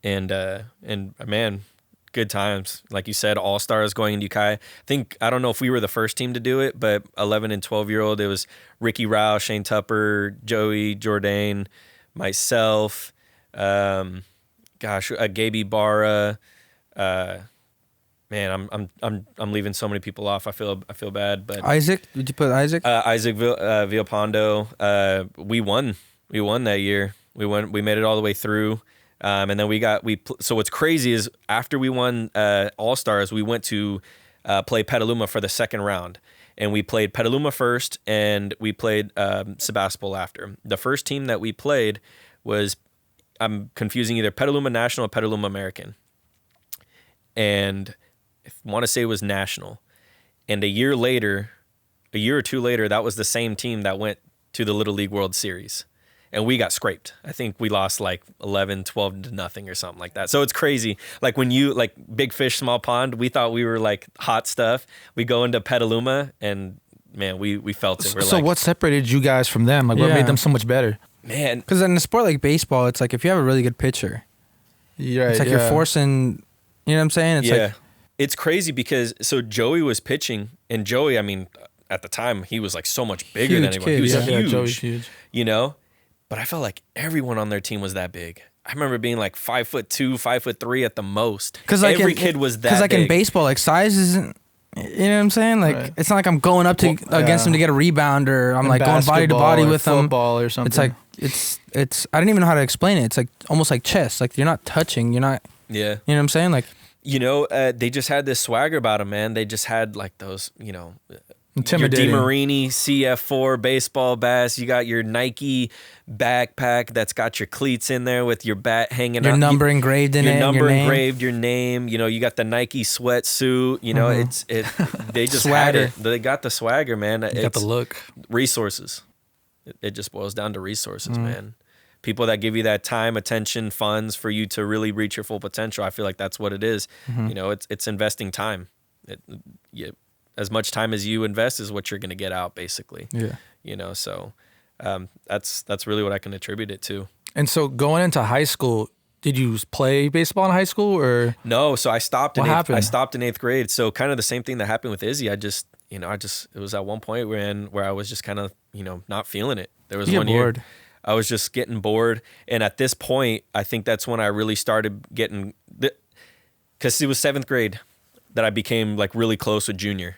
And man, good times. Like you said, All-Stars going into Ukiah. I don't know if we were the first team to do it, but 11 and 12-year-old, it was Ricky Rao, Shane Tupper, Joey Jourdain, myself, Gabe Ibarra. Man, I'm leaving so many people off. I feel bad, but Isaac, did you put Isaac? Isaac Villalpando. We won that year. We made it all the way through. And then so what's crazy is after we won All-Stars, we went to play Petaluma for the second round. And we played Petaluma first, and we played Sebastopol after. The first team that we played was, I'm confusing either Petaluma National or Petaluma American. And I want to say it was National. And a year or two later, that was the same team that went to the Little League World Series. And we got scraped. I think we lost like 11, 12 to nothing or something like that. So it's crazy. Like when you, like big fish, small pond, we thought we were like hot stuff. We go into Petaluma and man, we felt it. So what separated you guys from them? Like what made them so much better? Man. Because in a sport like baseball, it's like if you have a really good pitcher, it's like you're forcing, you know what I'm saying? It's like, it's crazy because so Joey was pitching, and Joey, I mean, at the time, he was like so much bigger than anyone. He was huge. Yeah, Joey's huge. But I felt like everyone on their team was that big. I remember being like 5'2", 5'3" at the most. Because like every kid was that big. Because like in baseball, like size isn't. You know what I'm saying? Like it's not like I'm going up against them to get a rebound, or I'm like going body to body with them. Football or something. It's like it's. I don't even know how to explain it. It's like almost like chess. Like you're not touching. You're not. Yeah. You know what I'm saying? Like. They just had this swagger about them, man. They just had like those, intimidating. Your DeMarini CF4 baseball bats. You got your Nike backpack that's got your cleats in there with your bat hanging your out. Number engraved in it. Your number engraved, your name. You got the Nike sweatsuit. They just swagger. had it. They got the swagger, man. You got the look. Resources. It just boils down to resources, man. People that give you that time, attention, funds for you to really reach your full potential. I feel like that's what it is. It's investing time. As much time as you invest is what you're going to get out, basically. Yeah. So that's really what I can attribute it to. And so going into high school, did you play baseball in high school or? No. So I stopped in happened? I stopped in 8th grade. So kind of the same thing that happened with Izzy. It was at one point where I was just kind of, not feeling it. There was one year I was just getting bored. And at this point, I think that's when I really started getting, because it was 7th grade that I became like really close with Junior.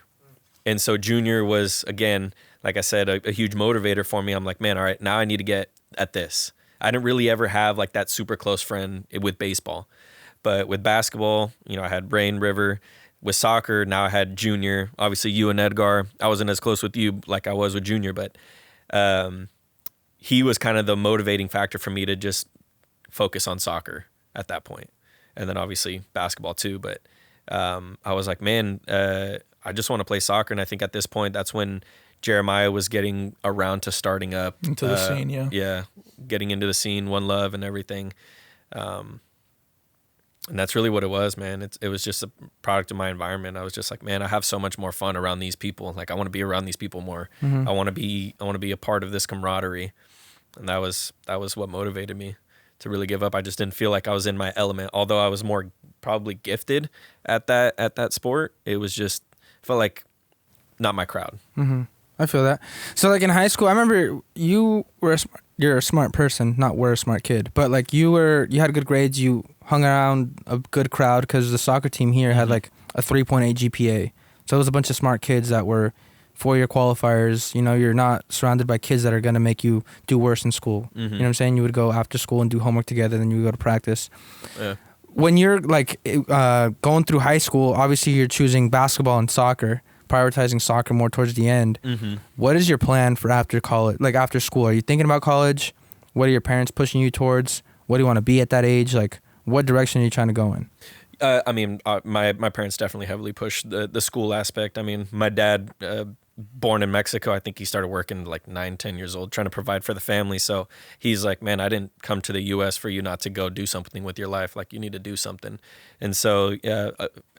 And so Junior was, again, like I said, a huge motivator for me. I'm like, man, all right, now I need to get at this. I didn't really ever have like that super close friend with baseball. But with basketball, I had Rain, River. With soccer, now I had Junior. Obviously, you and Edgar. I wasn't as close with you like I was with Junior, but he was kind of the motivating factor for me to just focus on soccer at that point. And then obviously basketball too. But I was like, man, I just want to play soccer. And I think at this point, that's when Jeremiah was getting around to starting up. Into the scene, yeah. Yeah, getting into the scene, One Love and everything. And that's really what it was, man. It was just a product of my environment. I was just like, man, I have so much more fun around these people. Like I want to be around these people more. Mm-hmm. I want to be a part of this camaraderie. And that was what motivated me to really give up. I just didn't feel like I was in my element. Although I was more probably gifted at that sport, it was just felt like not my crowd. Mm-hmm. I feel that. So like in high school, I remember you're a smart person, not were a smart kid, but like you had good grades, you hung around a good crowd because the soccer team here had like a 3.8 GPA. So it was a bunch of smart kids that were 4-year qualifiers. You know, you're not surrounded by kids that are going to make you do worse in school. You know what I'm saying? You would go after school and do homework together, then you would go to practice. Yeah. When you're like going through high school, obviously you're choosing basketball and soccer, prioritizing soccer more towards the end. What is your plan for after college, like after school? Are you thinking about college? What are your parents pushing you towards? What do you want to be at that age? Like, what direction are you trying to go in? I mean, my parents definitely heavily pushed the school aspect. I mean, my dad, born in Mexico, I think he started working like 9-10 years old, trying to provide for the family. So he's like, man, I didn't come to the U.S. for you not to go do something with your life. Like, you need to do something. And so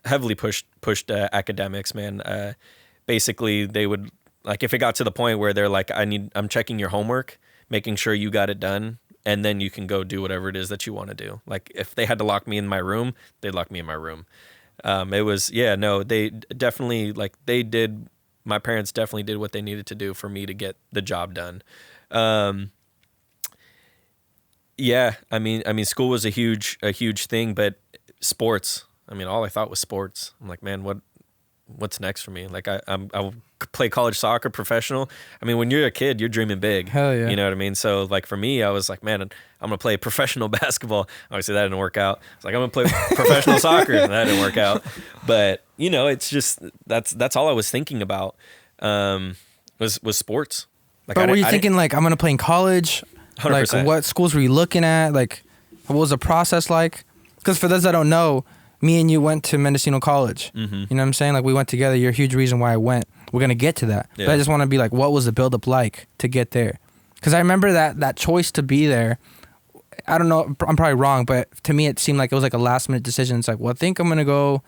heavily pushed academics, man. Basically, they would, like, if it got to the point where they're like, I'm checking your homework, making sure you got it done, and then you can go do whatever it is that you want to do. Like, if they had to lock me in my room, they'd lock me in my room. They definitely, like, my parents definitely did what they needed to do for me to get the job done. I mean, school was a huge thing, but sports, I mean, all I thought was sports. I'm like, man, what's next for me? Like, I'll play college soccer professional. I mean, when you're a kid, you're dreaming big. Hell yeah. You know what I mean? So like for me, I was like, man, I'm going to play professional basketball. Obviously that didn't work out. It's like, I'm going to play professional soccer. And that didn't work out. But you know, it's just, that's all I was thinking about, was sports. Like, but were you thinking like, I'm going to play in college? 100%. Like what schools were you looking at? Like what was the process like? Because for those that don't know, me and you went to Mendocino College. You know what I'm saying? Like we went together. You're a huge reason why I went. We're going to get to that. Yeah. But I just want to be like, what was the buildup like to get there? Because I remember that choice to be there. I don't know. I'm probably wrong. But to me, it seemed like it was like a last minute decision. It's like, well, I think I'm going to go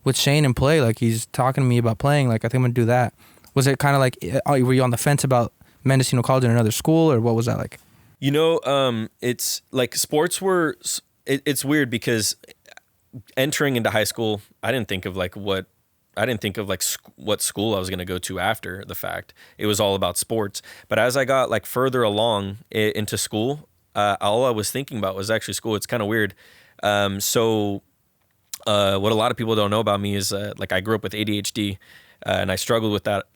with Shane and play. Like he's talking to me about playing. Like I think I'm going to do that. Was it kind of like, were you on the fence about Mendocino College in another school? Or what was that like? You know, it's like sports were, it's weird because entering into high school, I didn't think of what school I was going to go to after the fact. It was all about sports. But as I got like further along into school, all I was thinking about was actually school. It's kind of weird. What a lot of people don't know about me is like I grew up with ADHD and I struggled with that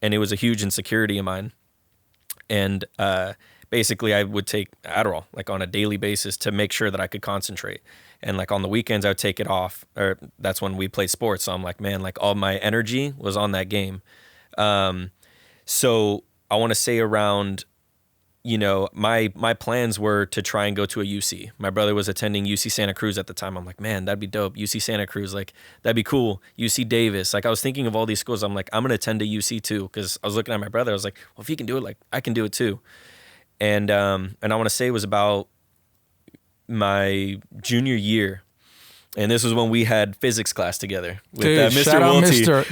and it was a huge insecurity of mine. And basically I would take Adderall like on a daily basis to make sure that I could concentrate. And like on the weekends I would take it off, or that's when we played sports. So I'm like, man, like all my energy was on that game. So I want to say around, you know, my plans were to try and go to a UC. My brother was attending UC Santa Cruz at the time. I'm like, man, that'd be dope. UC Santa Cruz, like that'd be cool. UC Davis. Like I was thinking of all these schools. I'm like, I'm going to attend a UC too. Cause I was looking at my brother. I was like, well, if he can do it, like I can do it too. And I want to say it was about my junior year, and this was when we had physics class together with Mr. Wolty. Mr.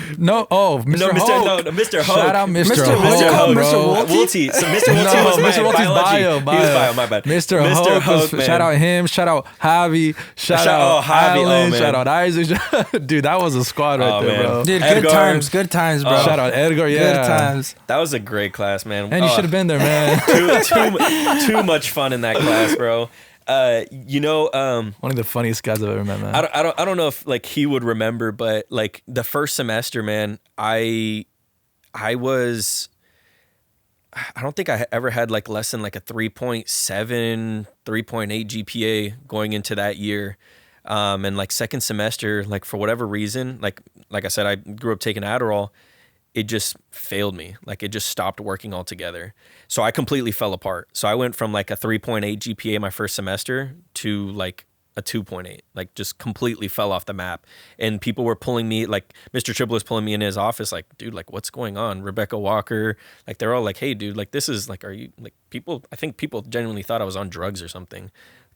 Hoke. Shout out Mr. Hoke. Mr. Wolty. So Mr. Wolty was my biology. He was bio, my bad. Mr. Hoke, man. Shout out him. Shout out Javi. Shout out Alan. Shout out Isaac. Dude, that was a squad right there, bro. Dude, Edgar. Good times, bro. Shout out Edgar. Yeah, good times. That was a great class, man. And you should have been there, man. Too much fun in that class, bro. You know, one of the funniest guys I've ever met, man. I don't know if like he would remember, but like the first semester, man, I don't think I ever had like less than like a 3.7, 3.8 GPA going into that year. And like second semester, like for whatever reason, like I said, I grew up taking Adderall. It just failed me. Like it just stopped working altogether. So I completely fell apart. So I went from like a 3.8 GPA my first semester to like a 2.8, like just completely fell off the map. And people were pulling me, like Mr. Triple was pulling me in his office, like, dude, like what's going on? Rebecca Walker, like they're all like, hey dude, like this is like, are you like I think people genuinely thought I was on drugs or something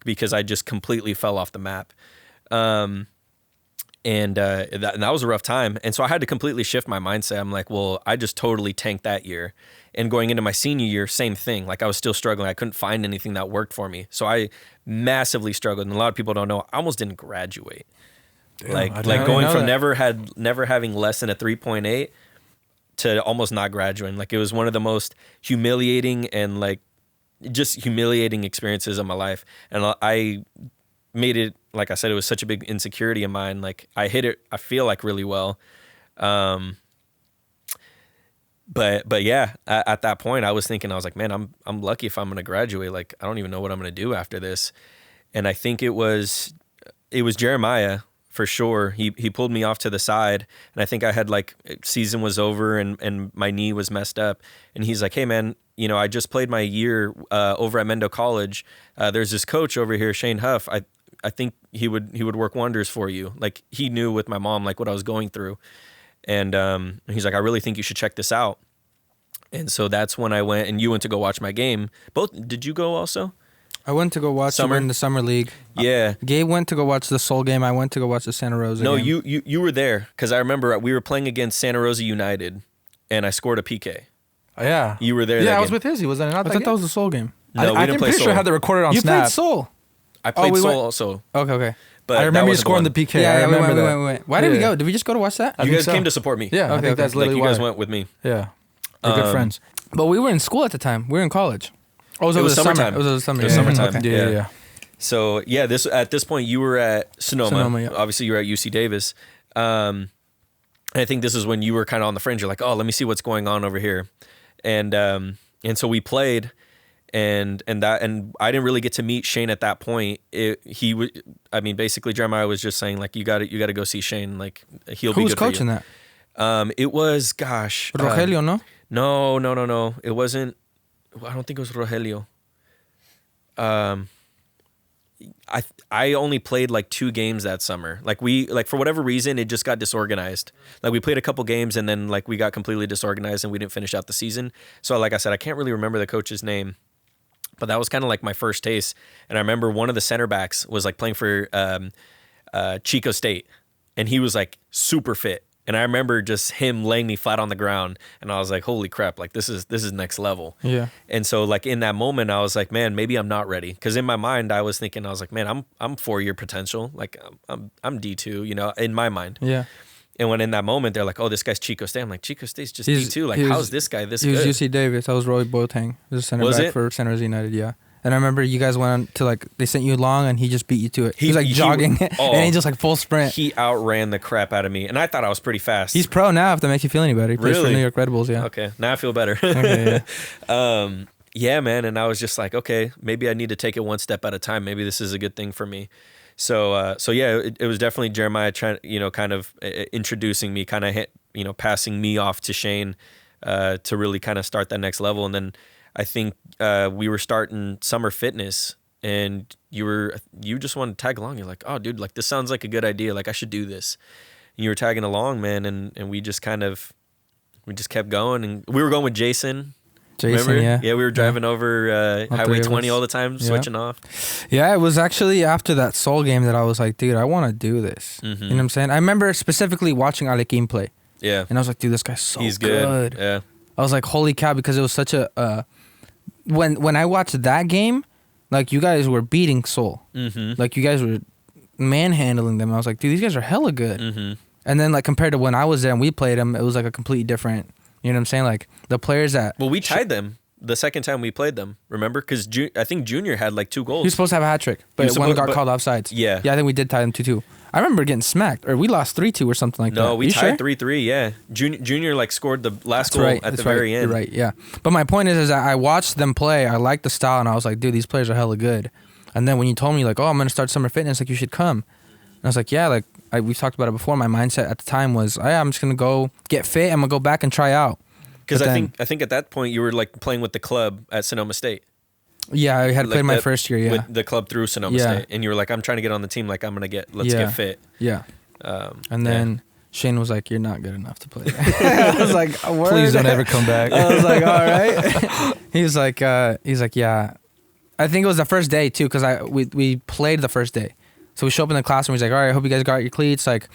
because I just completely fell off the map. And that was a rough time. And so I had to completely shift my mindset. I'm like, well, I just totally tanked that year. And going into my senior year, same thing. Like I was still struggling. I couldn't find anything that worked for me. So I massively struggled. And a lot of people don't know, I almost didn't graduate. Damn, like going from never having less than a 3.8 to almost not graduating. Like it was one of the most humiliating and like just humiliating experiences of my life. And I made it, like I said, it was such a big insecurity of mine. Like I hit it, I feel like really well. But yeah, at that point I was thinking, I was like, man, I'm lucky if I'm going to graduate. Like, I don't even know what I'm going to do after this. And I think it was Jeremiah for sure. He pulled me off to the side, and I think I had like season was over and my knee was messed up. And he's like, hey man, you know, I just played my year over at Mendocino College. There's this coach over here, Shane Huff. I think he would work wonders for you. Like he knew with my mom, like what I was going through. And he's like, I really think you should check this out. And so that's when I went, and you went to go watch my game. Did you go also? I went to go watch it in the summer league. Yeah. Gabe went to go watch the Soul game. I went to go watch the Santa Rosa game. No, you were there, because I remember we were playing against Santa Rosa United, and I scored a PK. Oh, yeah. You were there. Yeah, that I was game. with Izzy. Was that not I thought that was the Soul game. No, we didn't play pretty Soul. sure I had that recorded on You Snap. played Soul. I played we Soul went- also. Okay. But I remember you wasn't scoring the the one. PK. Yeah, I remember that. we went. Why did we go? Did we just go to watch that? I You think guys so. came to support me. Yeah, I Okay, think that's Like literally you guys why. went with me. Yeah. We're good friends. But we were in school at the time. We were in college. Oh, It was the summertime. Summer. It was the summer. It was summertime. Okay. Yeah. So yeah, at this point you were at Sonoma. Yeah. Obviously you were at UC Davis. And I think this is when you were kind of on the fringe. You're like, oh, let me see what's going on over here. And so we played, and I didn't really get to meet Shane at that point. Basically Jeremiah was just saying like, you got to go see Shane. Like he'll be Who was good for you. coaching that? It was, gosh. Rogelio, no? No. It wasn't. I don't think it was Rogelio. I only played like 2 games that summer. Like for whatever reason, it just got disorganized. Like we played a couple games and then like we got completely disorganized and we didn't finish out the season. So like I said, I can't really remember the coach's name, but that was kind of like my first taste. And I remember one of the center backs was like playing for Chico State, and he was like super fit. And I remember just him laying me flat on the ground, and I was like, holy crap, like this is next level. Yeah. And so like in that moment, I was like, man, maybe I'm not ready. Because in my mind, I was thinking, I was like, man, I'm 4-year potential. Like I'm D2, you know, in my mind. Yeah. And when in that moment, they're like, oh, this guy's Chico State. I'm like, Chico State's just D2. Like, how's this guy this good? He good? was UC Davis. I was Roy Boateng. He was a center Was back it? for Santa Rosa United, yeah. And I remember you guys went on to like, they sent you along and he just beat you to it. He was like jogging and he just like full sprint. He outran the crap out of me. And I thought I was pretty fast. He's pro now, if that makes you feel any better. He plays for Really? New York Red Bulls, yeah. Okay, now I feel better. Okay, yeah. Yeah, man. And I was just like, okay, maybe I need to take it one step at a time. Maybe this is a good thing for me. So yeah, it was definitely Jeremiah trying, kind of introducing me, kind of, passing me off to Shane to really kind of start that next level. And then I think we were starting summer fitness, and you just wanted to tag along. You're like, oh, dude, like this sounds like a good idea. Like I should do this. And you were tagging along, man, and we just kept going, and we were going with Jason. Remember? Yeah. Yeah, we were driving over Highway 20 all the time, Yeah. switching off. Yeah, it was actually after that Soul game that I was like, dude, I want to do this. Mm-hmm. You know what I'm saying? I remember specifically watching Alekim play, Yeah, and I was like, dude, this guy's so he's good. Yeah. I was like, holy cow, because it was such a when I watched that game, like you guys were beating Soul. Mm-hmm. Like you guys were manhandling them. I was like, dude, these guys are hella good. Mm-hmm. And then like compared to when I was there and we played them, it was like a completely different, you know what I'm saying? Like the players that Well, we tied them the second time we played them. Remember? Because I think Junior had like 2 goals. he was supposed to have a hat trick, but was one supposed- got but- called offsides. Yeah. Yeah, I think we did tie them 2-2. I remember getting smacked, or we lost 3-2 or something like that. No, we You tied sure? 3-3. Yeah, Junior like scored the last That's goal right. at That's the very right. end. You're right, yeah. But my point is that I watched them play. I liked the style, and I was like, dude, these players are hella good. And then when you told me, like, oh, I'm going to start summer fitness, like, you should come. And I was like, yeah, like, we've talked about it before. My mindset at the time was, oh, yeah, I'm just going to go get fit. I'm going to go back and try out. Because But I think at that point you were like playing with the club at Sonoma State. Yeah, I had Like played my that- first year, yeah. With the club through Sonoma Yeah. State, and you were like, I'm trying to get on the team. Like let's Yeah. get fit. Yeah. And yeah. then Shane was like, you're not good enough to play there. I was like, Please don't ever come back. I was like, all right. He's like, yeah. I think it was the first day too, because we played the first day. So we show up in the classroom. He's like, all right, I hope you guys got your cleats. Like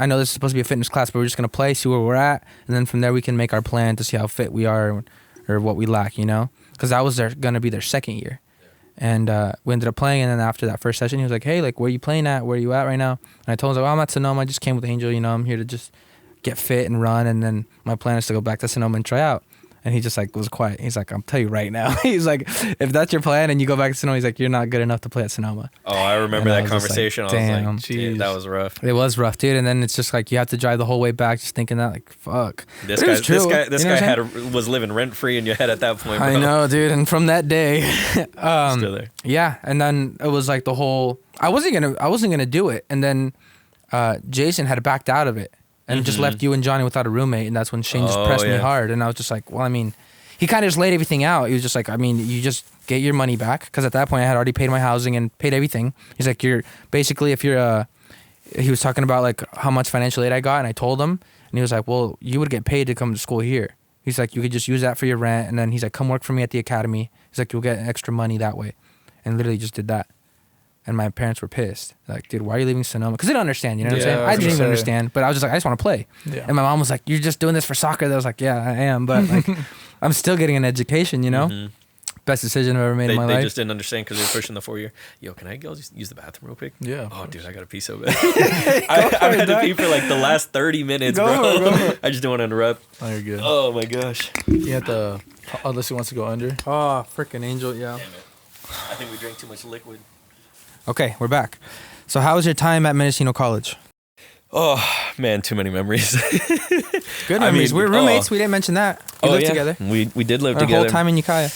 I know this is supposed to be a fitness class, but we're just going to play, see where we're at. And then from there, we can make our plan to see how fit we are or what we lack, you know? Because that was going to be their second year. And we ended up playing. And then after that first session, he was like, hey, like, where are you playing at? Where are you at right now? And I told him, like, oh, I'm at Sonoma. I just came with Angel. You know, I'm here to just get fit and run. And then my plan is to go back to Sonoma and try out. And he just like was quiet. He's like, I'll tell you right now. He's like, if that's your plan and you go back to Sonoma, he's like, you're not good enough to play at Sonoma. Oh, I remember that conversation. Like, damn, I was like, that was rough. It was rough, dude. And then it's just like you have to drive the whole way back, just thinking that, like, fuck. This guy was living rent free in your head at that point, bro. I know, dude. And from that day, still there. Yeah. And then it was like the whole. I wasn't gonna do it. And then Jason had backed out of it and just left you and Johnny without a roommate. And that's when Shane just pressed me hard. And I was just like, well, I mean. He kind of just laid everything out. He was just like, I mean, you just get your money back. Because at that point, I had already paid my housing and paid everything. He's like, he was talking about like how much financial aid I got. And I told him. And he was like, well, you would get paid to come to school here. He's like, you could just use that for your rent. And then he's like, come work for me at the academy. He's like, you'll get extra money that way. And literally just did that. And my parents were pissed. Like, dude, why are you leaving Sonoma? Because they don't understand, you know what I'm saying? I didn't even understand. But I was just like, I just want to play. Yeah. And my mom was like, you're just doing this for soccer. I was like, yeah, I am. But like, I'm still getting an education, you know? Best decision I've ever made in my life. They just didn't understand because they were pushing the 4 year. Yo, can I go just use the bathroom real quick? Yeah. Oh, dude, I got to pee so bad. I've had to pee for like the last 30 minutes, bro. I just don't want to interrupt. Oh, you're good. Oh, my gosh. You have to, unless he wants to go under. Oh, freaking Angel, yeah. Damn it. I think we drank too much liquid. Okay, we're back. So how was your time at Mendocino College? Oh, man, too many memories. Good memories. We're roommates. We didn't mention that. We lived together. We did live Our together. whole time in Ukiah.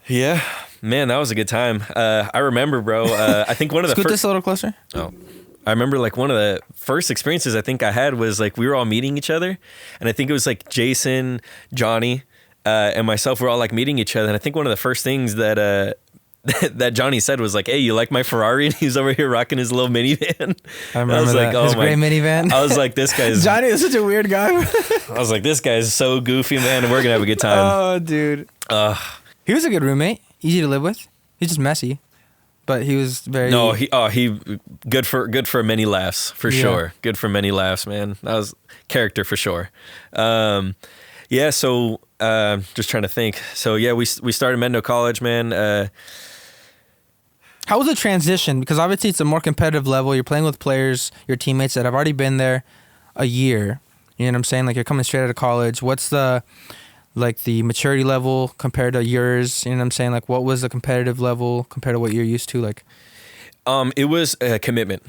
Yeah. Man, that was a good time. I remember, bro, I think one of the Scoot this a little closer. Oh. I remember like one of the first experiences I think I had was like we were all meeting each other. And I think it was like Jason, Johnny, and myself were all like meeting each other. And I think one of the first things that that Johnny said was like, hey, you like my Ferrari? And he's over here rocking his little minivan. I remember that. His gray minivan. I was like, this guy's... Johnny is such a weird guy. I was like, this guy's so goofy, man, and we're going to have a good time. Oh, dude. He was a good roommate. Easy to live with. He's just messy. But he was very... No, he good for many laughs, for sure. Good for many laughs, man. That was character for sure. Yeah, so just trying to think. So, yeah, we started Mendo College, man. How was the transition? Because obviously it's a more competitive level. You're playing with players, your teammates that have already been there a year. You know what I'm saying? Like you're coming straight out of college. What's the maturity level compared to yours? You know what I'm saying? Like what was the competitive level compared to what you're used to? Like, it was a commitment.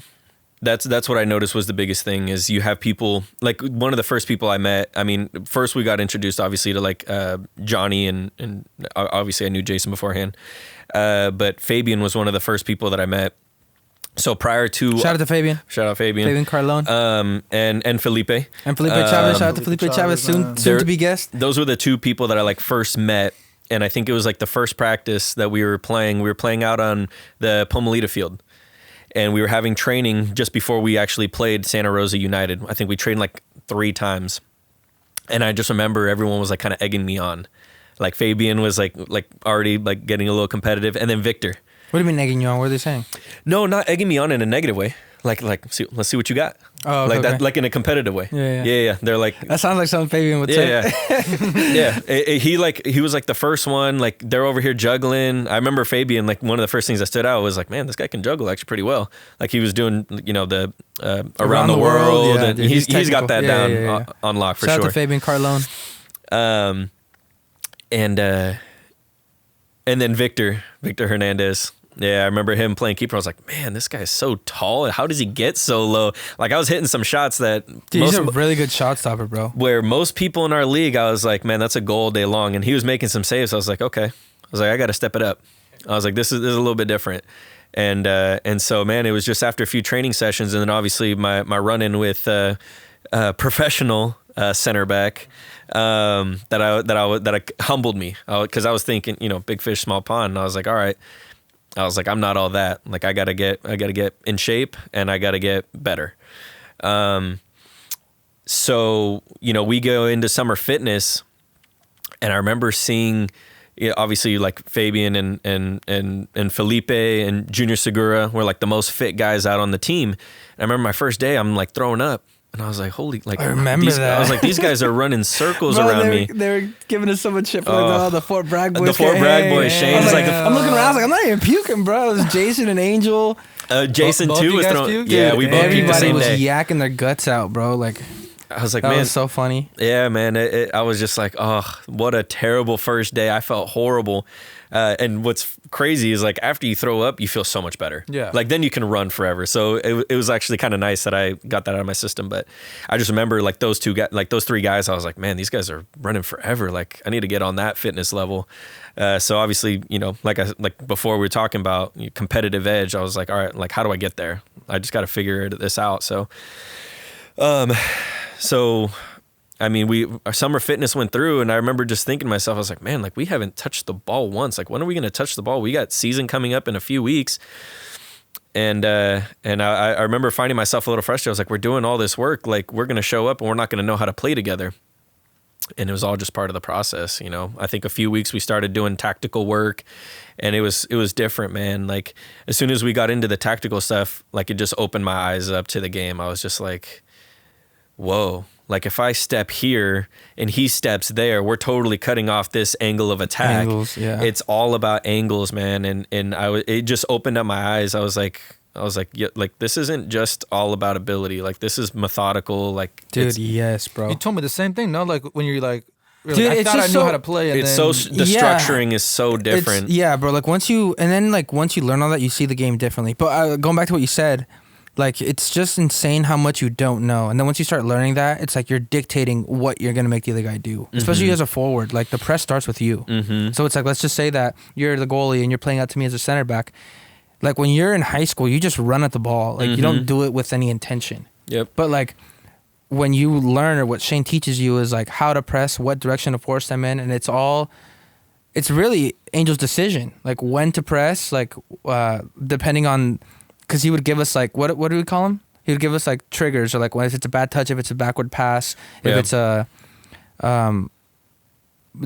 That's what I noticed was the biggest thing is you have people like one of the first people I met. I mean, first we got introduced obviously to like Johnny and obviously I knew Jason beforehand. But Fabian was one of the first people that I met. So prior to shout out to Fabian. Shout out Fabian. Fabian Carlone. And Felipe. And Felipe Chavez. Shout out to Felipe Chavez, soon to be guest. Those were the two people that I like first met. And I think it was like the first practice that we were playing. We were playing out on the Pomalita field. And we were having training just before we actually played Santa Rosa United. I think we trained like 3 times. And I just remember everyone was like kind of egging me on. Like Fabian was like already like getting a little competitive. And then Victor. What do you mean egging you on? What are they saying? No, not egging me on in a negative way. Like let's see what you got. Oh, okay, like that, like in a competitive way. Yeah. They're like that sounds like something Fabian would say. Yeah. He was like the first one. Like they're over here juggling. I remember Fabian. Like one of the first things that stood out was like, man, this guy can juggle actually pretty well. Like he was doing, you know, the around the world. Yeah, and dude, he's got that down on lock for Shout sure. Shout out to Fabian Carlone. And then Victor Hernandez. Yeah, I remember him playing keeper. I was like, man, this guy is so tall. How does he get so low? Like, I was hitting some shots that... Dude, he's a really good shot stopper, bro. Where most people in our league, I was like, man, that's a goal all day long. And he was making some saves. I was like, okay. I was like, I got to step it up. I was like, this is a little bit different. And so, man, it was just after a few training sessions. And then obviously my run-in with professional center back that humbled me. Because I was thinking, you know, big fish, small pond. And I was like, all right. I was like, I'm not all that. Like, I gotta get in shape and I gotta get better. So, you know, we go into summer fitness and I remember seeing yeah, obviously like Fabian and Felipe and Junior Segura were like the most fit guys out on the team. And I remember my first day, I'm like throwing up. And I was like, holy, like, I remember that. I was like, these guys are running circles around me. They were giving us so much shit for like, the Fort Bragg boys. The Fort Bragg boys. Shane's like, I'm looking around, I was like, I'm not even puking, bro. It was Jason and Angel. Jason Both too you was guys throwing. puked? Yeah, Dude, we both puked the Everybody same was day. yakking their guts out, bro. Like, I was like, that man, was so funny. yeah, man. I was just like, oh, what a terrible first day. I felt horrible. And what's crazy is like after you throw up, you feel so much better. Yeah. Like then you can run forever. So it was actually kind of nice that I got that out of my system. But I just remember like those three guys, I was like, man, these guys are running forever. Like I need to get on that fitness level. So obviously, you know, like before we were talking about competitive edge, I was like, all right, like how do I get there? I just got to figure this out. So, I mean, our summer fitness went through, and I remember just thinking to myself, I was like, man, like we haven't touched the ball once. Like, when are we going to touch the ball? We got season coming up in a few weeks. And I remember finding myself a little frustrated. I was like, we're doing all this work. Like, we're going to show up and we're not going to know how to play together. And it was all just part of the process, you know. I think a few weeks we started doing tactical work, and it was different, man. Like, as soon as we got into the tactical stuff, like, it just opened my eyes up to the game. I was just like, whoa. Like if I step here and he steps there, we're totally cutting off this angle of attack. Angles, yeah. It's all about angles, man. And it just opened up my eyes. I was like, yeah, like this isn't just all about ability. Like this is methodical. Like, Dude, yes, bro. You told me the same thing, no? Like when you're like, Dude, I it's thought I just knew so- how to play. And it's then, so the Yeah. structuring is so different. Yeah, bro. Like once you learn all that, you see the game differently. But going back to what you said, like it's just insane how much you don't know. And then once you start learning that, it's like you're dictating what you're gonna make the other guy do. Especially as a forward, like the press starts with you. So it's like, let's just say that you're the goalie and you're playing out to me as a center back. Like when you're in high school, you just run at the ball. Like you don't do it with any intention. Yep. But like when you learn, or what Shane teaches you is like how to press, what direction to force them in, and it's really Angel's decision, like when to press, like depending on, because he would give us like what do we call him? He would give us like triggers, or like if it's a bad touch, if it's a backward pass, if it's a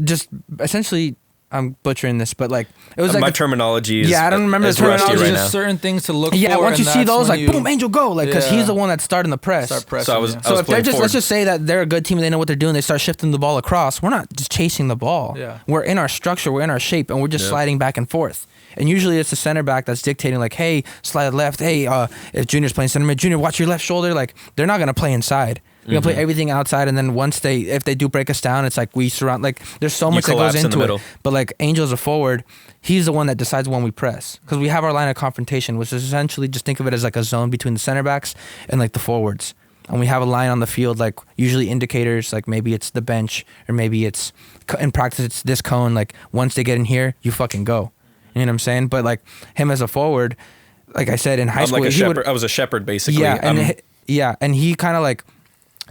just essentially. I'm butchering this, but like it was like my terminology is I don't remember the rusty terminology. right just now. certain things to look for. Yeah, once you and see that's those, when like boom, Angel go, like because he's the one that's starting the press. start pressing. So I was yeah. So if they're playing just, forward. let's just say that they're a good team and they know what they're doing, they start shifting the ball across. We're not just chasing the ball. Yeah. We're in our structure, we're in our shape, and we're just sliding back and forth. And usually it's the center back that's dictating, like, hey, slide left. Hey, if Junior's playing center mid, Junior, watch your left shoulder. Like, they're not gonna play inside. We're gonna play everything outside, and then if they do break us down, it's like we surround. Like, there's so much that collapse goes in the into it. middle. But like Angel's a forward, he's the one that decides when we press, because we have our line of confrontation, which is essentially, just think of it as like a zone between the center backs and like the forwards. And we have a line on the field, like usually indicators, like maybe it's the bench, or maybe it's in practice it's this cone. Like once they get in here, you fucking go. You know what I'm saying? But like him as a forward, like I said in high school, Like a he shepherd. would, I was a shepherd basically. and he kind of like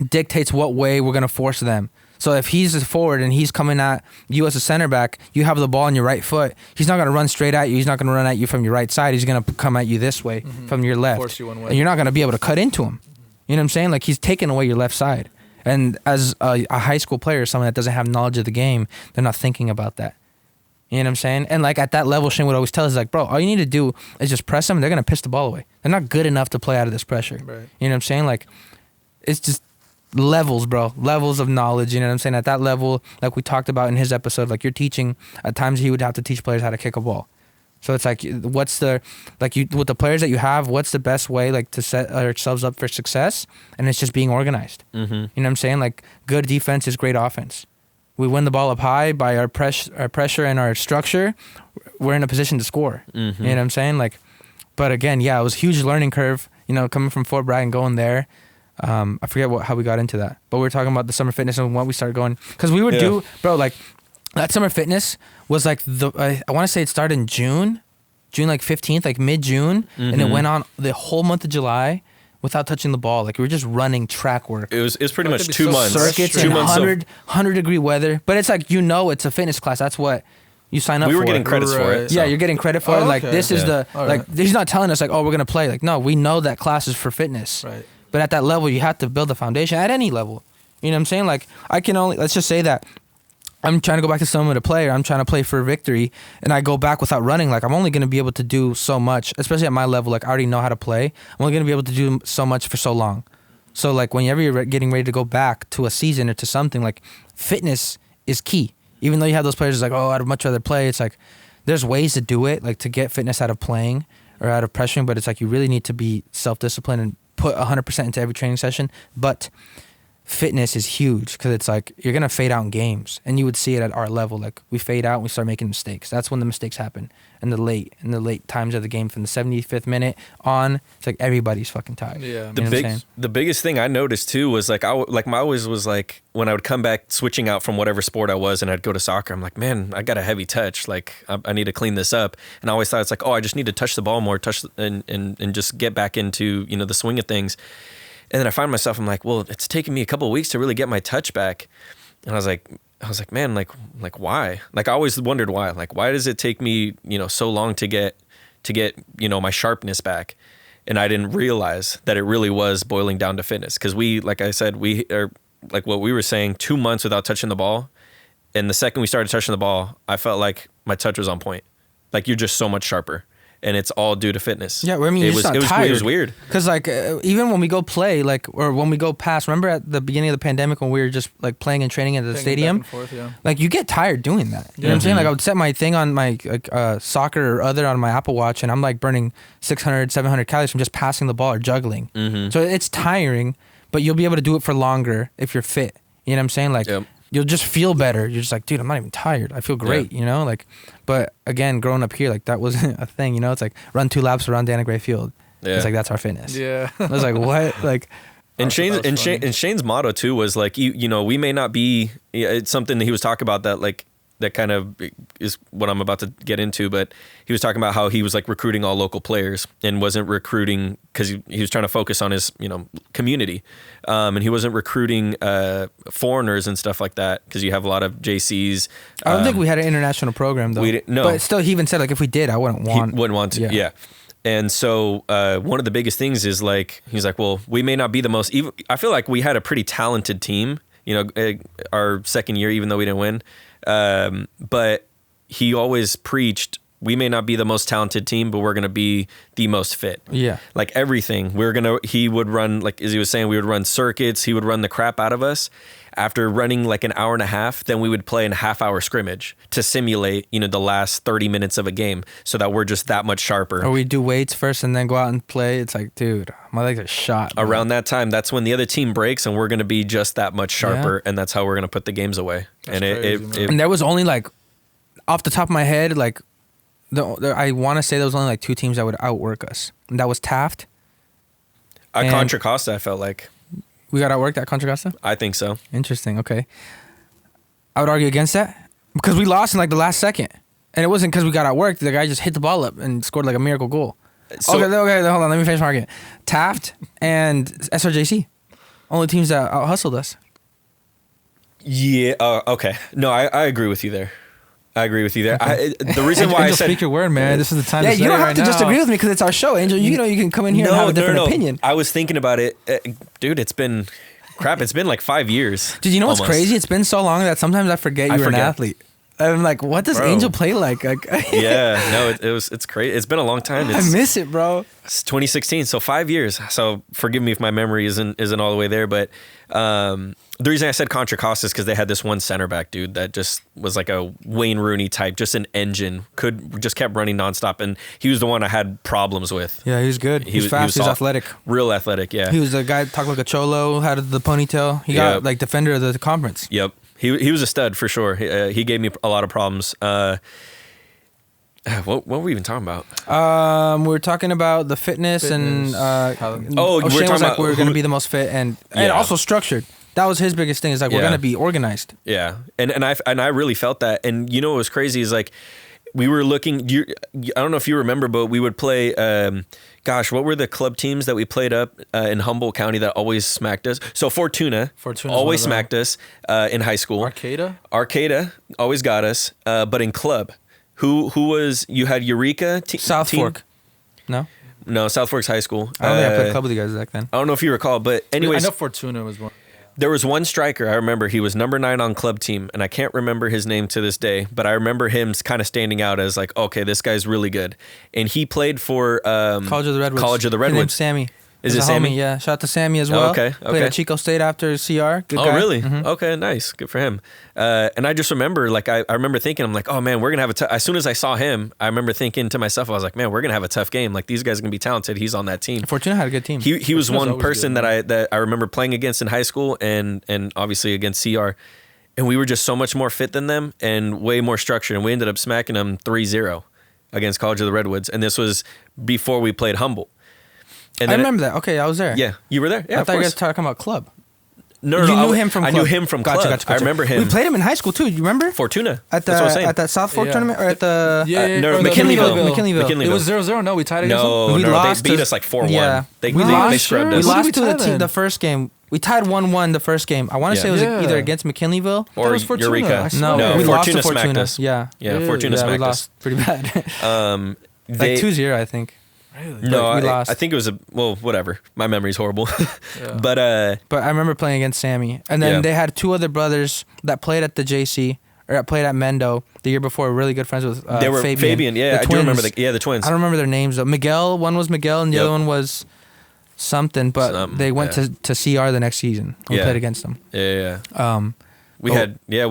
dictates what way we're gonna force them. So if he's a forward and he's coming at you as a center back, you have the ball on your right foot. He's not gonna run straight at you. He's not gonna run at you from your right side. He's gonna come at you this way from your left, Force you one way. and you're not gonna be able to cut into him. You know what I'm saying? Like he's taking away your left side. And as a high school player, someone that doesn't have knowledge of the game, they're not thinking about that. You know what I'm saying? And like at that level, Shane would always tell us, like, bro, all you need to do is just press them and they're going to piss the ball away. They're not good enough to play out of this pressure. Right. You know what I'm saying? Like, it's just levels, bro. Levels of knowledge. You know what I'm saying? At that level, like we talked about in his episode, like you're teaching, at times he would have to teach players how to kick a ball. So it's like, with the players that you have, what's the best way like to set ourselves up for success? And it's just being organized. You know what I'm saying? Like good defense is great offense. We win the ball up high by our pressure and our structure. We're in a position to score. You know what I'm saying? Like, but again, yeah, it was a huge learning curve. You know, coming from Fort Bragg and going there. I forget how we got into that, but we were talking about the summer fitness and when we started going, because we would do, bro, like that summer fitness was like I want to say it started in June like 15th, like mid-June, and it went on the whole month of July. Without touching the ball, like we were just running track work. It was pretty much be 2 so months. Circuits 2 in months. 100 degree weather, but it's like, it's a fitness class. That's what you sign up for. We were getting credits for it. Yeah, you're getting credit for it. Like okay. this is Yeah. the like. He's not telling us like, oh, we're gonna play. Like, no, we know that class is for fitness. Right. But at that level, you have to build a foundation at any level. You know what I'm saying? Like, I can only, let's just say that I'm trying to go back to Sonoma to play, or I'm trying to play for victory, and I go back without running, like I'm only going to be able to do so much, especially at my level. Like I already know how to play. I'm only going to be able to do so much for so long. So like whenever you're getting ready to go back to a season or to something, like fitness is key. Even though you have those players like, oh, I'd much rather play. It's like there's ways to do it, like to get fitness out of playing or out of pressuring, but it's like you really need to be self-disciplined and put 100% into every training session. But fitness is huge because it's like you're gonna fade out in games, and you would see it at our level. Like we fade out and we start making mistakes. That's when the mistakes happen in the late times of the game, from the 75th minute on. It's like everybody's fucking tired. Yeah. The biggest thing I noticed too was like my always was like when I would come back switching out from whatever sport I was and I'd go to soccer, I'm like, man, I got a heavy touch. Like I need to clean this up. And I always thought it's like, oh, I just need to touch the ball more, and just get back into, you know, the swing of things. And then I find myself, I'm like, well, it's taken me a couple of weeks to really get my touch back. And I was like, man, like why? Like I always wondered why. Like why does it take me, you know, so long to get, you know, my sharpness back? And I didn't realize that it really was boiling down to fitness. Because we, like I said, we are like what we were saying, 2 months without touching the ball. And the second we started touching the ball, I felt like my touch was on point. Like you're just so much sharper. And it's all due to fitness. Yeah, I mean, it was weird. Because like even when we go play, like, or when we go past, remember at the beginning of the pandemic when we were just like playing and training at the stadium, Forth, yeah. like you get tired doing that. You know what I'm saying? Like I would set my thing on my like soccer or other on my Apple Watch, and I'm like burning 600, 700 calories from just passing the ball or juggling. So it's tiring, but you'll be able to do it for longer if you're fit. You know what I'm saying? Like. You'll just feel better. You're just like, dude, I'm not even tired. I feel great, you know? Like, but again, growing up here, like that wasn't a thing, you know? It's like run 2 laps around Dana Gray Field. Yeah. It's like, that's our fitness. Yeah. I was like, what? Like, and Shane's motto too was like, you know, we may not be, it's something that he was talking about that like, that kind of is what I'm about to get into, but he was talking about how he was like recruiting all local players and wasn't recruiting because he was trying to focus on his, you know, community. And he wasn't recruiting foreigners and stuff like that because you have a lot of JCs. I don't think we had an international program though. No. But still, he even said like, if we did, I wouldn't want to. Yeah. And so one of the biggest things is like, he's like, well, we may not be the most, even, I feel like we had a pretty talented team, you know, our second year, even though we didn't win. But he always preached, we may not be the most talented team, but we're going to be the most fit. Yeah. Like everything he would run, like as he was saying, we would run circuits. He would run the crap out of us. After running like an hour and a half, then we would play in a half-hour scrimmage to simulate, you know, the last 30 minutes of a game so that we're just that much sharper. Or we do weights first and then go out and play. It's like, dude, my legs are shot. Bro. Around that time, that's when the other team breaks and we're going to be just that much sharper. And that's how we're going to put the games away. That's and crazy, and there was only like, off the top of my head, like, I want to say there was only like 2 teams that would outwork us. And that was Taft. At Contra Costa, I felt like. We got outworked at Contra Costa? I think so. Interesting. Okay. I would argue against that because we lost in like the last second. And it wasn't because we got outworked. The guy just hit the ball up and scored like a miracle goal. Okay, hold on. Let me finish my argument. Taft and SRJC. Only teams that out-hustled us. Yeah. Okay. No, I agree with you there. The reason why I said speak your word, man. This is the time. Yeah, to you don't have to now. just agree with me because it's our show, Angel. You know, you can come in here and have a different opinion. I was thinking about it, dude. It's been like 5 years. Dude, you know what's crazy? It's been so long that sometimes I forget you were an athlete. I'm like, what does Angel play like? Yeah, no, it's crazy. It's been a long time. I miss it, bro. It's 2016, so 5 years. So forgive me if my memory isn't all the way there, but the reason I said Contra Costa is because they had this one center back dude that just was like a Wayne Rooney type, just an engine, just kept running nonstop, and he was the one I had problems with. Yeah, he was good. He was fast. He was athletic. Real athletic, yeah. He was the guy that talked like a cholo, had the ponytail. He got like defender of the conference. Yep. He was a stud for sure. He gave me a lot of problems. What were we even talking about? We were talking about the fitness. And we're Shane talking was like about we're going to be the most fit and also structured. That was his biggest thing. Is like we're going to be organized. Yeah, and I really felt that. And you know what was crazy is like we were looking. I don't know if you remember, but we would play. What were the club teams that we played up in Humboldt County that always smacked us? So Fortuna always smacked us in high school. Arcata always got us, but in club, who was you had Eureka South Fork? No, South Fork's high school. I don't think I played club with you guys back then. I don't know if you recall, but anyways, I know Fortuna was one. There was one striker, I remember, he was number 9 on club team, and I can't remember his name to this day, but I remember him kind of standing out as like, okay, this guy's really good. And he played for College of the Redwoods. College of the His name's Redwoods. Sammy. Is He's it a Sammy? homie, yeah. Shout out to Sammy as well. Okay, Played at Chico State after CR. Good guy. Really? Okay, nice. Good for him. And I just remember, like, I remember thinking, I'm like, oh man, we're going to have a tough, as soon as I saw him, I remember thinking to myself, I was like, man, we're going to have a tough game. Like, these guys are going to be talented. He's on that team. Fortuna had a good team. He was one always person good, that I remember playing against in high school and obviously against CR. And we were just so much more fit than them and way more structured. And we ended up smacking them 3-0 against College of the Redwoods. And this was before we played Humboldt. And I then remember that. Okay, I was there. Yeah, you were there? Yeah, I of thought you course. guys were talking about club. No, You no, knew him from I club. knew him from club. Gotcha. I remember him. We played him in high school too. You remember? Fortuna. At That's what I'm saying. the at South Fork Yeah. tournament or at the no, or the McKinleyville. McKinleyville. It was 0-0. No, we tied against them. No, We no, lost they beat to- us like 4-1. Yeah. They We lost- scrubbed We us. What did lost we to tie the team then? the first game. We tied 1-1 the first game. I want to say it was Yeah. either against McKinleyville. Or That was Fortuna. Eureka. I swear. No, we lost Fortuna to Fortuna. smacked us. Yeah. Yeah, Fortuna Yeah, we smacked us. lost pretty bad. They, like 2-0, I think. no, we lost. I think it was whatever. My memory's horrible. Yeah. But But I remember playing against Sammy. And then Yeah. they had 2 other brothers that played at the JC or that played at Mendo the year before. Really good friends with they were Fabian. Yeah, The I do remember twins. the twins. I don't remember their names though. Miguel, one was Miguel and the Yep. other one was something, but Something, they went yeah. to CR the next season. We Yeah. played against them. Yeah. We Oh.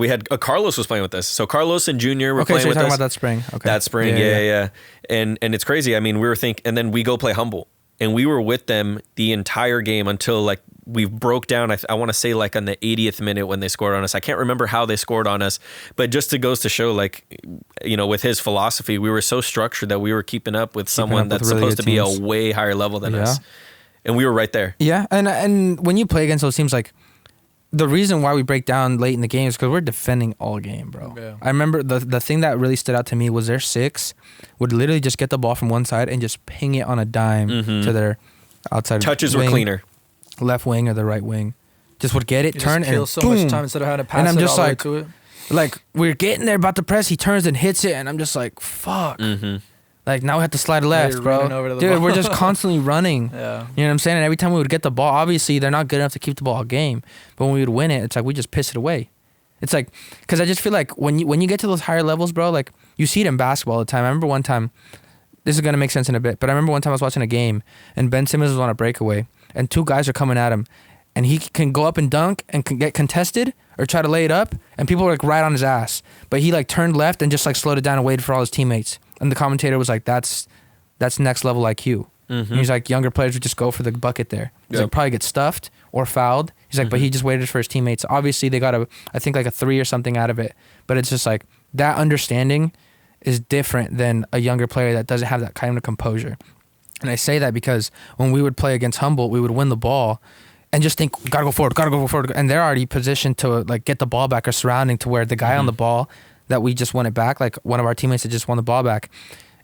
had Carlos was playing with us. So Carlos and Junior were Okay, playing so you're with talking us. about that spring. Okay. That spring, yeah. And it's crazy. I mean, we were and then we go play Humboldt, and we were with them the entire game until like we broke down. I want to say like on the 80th minute when they scored on us. I can't remember how they scored on us, but just it goes to show, like, you know, with his philosophy, we were so structured that we were keeping up with someone up with that's really supposed good to be teams. a way higher level than Yeah. us, and we were right there. Yeah, and when you play against those teams, like the reason why we break down late in the game is because we're defending all game, bro. Yeah. I remember the thing that really stood out to me was their 6 would literally just get the ball from one side and just ping it on a dime to their outside Touches wing, were cleaner. left wing or the right wing. Just would get it, You turn just kill and so boom. much time instead of having to pass And I'm it just all the way like- to it. Like we're getting there about to press, he turns and hits it, and I'm just like, fuck. Like now we have to slide left, you're bro. running over to the Dude, ball. we're just constantly running. Yeah. You know what I'm saying? And every time we would get the ball, obviously they're not good enough to keep the ball all game. But when we would win it, it's like we just piss it away. It's like, because I just feel like when you get to those higher levels, bro, like you see it in basketball all the time. I remember one time, this is gonna make sense in a bit, but I remember one time I was watching a game and Ben Simmons was on a breakaway and 2 guys are coming at him, and he can go up and dunk and can get contested or try to lay it up, and people were like right on his ass. But he like turned left and just like slowed it down and waited for all his teammates. And the commentator was like, "That's next level IQ." And he's like, younger players would just go for the bucket there. He's Yep. like, probably get stuffed or fouled. He's like, but he just waited for his teammates. Obviously, they got I think like a 3 or something out of it. But it's just like that understanding is different than a younger player that doesn't have that kind of composure. And I say that because when we would play against Humboldt, we would win the ball and just think, gotta go forward. And they're already positioned to like get the ball back or surrounding to where the guy on the ball that we just won it back, like one of our teammates that just won the ball back,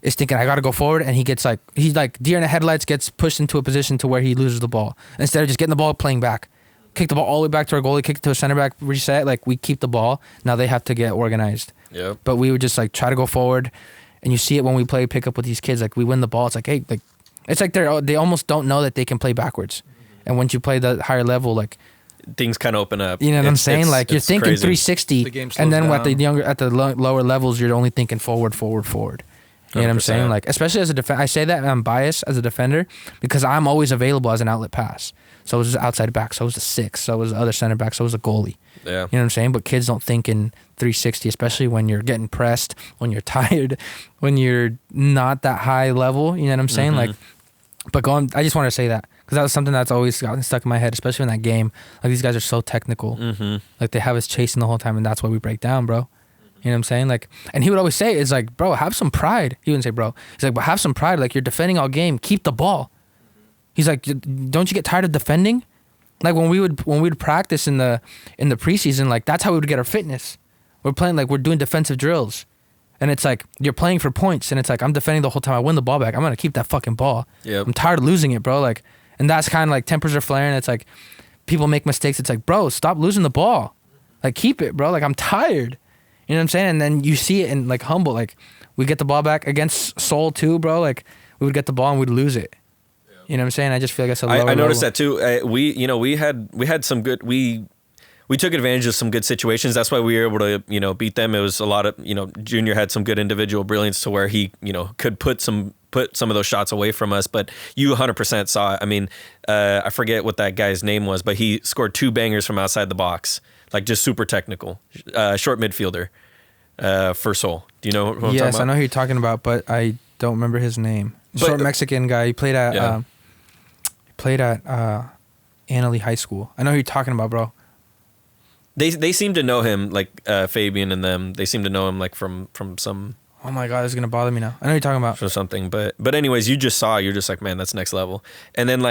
is thinking, I gotta go forward. And he's like deer in the headlights, gets pushed into a position to where he loses the ball. Instead of just getting the ball, playing back. Kick the ball all the way back to our goalie, kick it to a center back, reset. Like we keep the ball. Now they have to get organized. Yep. But we would just like try to go forward. And you see it when we play pickup with these kids. Like we win the ball. It's like, hey, like it's like they almost don't know that they can play backwards. And once you play the higher level, like, Things kind of open up. you know what I'm saying? Like you're it's thinking crazy. 360, The game and then slows down. at the lower levels, you're only thinking forward. You know what I'm saying? 100%. Like, especially as a defender, I say that and I'm biased as a defender because I'm always available as an outlet pass. So was the outside back, so was the 6, so was the other center back, so was the goalie. Yeah. You know what I'm saying? But kids don't think in 360, especially when you're getting pressed, when you're tired, when you're not that high level. You know what I'm saying? Like, but I just want to say that because that was something that's always gotten stuck in my head, especially in that game. Like these guys are so technical. Like they have us chasing the whole time, and that's why we break down, bro. You know what I'm saying? Like, and he would always say, "It's like, bro, have some pride." He wouldn't say, "Bro." He's like, "But have some pride. Like you're defending all game. Keep the ball." He's like, "Don't you get tired of defending?" Like when we would practice in the preseason, like that's how we would get our fitness. We're playing like we're doing defensive drills, and it's like you're playing for points, and it's like I'm defending the whole time. I win the ball back. I'm gonna keep that fucking ball. Yep. I'm tired of losing it, bro. Like, and that's kind of like tempers are flaring. It's like people make mistakes. It's like, bro, stop losing the ball. Like keep it, bro. Like I'm tired. You know what I'm saying? And then you see it in like Humboldt. Like we get the ball back against Seoul too, bro. Like we would get the ball and we'd lose it. You know what I'm saying? I just feel like it's a lower I noticed level. that too. We had some good. We we took advantage of some good situations. That's why we were able to, beat them. It was a lot of, Junior had some good individual brilliance to where he, could put some of those shots away from us. But you 100% saw it. I mean, I forget what that guy's name was, but he scored 2 bangers from outside the box, like just super technical, short midfielder for Seoul. Do you know who I'm talking about? Yes, I know who you're talking about, but I don't remember his name. Short Mexican guy. He played at Annalee High School. I know who you're talking about, bro. They seem to know him, like Fabian and them. They seem to know him like from some. Oh my God, this is gonna bother me now. I know who you're talking about. Or something, but anyways, you're just like, man, that's next level. And then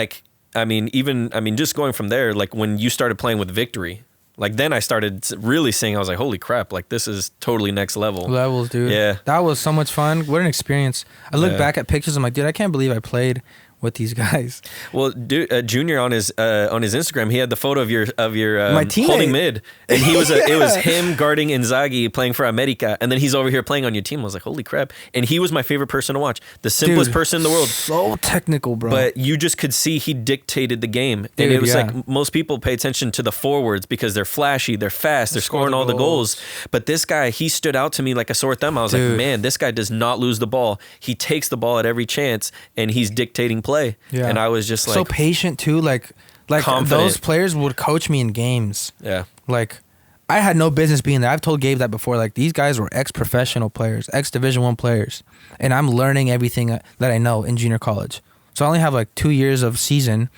just going from there, like when you started playing with Victory, like then I started really seeing. I was like, holy crap, like this is totally next level. Levels, dude. Yeah, that was so much fun. What an experience. I look back at pictures. I'm like, dude, I can't believe I played with these guys. Well, dude, Junior on his Instagram, he had the photo of your my teammate holding mid, and he was it was him guarding Inzaghi playing for America, and then he's over here playing on your team. I was like, holy crap! And he was my favorite person to watch, the simplest person in the world, so technical, bro. But you just could see he dictated the game, and it was like most people pay attention to the forwards because they're flashy, they're fast, they're scoring all the goals. But this guy, he stood out to me like a sore thumb. I was like, man, this guy does not lose the ball. He takes the ball at every chance, and he's dictating play. Yeah. And I was just like so patient too, like confident. Those players would coach me in games. Yeah. Like I had no business being there. I've told Gabe that before. Like these guys were ex-professional players, ex-Division I players, and I'm learning everything that I know in junior college. So I only have like 2 years of season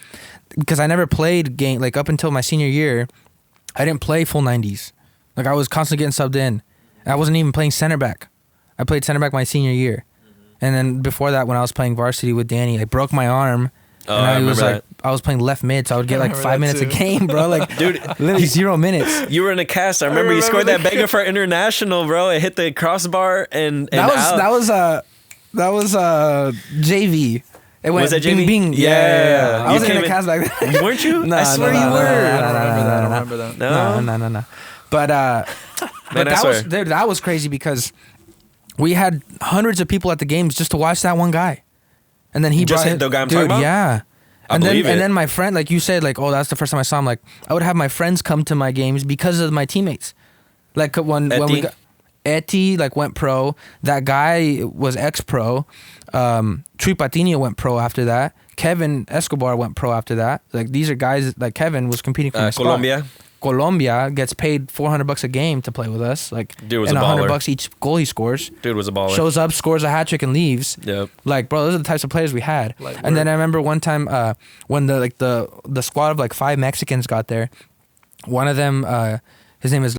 because I never played game like up until my senior year. I didn't play full 90s. Like I was constantly getting subbed in. And I wasn't even playing center back. I played center back my senior year. And then before that, when I was playing varsity with Danny, I broke my arm. Oh, and I was like, I was playing left mid, so I would get like 5 minutes a game, bro. Like, dude, literally 0 minutes. You were in a cast. I remember you scored that banger for international, bro. It hit the crossbar and that was JV. It went was that bing JV? bing. Yeah. I wasn't in a cast back then. Weren't you? No, I swear you were. I don't remember that. No. But that was crazy because we had hundreds of people at the games just to watch that one guy. And then he just brought hit the guy I'm dude, talking about? Yeah. I believe it. And then my friend, like you said, like, oh, that's the first time I saw him. Like, I would have my friends come to my games because of my teammates. Like when we got Eti like went pro. That guy was ex-pro. Trui Patiño went pro after that. Kevin Escobar went pro after that. Like these are guys like Kevin was competing for my Colombia. spot. Colombia gets paid $400 a game to play with us. Like, dude was and a baller. $100 each goal he scores. Dude was a baller. Shows up, scores a hat trick, and leaves. Yep. Like, bro, those are the types of players we had. And then I remember one time when the squad of like 5 Mexicans got there. One of them, his name is,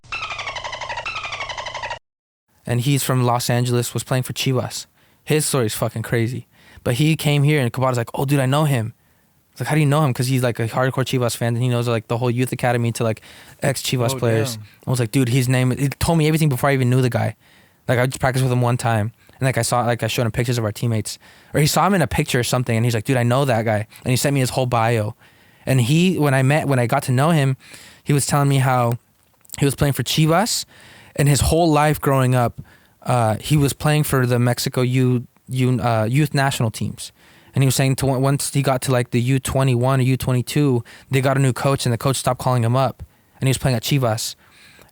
and he's from Los Angeles. Was playing for Chivas. His story is fucking crazy. But he came here, and Cabada's like, "Oh, dude, I know him." Like, how do you know him? Because he's like a hardcore Chivas fan, and he knows like the whole youth academy to like ex-Chivas players. Damn. I was like, dude, his name. He told me everything before I even knew the guy. Like I just practiced with him one time, and like I showed him pictures of our teammates, or he saw him in a picture or something, and he's like, dude, I know that guy, and he sent me his whole bio. And when I got to know him, he was telling me how he was playing for Chivas, and his whole life growing up, he was playing for the Mexico youth national teams. And he was saying once he got to like the U21 or U22, they got a new coach, and the coach stopped calling him up. And he was playing at Chivas.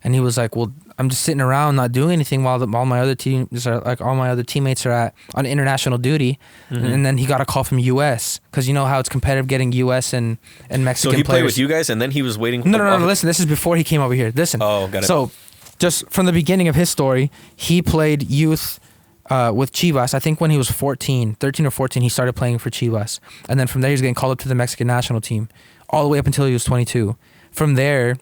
And he was like, well, I'm just sitting around not doing anything while all my other teams are like, all my other teammates are on international duty. Mm-hmm. And then he got a call from US, because you know how it's competitive getting US and Mexican players. So he played with you guys, and then he was waiting. No. Listen, this is before he came over here. Listen. Oh, got it. So just from the beginning of his story, he played youth with Chivas. I think when he was 13 or 14, he started playing for Chivas. And then from there, he was getting called up to the Mexican national team all the way up until he was 22. From there,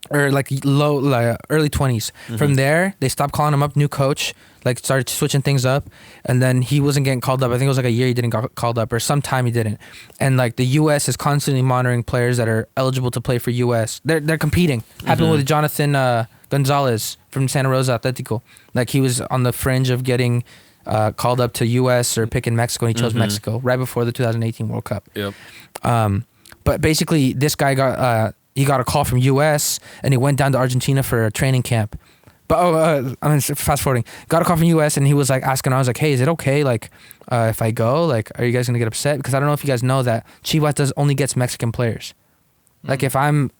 or like early 20s. Mm-hmm. From there, they stopped calling him up, new coach, like started switching things up. And then he wasn't getting called up. I think it was like a year he didn't get called up, or some time he didn't. And like the U.S. is constantly monitoring players that are eligible to play for U.S. They're competing. Happened with Jonathan Gonzalez from Santa Rosa Atletico. Like he was on the fringe of getting called up to U.S. or picking Mexico, and he chose Mexico right before the 2018 World Cup. Yep. But basically, this guy got a call from U.S. and he went down to Argentina for a training camp. But fast forwarding, got a call from U.S. and he was like asking, I was like, hey, is it okay? Like, if I go, like, are you guys gonna get upset? Because I don't know if you guys know that Chivas only gets Mexican players. Like if I'm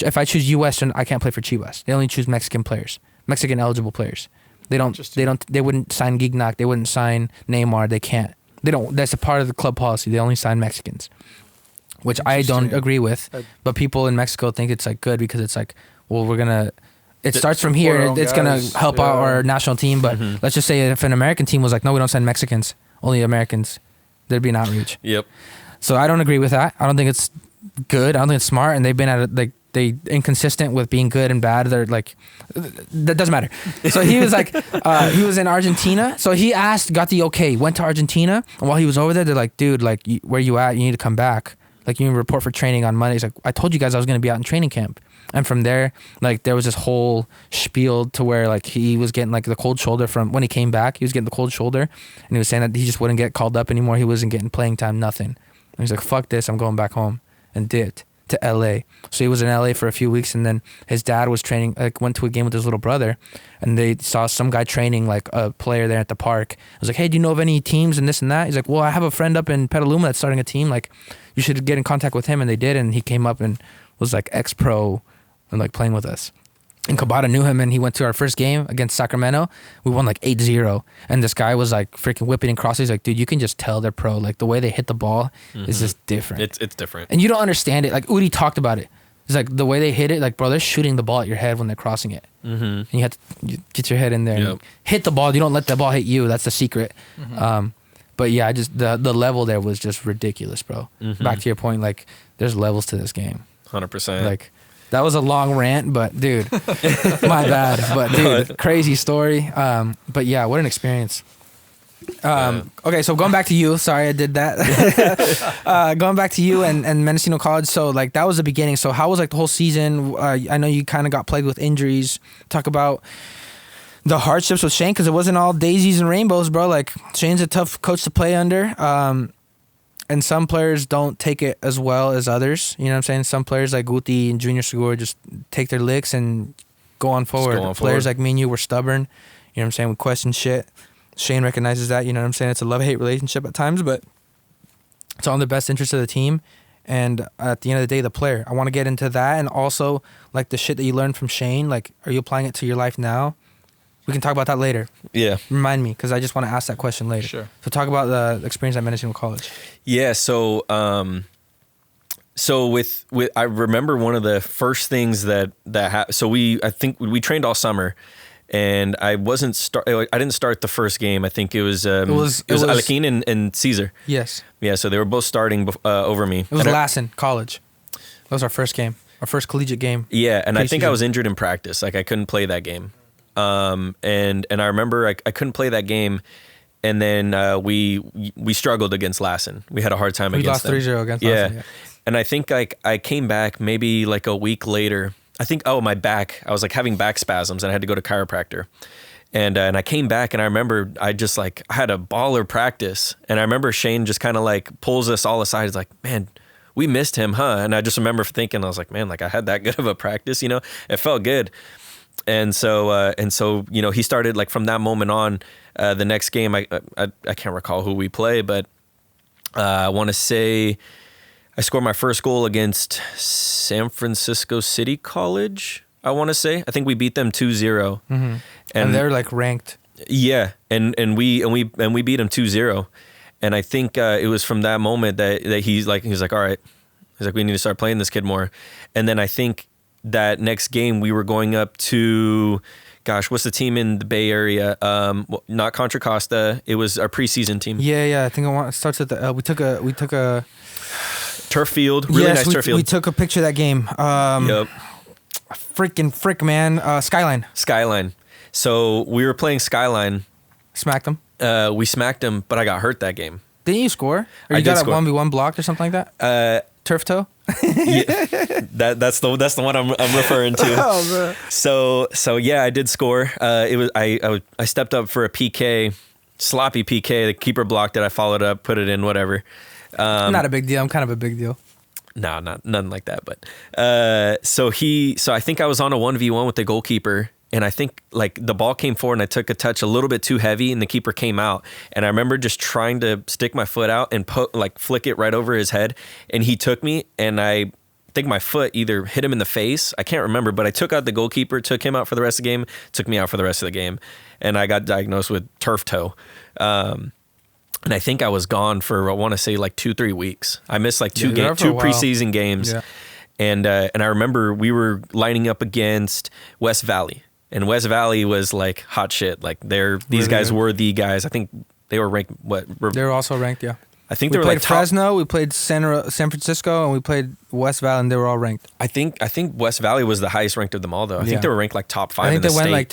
If I choose U.S., then I can't play for Chivas. They only choose Mexican players, Mexican eligible players. They wouldn't sign Gignac. They wouldn't sign Neymar. They can't. They don't. That's a part of the club policy. They only sign Mexicans, which I don't agree with. But people in Mexico think it's like good because it's like, well, we're gonna. It starts from here. It's gonna help out our national team. But let's just say if an American team was like, no, we don't sign Mexicans, only Americans, there'd be an outreach. Yep. So I don't agree with that. I don't think it's good. I don't think it's smart. And they've been at it like they inconsistent with being good and bad. They're like, that doesn't matter. So he was like, he was in Argentina. So he got the okay, went to Argentina. And while he was over there, they're like, dude, like, where you at? You need to come back. Like, you need to report for training on Monday. He's like, I told you guys I was going to be out in training camp. And from there, like, there was this whole spiel to where, like, he was getting, like, the cold shoulder from when he came back. He was getting the cold shoulder. And he was saying that he just wouldn't get called up anymore. He wasn't getting playing time, nothing. And he's like, fuck this. I'm going back home. And dipped to LA. So he was in LA for a few weeks. And then his dad was training, like, went to a game with his little brother. And they saw some guy training, like, a player there at the park. I was like, hey, do you know of any teams and this and that? He's like, well, I have a friend up in Petaluma that's starting a team. Like, you should get in contact with him. And they did. And he came up and was, like, ex-pro and, like, playing with us. And Cabada knew him, and he went to our first game against Sacramento. We won like 8-0. And this guy was like freaking whipping and crossing. He's like, dude, you can just tell they're pro. Like, the way they hit the ball is just different. It's different. And you don't understand it. Like, Udi talked about it. It's like the way they hit it, like, bro, they're shooting the ball at your head when they're crossing it. And you have to get your head in there and hit the ball. You don't let the ball hit you. That's the secret. But yeah, just the level there was just ridiculous, bro. Back to your point, like, there's levels to this game. 100%. Like, that was a long rant, but dude, my bad. But dude, crazy story. But yeah, what an experience. Okay, so going back to you. Sorry, I did that. Going back to you and Mendocino College. So like that was the beginning. So how was like the whole season? I know you kind of got plagued with injuries. Talk about the hardships with Shane, because it wasn't all daisies and rainbows, bro. Like, Shane's a tough coach to play under. And some players don't take it as well as others. You know what I'm saying? Some players like Guti and Junior Segura just take their licks and go on forward. Players like me and you were stubborn. You know what I'm saying? We question shit. Shane recognizes that. You know what I'm saying? It's a love-hate relationship at times, but it's all in the best interest of the team. And at the end of the day, the player. I want to get into that. And also, like, the shit that you learned from Shane. Like, are you applying it to your life now? We can talk about that later. Yeah. Remind me, because I just want to ask that question later. Sure. So talk about the experience at Mendocino College. Yeah, so with I remember one of the first things that happened. So I think we trained all summer, and I didn't start the first game. I think it was Alequin and Caesar. Yes. Yeah, so they were both starting over me. It was Lassen College. That was our first game, our first collegiate game. Yeah, and I think I was injured in practice. Like, I couldn't play that game. And I remember I couldn't play that game, and then we struggled against Lassen. We had a hard time against them. We lost 3-0 against Lassen. Yeah. And I think like I came back maybe like a week later. I think my back, I was like having back spasms and I had to go to chiropractor. And I came back, and I remember I had a baller practice, and I remember Shane just kind of like pulls us all aside. He's like, man, we missed him, huh? And I just remember thinking, I was like, man, like I had that good of a practice, you know, it felt good. And so, you know, he started like from that moment on. The next game, I can't recall who we play, but I want to say I scored my first goal against San Francisco City College. I want to say I think we beat them 2-0, and they're like ranked. Yeah, and we beat them 2-0, and I think it was from that moment that he's like, all right, he's like, we need to start playing this kid more, and then I think that next game we were going up to, gosh, what's the team in the Bay Area? Not Contra Costa. It was our preseason team. Yeah. I think it starts at the. We took a turf field. Really nice turf field. We took a picture of that game. Yep. Man. Skyline. So we were playing Skyline. Smacked them. We smacked them, but I got hurt that game. Didn't you score? Or you got a 1v1 blocked or something like that? Turf toe. Yeah, that's the one I'm referring to. Oh, man. So yeah, I did score. It was I stepped up for a PK, sloppy PK. The keeper blocked it. I followed up, put it in, whatever. Not a big deal. I'm kind of a big deal. No, nothing like that. But so I think I was on a 1v1 with the goalkeeper. And I think like the ball came forward and I took a touch a little bit too heavy and the keeper came out. And I remember just trying to stick my foot out and flick it right over his head. And he took me and I think my foot either hit him in the face. I can't remember, but I took out the goalkeeper, took him out for the rest of the game, took me out for the rest of the game. And I got diagnosed with turf toe. And I think I was gone for, I want to say like 2-3 weeks. I missed like two preseason games. Yeah. And I remember we were lining up against West Valley. And West Valley was like hot shit. Like these guys were the guys. I think they were ranked, They were also ranked, yeah. I think we they were played like top. Fresno, we played San Francisco, and we played West Valley, and they were all ranked. I think West Valley was the highest ranked of them all, though. I think they were ranked like top 5. I think in they the went state. like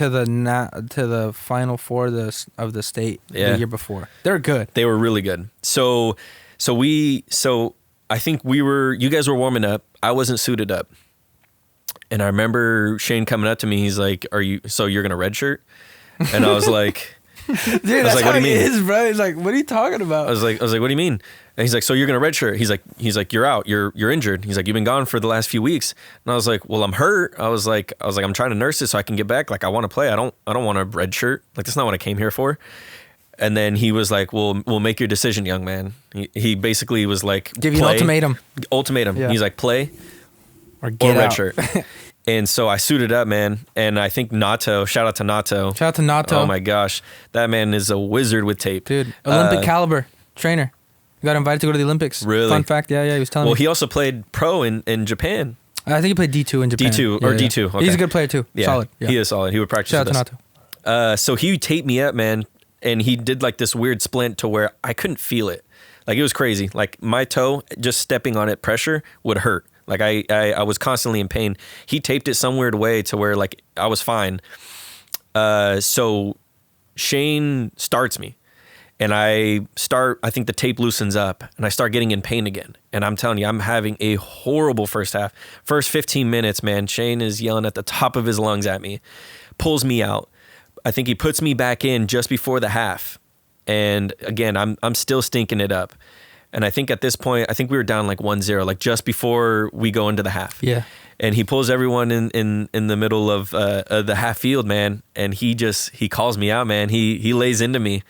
to the Final Four of the state the year before. They're good. They were really good. So I think you guys were warming up. I wasn't suited up, and I remember Shane coming up to me. He's like, you're gonna redshirt? And I was like. Dude, that's like, what do you mean? Is, bro. He's like, what are you talking about? I was like, what do you mean? And he's like, so you're gonna redshirt? He's like, you're out. You're injured. He's like, you've been gone for the last few weeks. And I was like, well, I'm hurt. I was like, I'm trying to nurse it so I can get back. Like, I want to play. I don't want a redshirt. Like, that's not what I came here for. And then he was like, well, we'll make your decision, young man. He basically was like, give you an ultimatum. Yeah. He's like, play or get out. Redshirt. And so I suited up, man. And I think Nato, shout out to Nato. Oh my gosh. That man is a wizard with tape. Dude, Olympic caliber trainer. He got invited to go to the Olympics. Really? Fun fact. Yeah, he was telling me. Well, he also played pro in Japan. I think he played D2 in Japan. D2. Okay. He's a good player too. Yeah. Solid. Yeah. He is solid. He would practice shout with out us. to Nato. So he taped me up, man. And he did like this weird splint to where I couldn't feel it. Like it was crazy. Like my toe, just stepping on it, pressure would hurt. Like I was constantly in pain. He taped it some weird way to where like I was fine. So Shane starts me and I think the tape loosens up and I start getting in pain again. And I'm telling you, I'm having a horrible first half. First 15 minutes, man, Shane is yelling at the top of his lungs at me, pulls me out. I think he puts me back in just before the half. And again, I'm still stinking it up. And I think at this point, I think we were down like 1-0, like just before we go into the half. Yeah. And he pulls everyone in the middle of the half field, man. And he calls me out, man. He lays into me.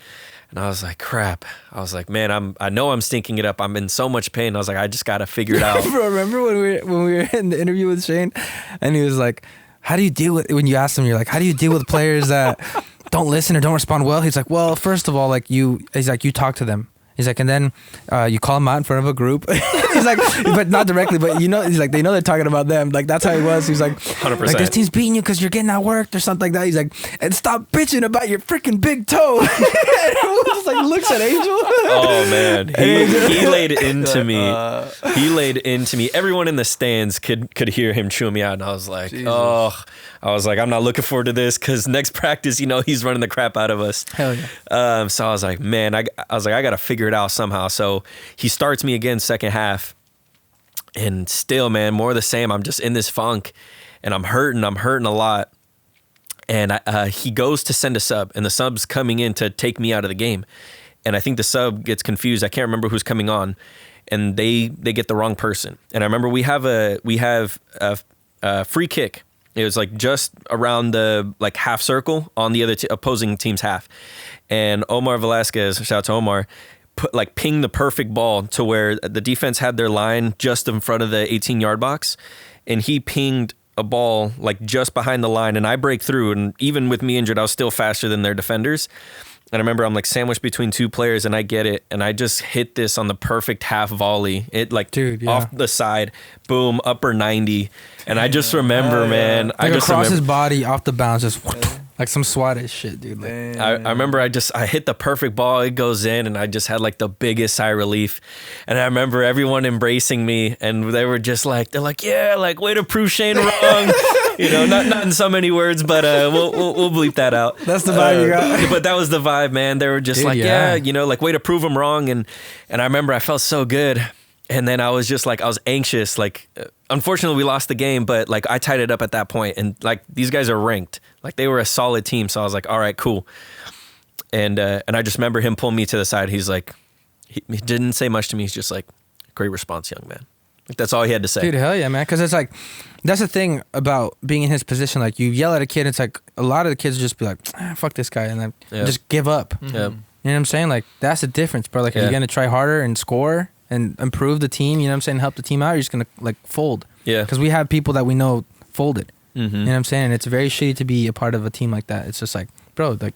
And I was like, crap. I was like, man, I know I'm stinking it up. I'm in so much pain. I was like, I just got to figure it out. Bro, remember when we were in the interview with Shane and he was like, how do you deal with, when you asked him, you're like, how do you deal with players that don't listen or don't respond well? He's like, well, first of all, like you talk to them. He's like, and then you call them out in front of a group. He's like, but not directly, but he's like, they know they're talking about them. Like, that's how he was. He's like, 100%. Like, this team's beating you because you're getting outworked or something like that. He's like, and stop bitching about your freaking big toe. And everyone just like looks at Angel. Oh, man. He laid into me. He laid into me. Everyone in the stands could hear him chewing me out. And I was like, Jesus. I was like, I'm not looking forward to this because next practice, he's running the crap out of us. Hell yeah. So I was like, man, I was like, I got to figure it out somehow. So he starts me again second half. And still, man, more of the same. I'm just in this funk and I'm hurting a lot. And he goes to send a sub and the sub's coming in to take me out of the game. And I think the sub gets confused. I can't remember who's coming on. And they get the wrong person. And I remember we have a free kick. It was like just around the like half circle on the other opposing team's half. And Omar Velasquez, shout out to Omar, pinged the perfect ball to where the defense had their line just in front of the 18-yard box. And he pinged a ball like just behind the line and I break through. And even with me injured, I was still faster than their defenders. And I remember I'm like sandwiched between two players and I get it. And I just hit this on the perfect half volley. It like off the side, boom, upper 90. And I just remember, man. Like I just across his body, off the bounce, just like some swatted shit, dude. Like, I remember I hit the perfect ball. It goes in and I just had like the biggest sigh of relief. And I remember everyone embracing me and they were just like, they're like, yeah, like way to prove Shane wrong. Not in so many words, but we'll bleep that out. That's the vibe you got. But that was the vibe, man. They were just like way to prove him wrong. And I remember I felt so good. And then I was just like, I was anxious. Like, unfortunately, we lost the game, but like I tied it up at that point. And like these guys are ranked. Like they were a solid team. So I was like, all right, cool. And I just remember him pulling me to the side. He's like, he didn't say much to me. He's just like, great response, young man. Like that's all he had to say. Dude, hell yeah, man. Because it's like, that's the thing about being in his position. Like you yell at a kid, it's like a lot of the kids just be like, fuck this guy. And then just give up. Mm-hmm. Yep. You know what I'm saying? Like that's the difference, bro. Like are you going to try harder and score and improve the team, you know what I'm saying, help the team out, you're just going to like fold. Yeah. Because we have people that we know folded. Mm-hmm. You know what I'm saying? And it's very shitty to be a part of a team like that. It's just like, bro, like,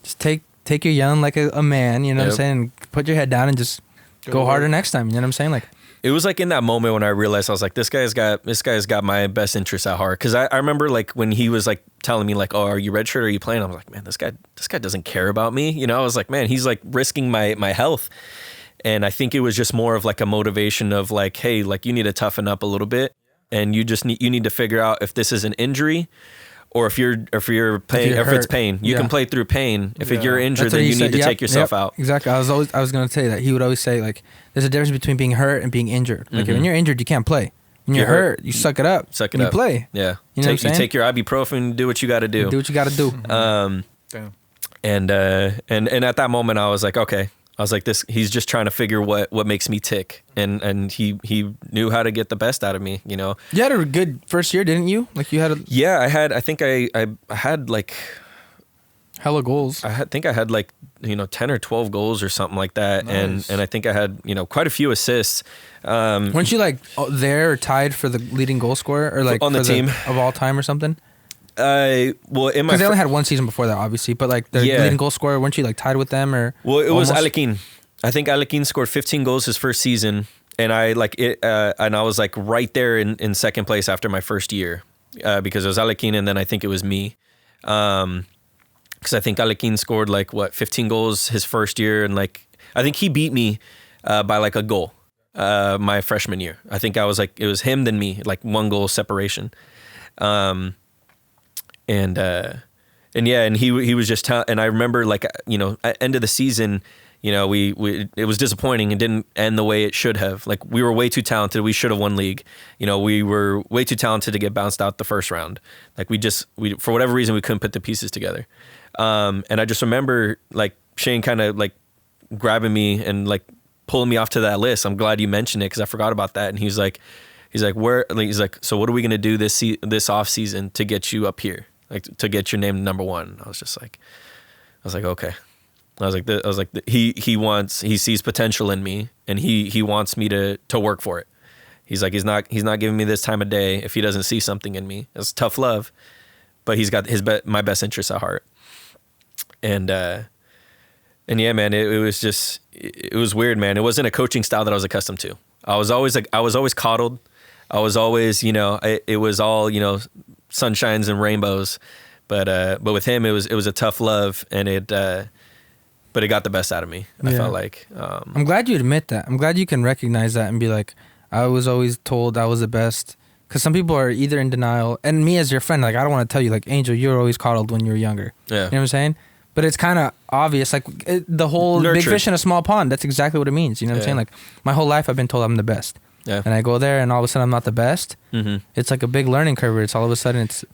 just take your yelling like a man, you know what I'm saying? And put your head down and just go harder next time. You know what I'm saying? Like, it was like in that moment when I realized, I was like, this guy's got my best interests at heart. Cause I remember like when he was like telling me like, oh, are you redshirt or are you playing? I was like, man, this guy doesn't care about me. You know, I was like, man, he's like risking my health. And I think it was just more of like a motivation of like, hey, like you need to toughen up a little bit. And you need to figure out if this is an injury or if it's pain. You can play through pain. If you're injured, then you need to take yourself out. Exactly. I was gonna say that. He would always say like, there's a difference between being hurt and being injured. Like when you're injured, you can't play. When you're hurt, you suck it up. You play. Yeah. You know what I'm saying? You take your ibuprofen, do what you got to do. Do what you got to do. Damn. And at that moment, I was like, okay. I was like, he's just trying to figure what makes me tick. And he knew how to get the best out of me, you know? You had a good first year, didn't you? Like you had Yeah, I think I had like hella goals. I think I had like, 10 or 12 goals or something like that. Nice. And I think I had, quite a few assists. Weren't you like there or tied for the leading goal scorer or like on the team of all time or something? Well, in my because they only had one season before that, obviously. But like the leading goal scorer, weren't you like tied with them or? Well, it was Alequin. I think Alequin scored 15 goals his first season, and I like it. And I was like right there in second place after my first year, because it was Alequin, and then I think it was me, because I think Alequin scored like 15 goals his first year, and like I think he beat me by like a goal my freshman year. I think I was like it was him then me, like 1 goal separation. And he was just and I remember like at end of the season, it was disappointing. It didn't end the way it should have. Like we were way too talented. We should have won league. We were way too talented to get bounced out the first round. Like we for whatever reason we couldn't put the pieces together. And I just remember like Shane kind of like grabbing me and like pulling me off to that list. I'm glad you mentioned it because I forgot about that. And he's like, so what are we gonna do this off season to get you up here? Like to get your name number 1. I was like, okay. He sees potential in me and he wants me to work for it. He's like, he's not giving me this time of day if he doesn't see something in me. It's tough love, but he's got my best interests at heart. And yeah, man, it was weird, man. It wasn't a coaching style that I was accustomed to. I was always coddled. I was always, it was all, sunshines and rainbows, but with him it was a tough love, and but it got the best out of me. I felt like I'm glad you admit that. I'm glad you can recognize that and be like, I was always told I was the best, because some people are either in denial, and me as your friend, like I don't want to tell you like, Angel, you were always coddled when you were younger. Yeah, you know what I'm saying? But it's kind of obvious, like the whole Nurtured. big fish in a small pond. That's exactly what it means. You know what I'm saying? Like my whole life I've been told I'm the best. Yeah. And I go there and all of a sudden I'm not the best. Mm-hmm. It's like a big learning curve. It's all of a sudden it's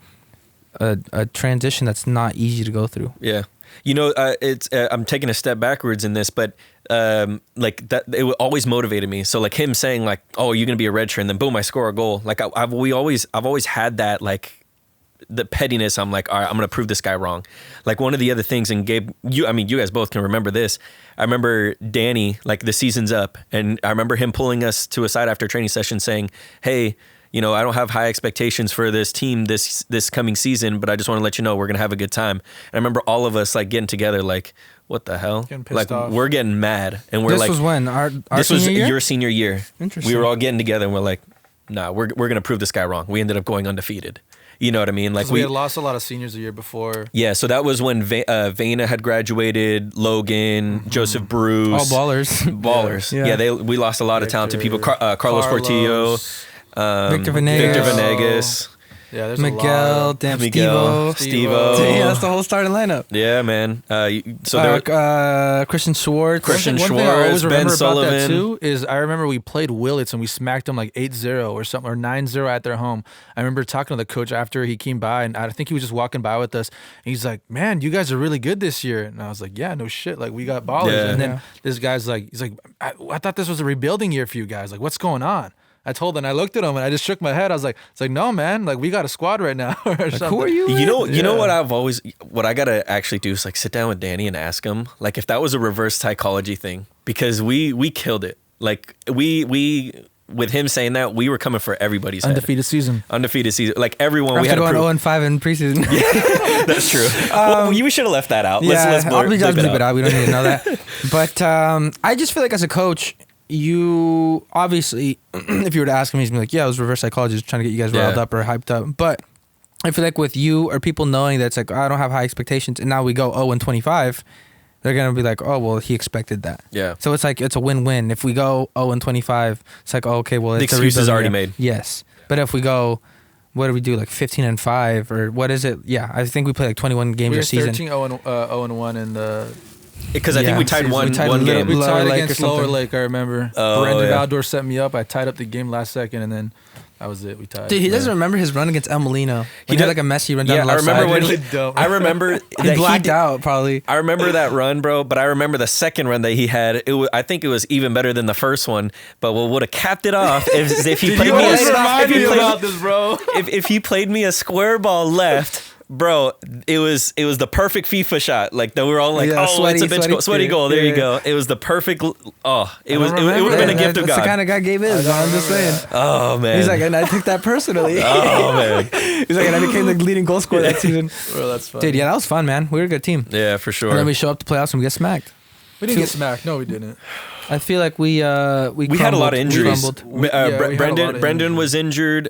a transition that's not easy to go through. Yeah. It's I'm taking a step backwards in this, but like that it always motivated me. So like him saying like, oh, you're going to be a redshirt, and then boom, I score a goal. Like I've always had that, like the pettiness. I'm like, all right, I'm going to prove this guy wrong. Like one of the other things, and Gabe, you guys both can remember this. I remember Danny, like the season's up, and I remember him pulling us to a side after training session saying, hey, I don't have high expectations for this team this coming season, but I just want to let you know we're going to have a good time. And I remember all of us like getting together like, what the hell? Like off. We're getting mad. And we're this like, was when? This was senior year? your senior year. Interesting. We were all getting together and we're like, nah, we're going to prove this guy wrong. We ended up going undefeated. You know what I mean? Like we had lost a lot of seniors the year before. Yeah, so that was when Vayna had graduated, Logan, Joseph Bruce. All ballers. Yeah, we lost a lot of talented people. Carlos Portillo. Victor Venegas. Yeah, there's Miguel, a lot. damn Miguel, Steve-O. Yeah, that's the whole starting lineup. Yeah, man. So there Christian Schwartz. One thing I always Ben remember Sullivan. about that too is I remember we played Willits and we smacked them like 8-0 or something, or 9-0 at their home. I remember talking to the coach after he came by, and I think he was just walking by with us, and he's like, man, you guys are really good this year. And I was like, yeah, no shit, like we got ballers. Yeah. And then this guy's like, he's like, I thought this was a rebuilding year for you guys. Like, what's going on? I told him, and I looked at him, and I just shook my head. I was like, it's like, no, man, like we got a squad right now. Or like, something. who are you? You know what I gotta actually do is like sit down with Danny and ask him like if that was a reverse psychology thing, because we killed it. Like we with him saying that, we were coming for everybody's Undefeated season. Undefeated season. Like everyone, we After had to going prove. 0-5 in preseason. That's true. Well, you should have left that out. Let's I'll bleep bleep it out. We don't need to know that. But I just feel like as a coach, you obviously, if you were to ask him, he's gonna be like, yeah, I was reverse psychology, just trying to get you guys riled up or hyped up. But I feel like with you or people knowing that it's like, oh, I don't have high expectations, and now we go 0-25, they're gonna be like, oh, well, he expected that. Yeah. So it's like it's a win-win. If we go 0-25, it's like, oh, okay, well, The it's excuse is already year. made. Yes, but if we go, what do we do? Like 15-5 or what is it? Yeah, I think we play like 21 games We a were season. 13-0-1 in the. Because I think we tied one game. We Lower tied Lake or against Lower something. Lake, I remember. Oh, Brendan yeah. Valdor set me up. I tied up the game last second, and then that was it. We tied. Dude, he doesn't remember his run against El Molino. He did- had like a messy run down Yeah, the I left remember side. when Really dumb. I remember He that blacked did- out probably. I remember that run, bro, but I remember the second run that he had. I think it was even better than the first one. But what would have capped it off if he played me this, bro. if he played me a square ball left, bro, it was the perfect FIFA shot. Like we were all like, Yeah, oh, it's a bitch goal, sweaty goal. There you yeah. go. It was the perfect. It would have remember been a that. gift of That's God. the kind of guy Gabe is. I'm just saying. Oh man. He's like, and I took that personally. oh man. He's like, and I became the leading goal scorer that season. Bro, that's fun. Dude, yeah, that was fun, man. We were a good team. Yeah, for sure. And then we show up to playoffs and we get smacked. We didn't get smacked. No, we didn't. I feel like we had a lot of crumbled. injuries. We crumbled. We had a lot of Brendan injuries. was injured.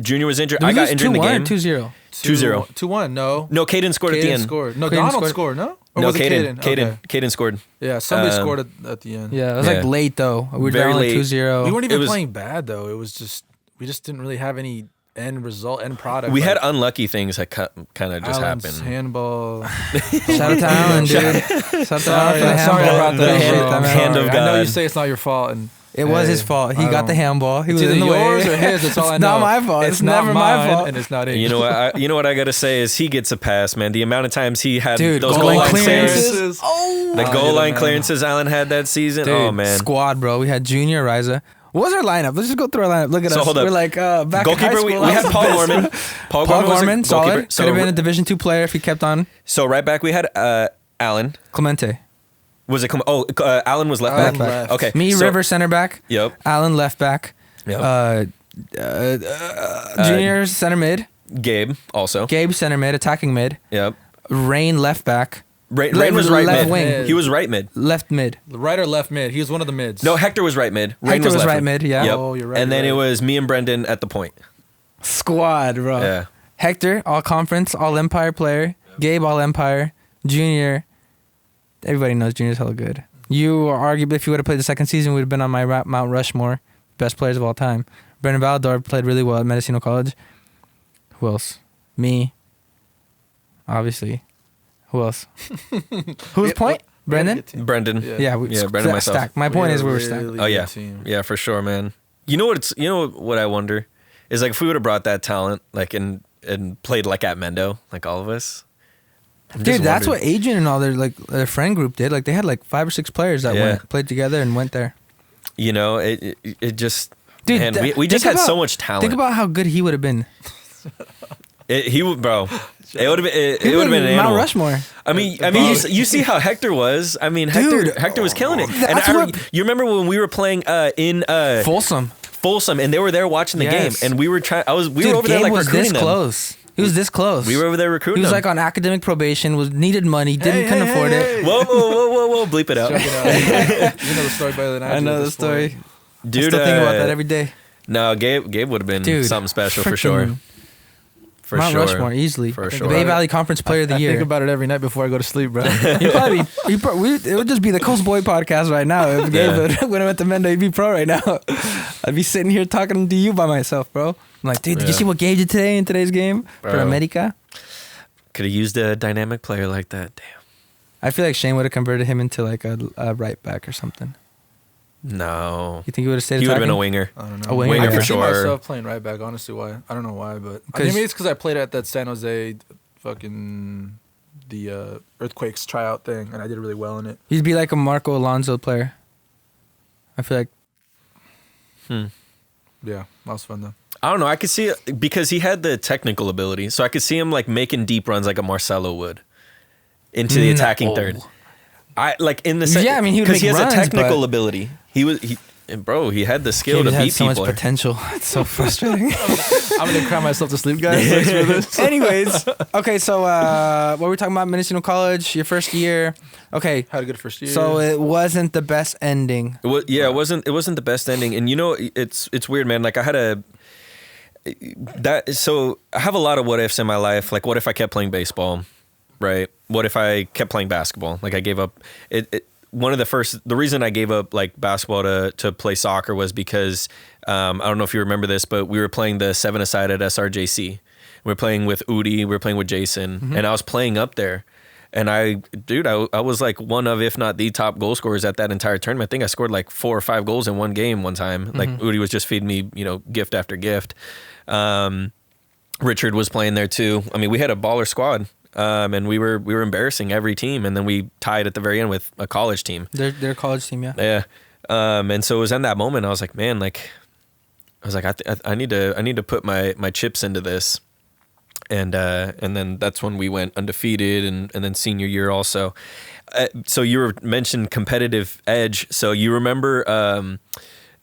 Junior was injured. Did I we got lose injured in the 2-1 game. or 2-0? 2-0. 2-1. No. No, Caden scored at the Caden end. scored. No, Caden Donald scored. scored. No. Or No, was it Caden. Okay. Caden scored. Yeah, somebody Um, scored at the end. Yeah, it was Yeah. like late though. We were Very down like late. 2-0. We weren't It even was- playing bad though. It was just we just didn't really have any end product. We Like, had unlucky things that kind of just Allen's happened. handball. Shout out to Allen, dude. Shout out to Allen for the Sorry handball. about The that. hand- bro. I'm hand sorry. of I know you God. say it's not your fault, and It was hey, his fault. He I got the don't- handball. He was It's in the either way. yours or his. That's all I It's know. not my fault. It's not never my mine, fault. and it's not it. You know what? You know what I gotta say is he gets a pass, man. The amount of times he had Dude, those goal goal line clearances. clearances, Oh, the Oh, goal yeah, line man. clearances Allen had that season. dude, Oh man, squad, bro. We had Junior, Riza. What was our lineup? Let's just go through our lineup. Look at So us. hold up. We're like back in high goalkeeper. school. We had That was Paul the best, Gorman. bro. Paul Paul was a Gorman, solid. goalkeeper. Could have been a Division II player if he kept on. So right back we had Allen. Clemente. Was it? Allen was left Allen back. left. Okay. Me, so- River, center back. Yep. Allen, left back. Yep. Junior, center mid. Gabe also. Gabe, center mid, attacking mid. Yep. Rain, left back. Rain was right left mid. wing. He was right mid. Left mid. right or left mid. He was one of the mids. No, Hector was right mid. Rain Hector was left right mid, yeah. Yep. Oh, you're right, And then you're it right. was me and Brendan at the point. Squad, bro. Yeah. Hector, all conference, all Empire player. Gabe, all Empire. Junior. Everybody knows Junior's hella good. You are arguably, if you would have played the second season, would have been on my Mount Rushmore. Best players of all time. Brendan Valdor played really well at Mendocino College. Who else? Me. Obviously. Who else? Who's point? Brendan? Brendan. Yeah, Brendan, myself. stacked. My point is we were stacked. Oh yeah, yeah, for sure, man. You know what I wonder is like if we would have brought that talent like and played like at Mendo, like all of us. Dude, that's what Adrian and all their friend group did. Like they had like 5 or 6 players that played together and went there. You know, it just Dude, man, we just had so much talent. Think about how good he would have been. He would, bro. It would have been. It would have been an Mount animal. Rushmore. I mean, you see how Hector was. I mean, Hector was killing it. And you remember when we were playing in Folsom, and they were there watching the Yes. game, and we were trying. We Dude, were over there Gabe like was recruiting this them. close. He was this close. We were over there He recruiting was them. like on academic probation. Needed money. Couldn't afford it. Whoa! Bleep it out, You know the story better than I do. I know at the this story. point. dude. I still think about that every day. No, Gabe would have been Dude, something special for sure. freaking For Mount sure. Rushmore easily. For think sure. Bay Valley Conference Player of the I Year. think about it every night before I go to sleep, bro. It would just be the Coast Boy podcast right now. If Gabe when I went to Mendo, he'd be pro right now. I'd be sitting here talking to you by myself, bro. I'm like, dude, did you see what Gabe did today in today's game for Bro. America? Could have used a dynamic player like that. Damn. I feel like Shane would have converted him into like a right back or something. No. You think he would have stayed He would have been a attacking? winger. I don't know. A winger? Winger I for can see sure. myself playing right back. Honestly, why? I don't know why, but maybe it's because I played at that San Jose fucking the Earthquakes tryout thing, and I did really well in it. He'd be like a Marco Alonso player. I feel like Yeah, that was fun though. I don't know. I could see it because he had the technical ability, so I could see him like making deep runs like a Marcelo would into the attacking third. I like in the Yeah, I mean, he would because he make has runs, a technical but- ability. And bro, he had the skill Gabe to had beat so people. much potential. It's so frustrating. I'm gonna cry myself to sleep, guys. Thanks for this. Anyways, okay, so what were we talking about? Mendocino College, your first year. Okay, Had a good first year. so it wasn't the best ending. It wasn't the best ending. And you know, it's weird, man. Like I have a lot of what ifs in my life. Like, what if I kept playing baseball, right? What if I kept playing basketball? Like I gave up the reason I gave up like basketball to play soccer was because I don't know if you remember this, but we were playing the 7-a-side at SRJC. We were playing with Udi, we were playing with Jason, and I was playing up there. And I was like one of, if not the top goal scorers at that entire tournament. I think I scored like 4 or 5 goals in one game one time. Like Udi was just feeding me, gift after gift. Richard was playing there too. I mean, we had a baller squad. And we were embarrassing every team, and then we tied at the very end with a college team. They're a college team, yeah. Yeah. And so it was in that moment I was like, man, I need to put my chips into this. And then that's when we went undefeated, and then senior year also. So you mentioned competitive edge. So you remember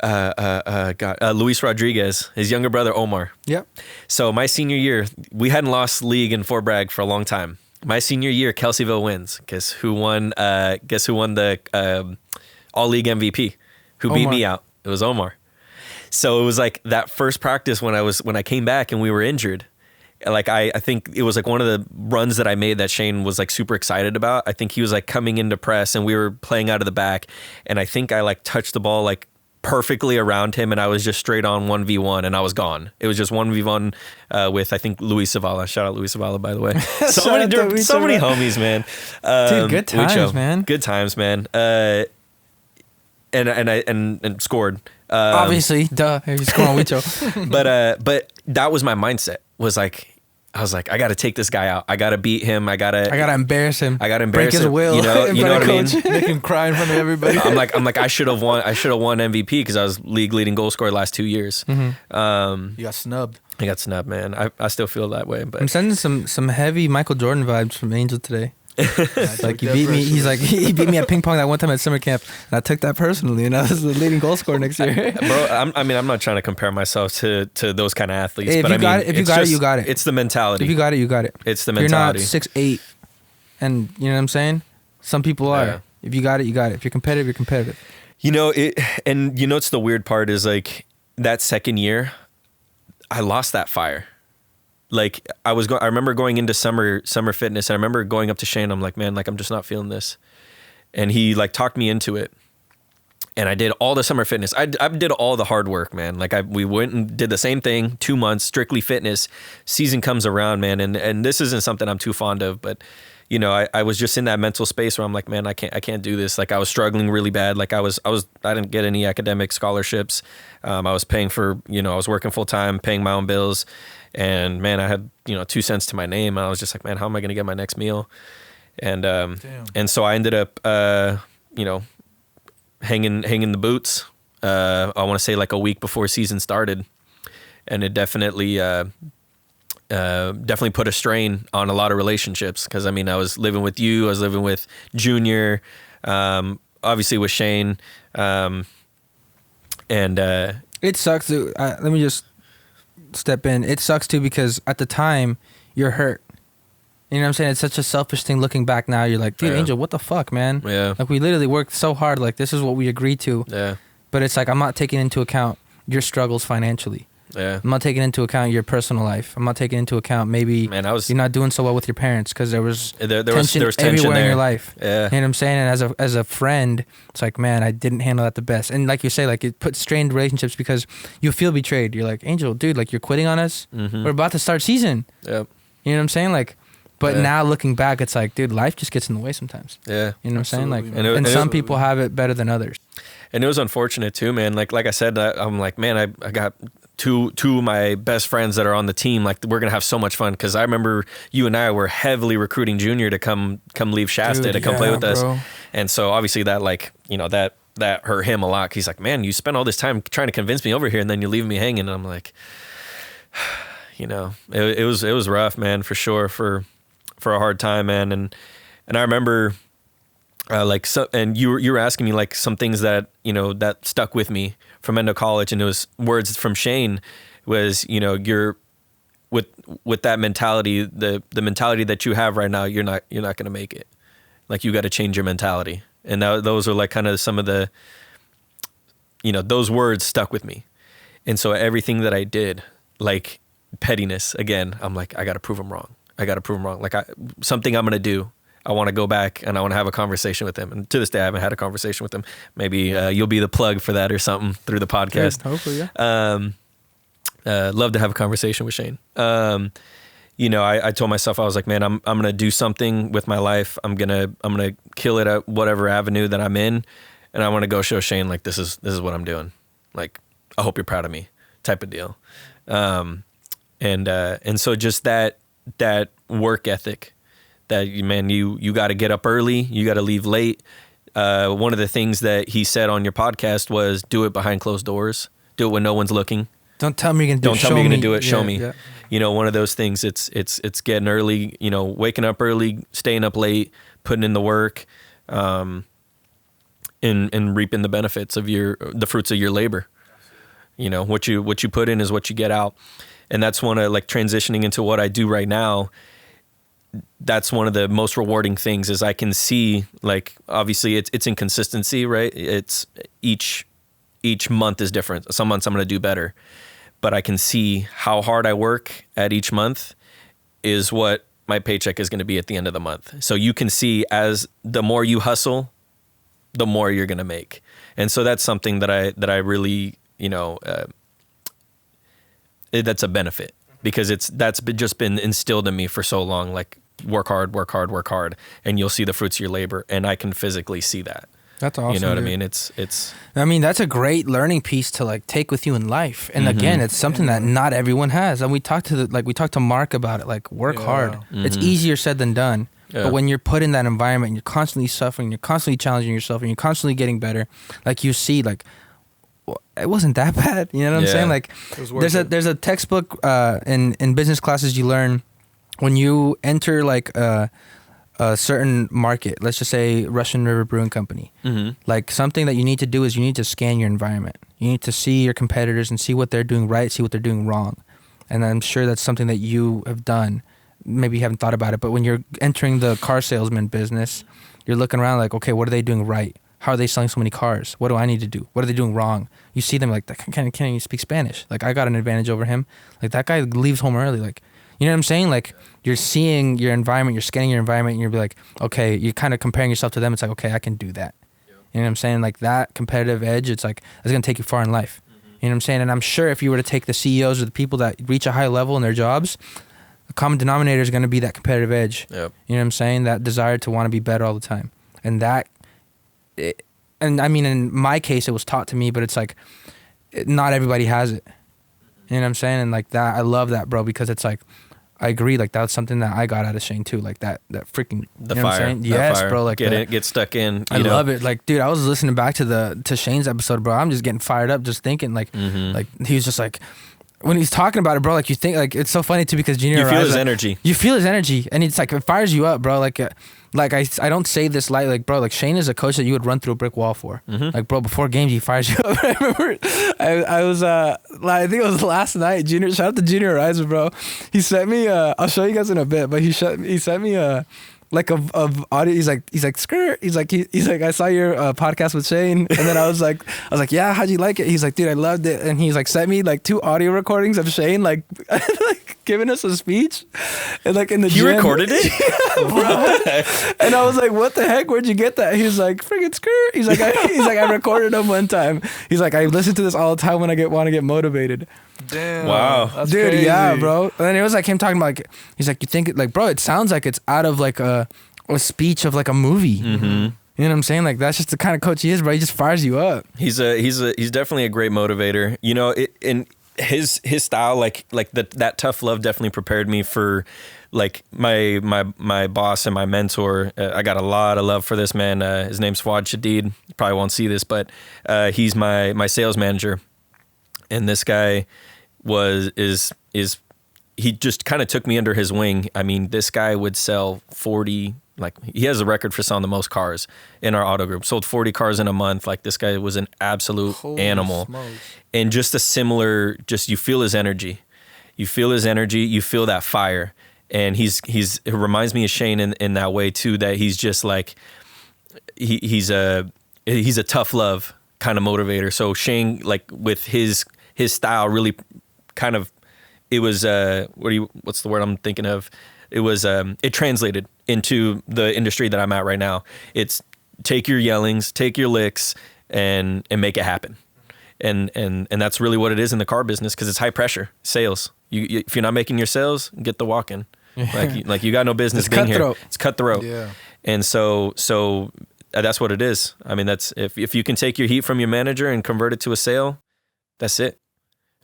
Luis Rodriguez, his younger brother Omar. Yep. So my senior year, we hadn't lost league in Fort Bragg for a long time. My senior year, Kelseyville wins. Guess who won the all league MVP? Who beat me out? It was Omar. So it was like that first practice when I came back and we were injured. Like I think it was like one of the runs that I made that Shane was like super excited about. I think he was like coming into press and we were playing out of the back, and I think I like touched the ball like perfectly around him, and I was just straight on 1v1 and I was gone. It was just 1v1 with I think Luis Zavala. Shout out Luis Zavala, by the way. so many homies, man. Dude, good times, Huicho. man. Good times, man. And scored. Obviously, duh. You score on Huicho. But that was my mindset. I was like, I got to take this guy out. I got to beat him. I got to embarrass him. Break his will. You know what I mean? Make him cry in front of everybody. I'm like, I should have won MVP because I was league leading goal scorer the last 2 years. You got snubbed. I got snubbed, man. I still feel that way. But I'm sending some heavy Michael Jordan vibes from Angel today. Like, you beat me. He's like, he beat me at ping pong that one time at summer camp, and I took that personally, and I was the leading goal scorer next year. Bro, I'm not trying to compare myself to those kind of athletes. Hey, but if you got it, you got it. It's the mentality. If you got it, you got it. It's the mentality. You're not 6'8", and you know what I'm saying. Some people are. Yeah. If you got it, you got it. If you're competitive, you're competitive. It's the weird part is like that second year, I lost that fire. Like I remember going into summer fitness, and I remember going up to Shane. I'm like, man, like I'm just not feeling this, and he like talked me into it. And I did all the summer fitness. I did all the hard work, man. Like we went and did the same thing, 2 months, strictly fitness. Season comes around, man, and this isn't something I'm too fond of, but I was just in that mental space where I'm like, man, I can't do this. Like I was struggling really bad. Like I didn't get any academic scholarships. I was paying for, I was working full time, paying my own bills. And man, I had, 2 cents to my name. And I was just like, man, how am I going to get my next meal? And so I ended up, hanging the boots. I want to say like a week before season started. And it definitely put a strain on a lot of relationships. Cause I was living with you, I was living with Junior, obviously with Shane. It sucks. Let me just step in. It sucks too, because at the time you're hurt. You know what I'm saying? It's such a selfish thing looking back now. You're like, dude, Angel, what the fuck, man? Yeah. Like we literally worked so hard. Like this is what we agreed to. Yeah. But it's like, I'm not taking into account your struggles financially. Yeah. I'm not taking into account your personal life. I'm not taking into account maybe you're not doing so well with your parents because there was tension everywhere in your life. Yeah. You know what I'm saying? And as a friend, it's like, man, I didn't handle that the best. And like you say, like it puts strained relationships because you feel betrayed. You're like, Angel, dude, like you're quitting on us. Mm-hmm. We're about to start season. Yep. You know what I'm saying? Like, but now looking back, it's like, dude, life just gets in the way sometimes. Yeah. You know what I'm saying? Like, and some people have it better than others. And it was unfortunate too, man. Like I said, I'm like, man, I got two of my best friends that are on the team. Like we're gonna have so much fun because I remember you and I were heavily recruiting Junior to come leave Shasta to come play with us. And so obviously that that hurt him a lot. He's like, man, you spent all this time trying to convince me over here, and then you leave me hanging. And I'm like, it was rough, man, for sure, for a hard time, man. And I remember like so, and you were asking me like some things that that stuck with me from Mendocino College, and it was words from Shane. Was you're with that mentality, the mentality that you have right now, you're not going to make it. Like you got to change your mentality, and those are like kind of some of the those words stuck with me, and so everything that I did, like pettiness again, I'm like I got to prove them wrong. Like something I'm going to do. I want to go back and I want to have a conversation with him. And to this day, I haven't had a conversation with him. Maybe you'll be the plug for that or something through the podcast. Good, hopefully, yeah. Love to have a conversation with Shane. I told myself, I was like, man, I'm going to do something with my life. I'm going to kill it at whatever avenue that I'm in. And I want to go show Shane, like, this is what I'm doing. Like, I hope you're proud of me type of deal. And so just that work ethic, that man, you got to get up early, you got to leave late. One of the things that he said on your podcast was do it behind closed doors, do it when no one's looking. Don't tell me you're gonna do it. Don't tell me you're gonna do it. Show me. Yeah. One of those things. It's getting early. Waking up early, staying up late, putting in the work, and reaping the benefits of the fruits of your labor. What you put in is what you get out, and that's one of like transitioning into what I do right now. That's one of the most rewarding things is I can see, like, obviously it's inconsistency, right? It's each month is different. Some months I'm going to do better, but I can see how hard I work at each month is what my paycheck is going to be at the end of the month. So you can see as the more you hustle, the more you're going to make. And so that's something that I really, that's a benefit because that's just been instilled in me for so long. Like work hard, and you'll see the fruits of your labor. And I can physically see that. That's awesome. You know what dude. I mean? It's. I mean, that's a great learning piece to like take with you in life. And again, it's something that not everyone has. And we talked to Mark about it. Like work hard. It's easier said than done. Yeah. But when you're put in that environment, and you're constantly suffering, you're constantly challenging yourself, and you're constantly getting better. Like you see, like it wasn't that bad. You know what I'm saying? Like there's a textbook in business classes you learn when you enter like a certain market, let's just say Russian River Brewing Company. Like something that you need to do is you need to scan your environment. You need to see your competitors and see what they're doing right, see what they're doing wrong. And I'm sure that's something that you have done. Maybe you haven't thought about it, but when you're entering the car salesman business, you're looking around like, okay, what are they doing right? How are they selling so many cars? What do I need to do? What are they doing wrong? You see them like, that can't even speak Spanish. Like I got an advantage over him. Like that guy leaves home early. Like, you know what I'm saying? Like you're seeing your environment, you're scanning your environment, and you're like, okay, you're kind of comparing yourself to them. It's like, okay, I can do that. Yeah. You know what I'm saying? Like that competitive edge, it's like, it's going to take you far in life. You know what I'm saying? And I'm sure if you were to take the CEOs or the people that reach a high level in their jobs, the common denominator is going to be that competitive edge. Yep. You know what I'm saying? That desire to want to be better all the time. And and I mean, in my case, it was taught to me, but it's like, not everybody has it. You know what I'm saying? And like that, I love that, bro, because it's like, I agree. Like that's something that I got out of Shane too. Like that freaking the you know fire. What I'm saying? Yes, fire. Bro. Like get stuck in. I love it. Like, dude, I was listening back to Shane's episode, bro. I'm just getting fired up, just thinking like he was just like, when he's talking about it, bro, like you think like it's so funny too because Junior. You feel his energy. You feel his energy, and it's like it fires you up, bro. Like I don't say this lightly, like bro, like Shane is a coach that you would run through a brick wall for. Like bro, before games he fires you up. I remember I was I think it was last night. Junior, shout out to Junior Riser, bro. He sent me I'll show you guys in a bit, but he sent me like of audio. He's like skirt. He's like I saw your podcast with Shane, and then I was like yeah, how'd you like it? He's like, dude, I loved it, and he's like sent me like 2 audio recordings of Shane like like giving us a speech, and like in the gym. You recorded it, yeah, bro. And I was like, what the heck? Where'd you get that? He's like, friggin' skirt. He's like, I recorded them one time. He's like, I listen to this all the time when I want to get motivated. Damn. Wow. That's dude, crazy. yeah, bro. And then it was like him talking about like, he's like, you think it like, bro, it sounds like it's out of like a speech of like a movie. You know what I'm saying? Like that's just the kind of coach he is, bro. He just fires you up. He's definitely a great motivator. You know, and his style, like that tough love definitely prepared me for like my boss and my mentor. I got a lot of love for this man. His name's Fuad Shadid. You probably won't see this, but he's my sales manager. And this guy he just kind of took me under his wing. I mean, this guy would sell 40 Like he has a record for selling the most cars in our auto group. Sold 40 cars in a month. Like this guy was an absolute animal. Smokes. And just a similar, just you feel his energy. You feel his energy. You feel that fire. And it reminds me of Shane in that way too, that he's just like, he's a tough love kind of motivator. So Shane, like with his style really kind of, it was, what's the word I'm thinking of? It was, it translated into the industry that I'm at right now. It's take your yellings, take your licks and make it happen. And that's really what it is in the car business. Cause it's high pressure sales. If you're not making your sales, get the walk in. Like you got no business being here. It's cutthroat. Yeah. And so that's what it is. I mean, that's if you can take your heat from your manager and convert it to a sale, that's it.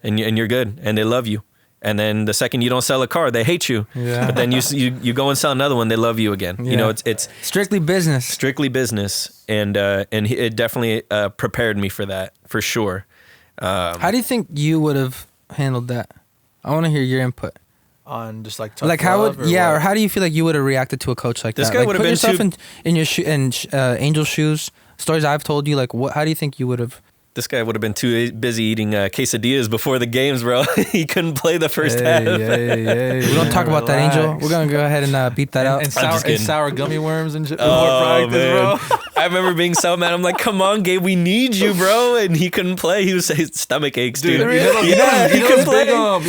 And you're good. And they love you. And then the second you don't sell a car, they hate you. Yeah. But then you go and sell another one, they love you again. Yeah. You know, it's strictly business. Strictly business. And it definitely prepared me for that, for sure. How do you think you would have handled that? I want to hear your input. On just like tough how love, would or how do you feel like you would have reacted to a coach like this that? Guy like would have put been yourself in your Angel's shoes. Stories I've told you, like how do you think you would have? This guy would have been too busy eating quesadillas before the games, bro. He couldn't play the first half. We don't talk about that, Angel. We're gonna go ahead and beat that out. And sour gummy worms and shit. Oh, man. Bro. I remember being so mad. I'm like, come on, Gabe, we need you, bro. And he couldn't play. He was his stomach aches, dude. You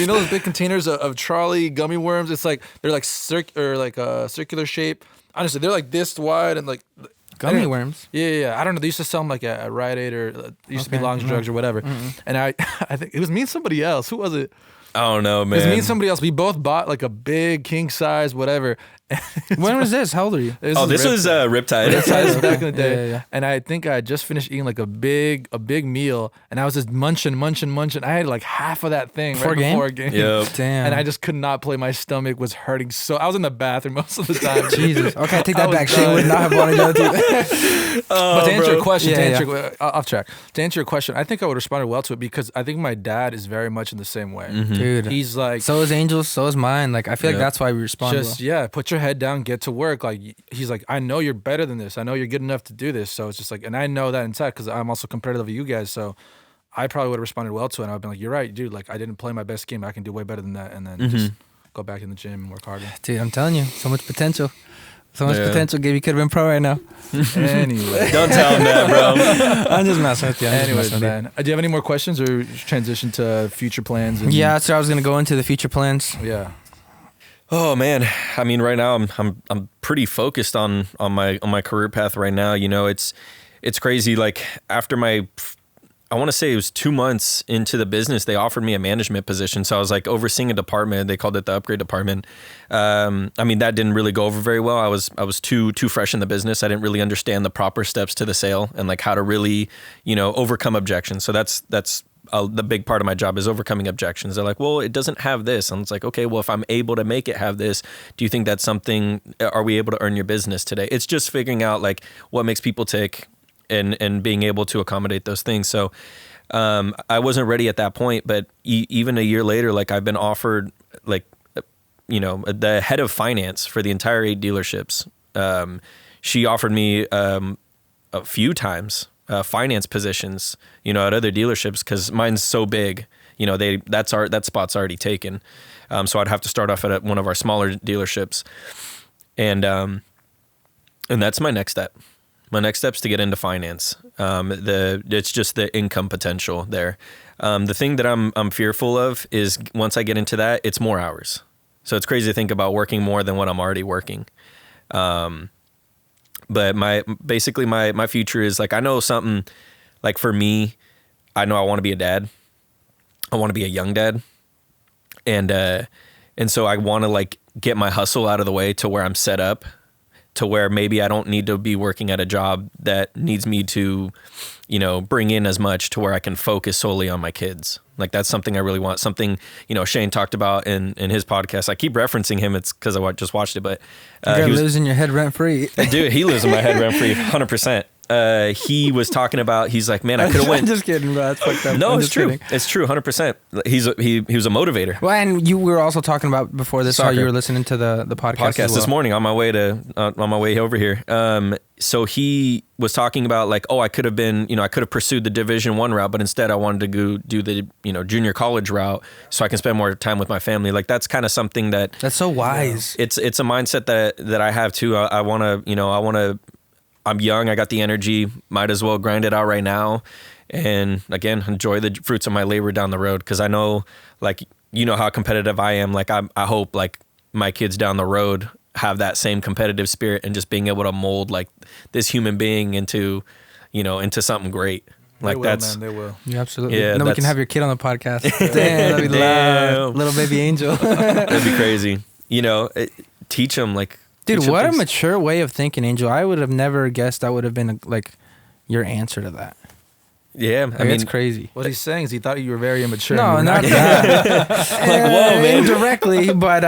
know those big containers of Charlie gummy worms? It's like they're like circular shape. Honestly, they're like this wide and like. Gummy worms? Yeah. I don't know. They used to sell them like at Rite Aid or it used to be Long's Drugs or whatever. Mm-hmm. And I think it was me and somebody else. Who was it? I don't know, man. It was me and somebody else. We both bought like a big king size, whatever. When was this? How old are you? This was Riptide. Riptide back in the day. Yeah. And I think I just finished eating like a big meal, and I was just munching. I had like half of that thing before a game. Yep. Damn. And I just could not play. My stomach was hurting. So I was in the bathroom most of the time. Jesus. Okay, take that back. Shane would not have wanted to do that. But to answer your question, off track. To answer your question, I think I would have responded well to it because I think my dad is very much in the same way. Mm-hmm. Dude, he's like, so is Angel's, so is mine. Like I feel like that's why we respond. Put your head down, get to work. Like he's like, I know you're better than this. I know you're good enough to do this. So it's just like, and I know that inside because I'm also competitive with you guys. So I probably would have responded well to it. And I've been like, you're right, dude. Like I didn't play my best game. I can do way better than that. And then just go back in the gym and work harder. Dude, I'm telling you, so much potential. So much potential. Gabe, you could have been pro right now. Anyway. Don't tell him that, bro. I'm just messing with you. Anyways, man. Do you have any more questions or transition to future plans? Yeah, so I was going to go into the future plans. Yeah. Oh man, I mean, right now I'm pretty focused on my career path right now. You know, it's crazy. Like after I want to say it was 2 months into the business, they offered me a management position. So I was like overseeing a department. They called it the upgrade department. I mean, that didn't really go over very well. I was too fresh in the business. I didn't really understand the proper steps to the sale and like how to really, overcome objections. So that's the big part of my job is overcoming objections. They're like, well, it doesn't have this. And it's like, okay, well, if I'm able to make it have this, do you think that's something, are we able to earn your business today? It's just figuring out like what makes people tick and being able to accommodate those things. So I wasn't ready at that point, but even a year later, like I've been offered like, the head of finance for the entire 8 dealerships. She offered me a few times finance positions, at other dealerships because mine's so big. That spot's already taken. So I'd have to start off at one of our smaller dealerships, and that's my next step. My next step's to get into finance. It's just the income potential there. The thing that I'm fearful of is once I get into that, it's more hours. So it's crazy to think about working more than what I'm already working. But my future is like, I know something like for me, I know I want to be a dad. I want to be a young dad. And so I want to like get my hustle out of the way to where I'm set up to where maybe I don't need to be working at a job that needs me to, bring in as much to where I can focus solely on my kids. Like that's something I really want. Something, Shane talked about in his podcast. I keep referencing him. It's because I just watched it, but you're losing your head rent free. Dude, he lives in my head rent free 100%. he was talking about, he's like, man, I could have I'm went. just kidding, bro. That's fucked up. No, I'm it's just true. kidding. It's true, 100%. He was a motivator. Well, and we were also talking about before this how Soccer. you were listening to the podcast as well. This morning on my way over here. So he was talking about like, I could have pursued the Division I route, but instead I wanted to go do the, junior college route so I can spend more time with my family. Like that's kind of something that's so wise. It's a mindset that I have too. I want to, I'm young. I got the energy. Might as well grind it out right now. And again, enjoy the fruits of my labor down the road. Cause I know like, how competitive I am. Like I hope like my kids down the road have that same competitive spirit and just being able to mold like this human being into something great. Like they will. Yeah, absolutely. Yeah, and then we can have your kid on the podcast. Damn, that'd be loud. Little baby Angel. That'd be crazy. Teach them like, dude, teach 'em what a things. mature way of thinking, Angel. I would have never guessed that would have been like your answer to that. Yeah, Like, it's crazy. What he's saying is he thought you were very immature. No, not that. Like, whoa, man. Indirectly, but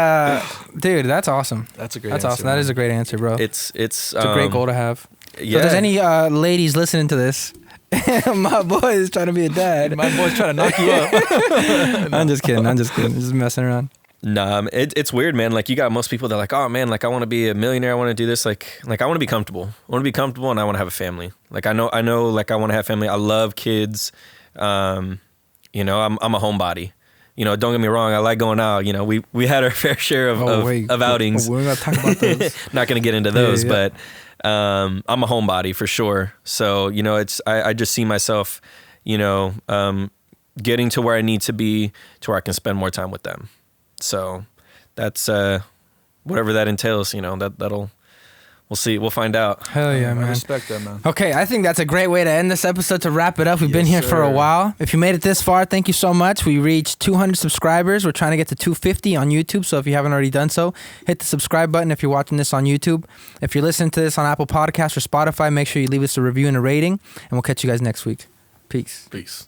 dude, that's awesome. That's a great That's answer, awesome. That is a great answer, bro. It's a great goal to have. Yeah. So if there's any ladies listening to this, my boy is trying to be a dad. My boy's trying to knock you up. I'm just kidding. Just messing around. Nah, it's weird, man. Like you got most people that are like, oh man, like I want to be a millionaire. I want to do this. Like I want to be comfortable. I want to be comfortable and I want to have a family. Like I know like I want to have family. I love kids. I'm a homebody. Don't get me wrong. I like going out. We had our fair share of outings. We're going to talk about those. Not going to get into those, Yeah. but I'm a homebody for sure. So, I just see myself, getting to where I need to be to where I can spend more time with them. So that's whatever that entails, we'll see. We'll find out. Hell yeah, I man. respect that, man. Okay, I think that's a great way to end this episode to wrap it up. We've been here for a while. If you made it this far, thank you so much. We reached 200 subscribers. We're trying to get to 250 on YouTube. So if you haven't already done so, hit the subscribe button if you're watching this on YouTube. If you're listening to this on Apple Podcasts or Spotify, make sure you leave us a review and a rating. And we'll catch you guys next week. Peace. Peace.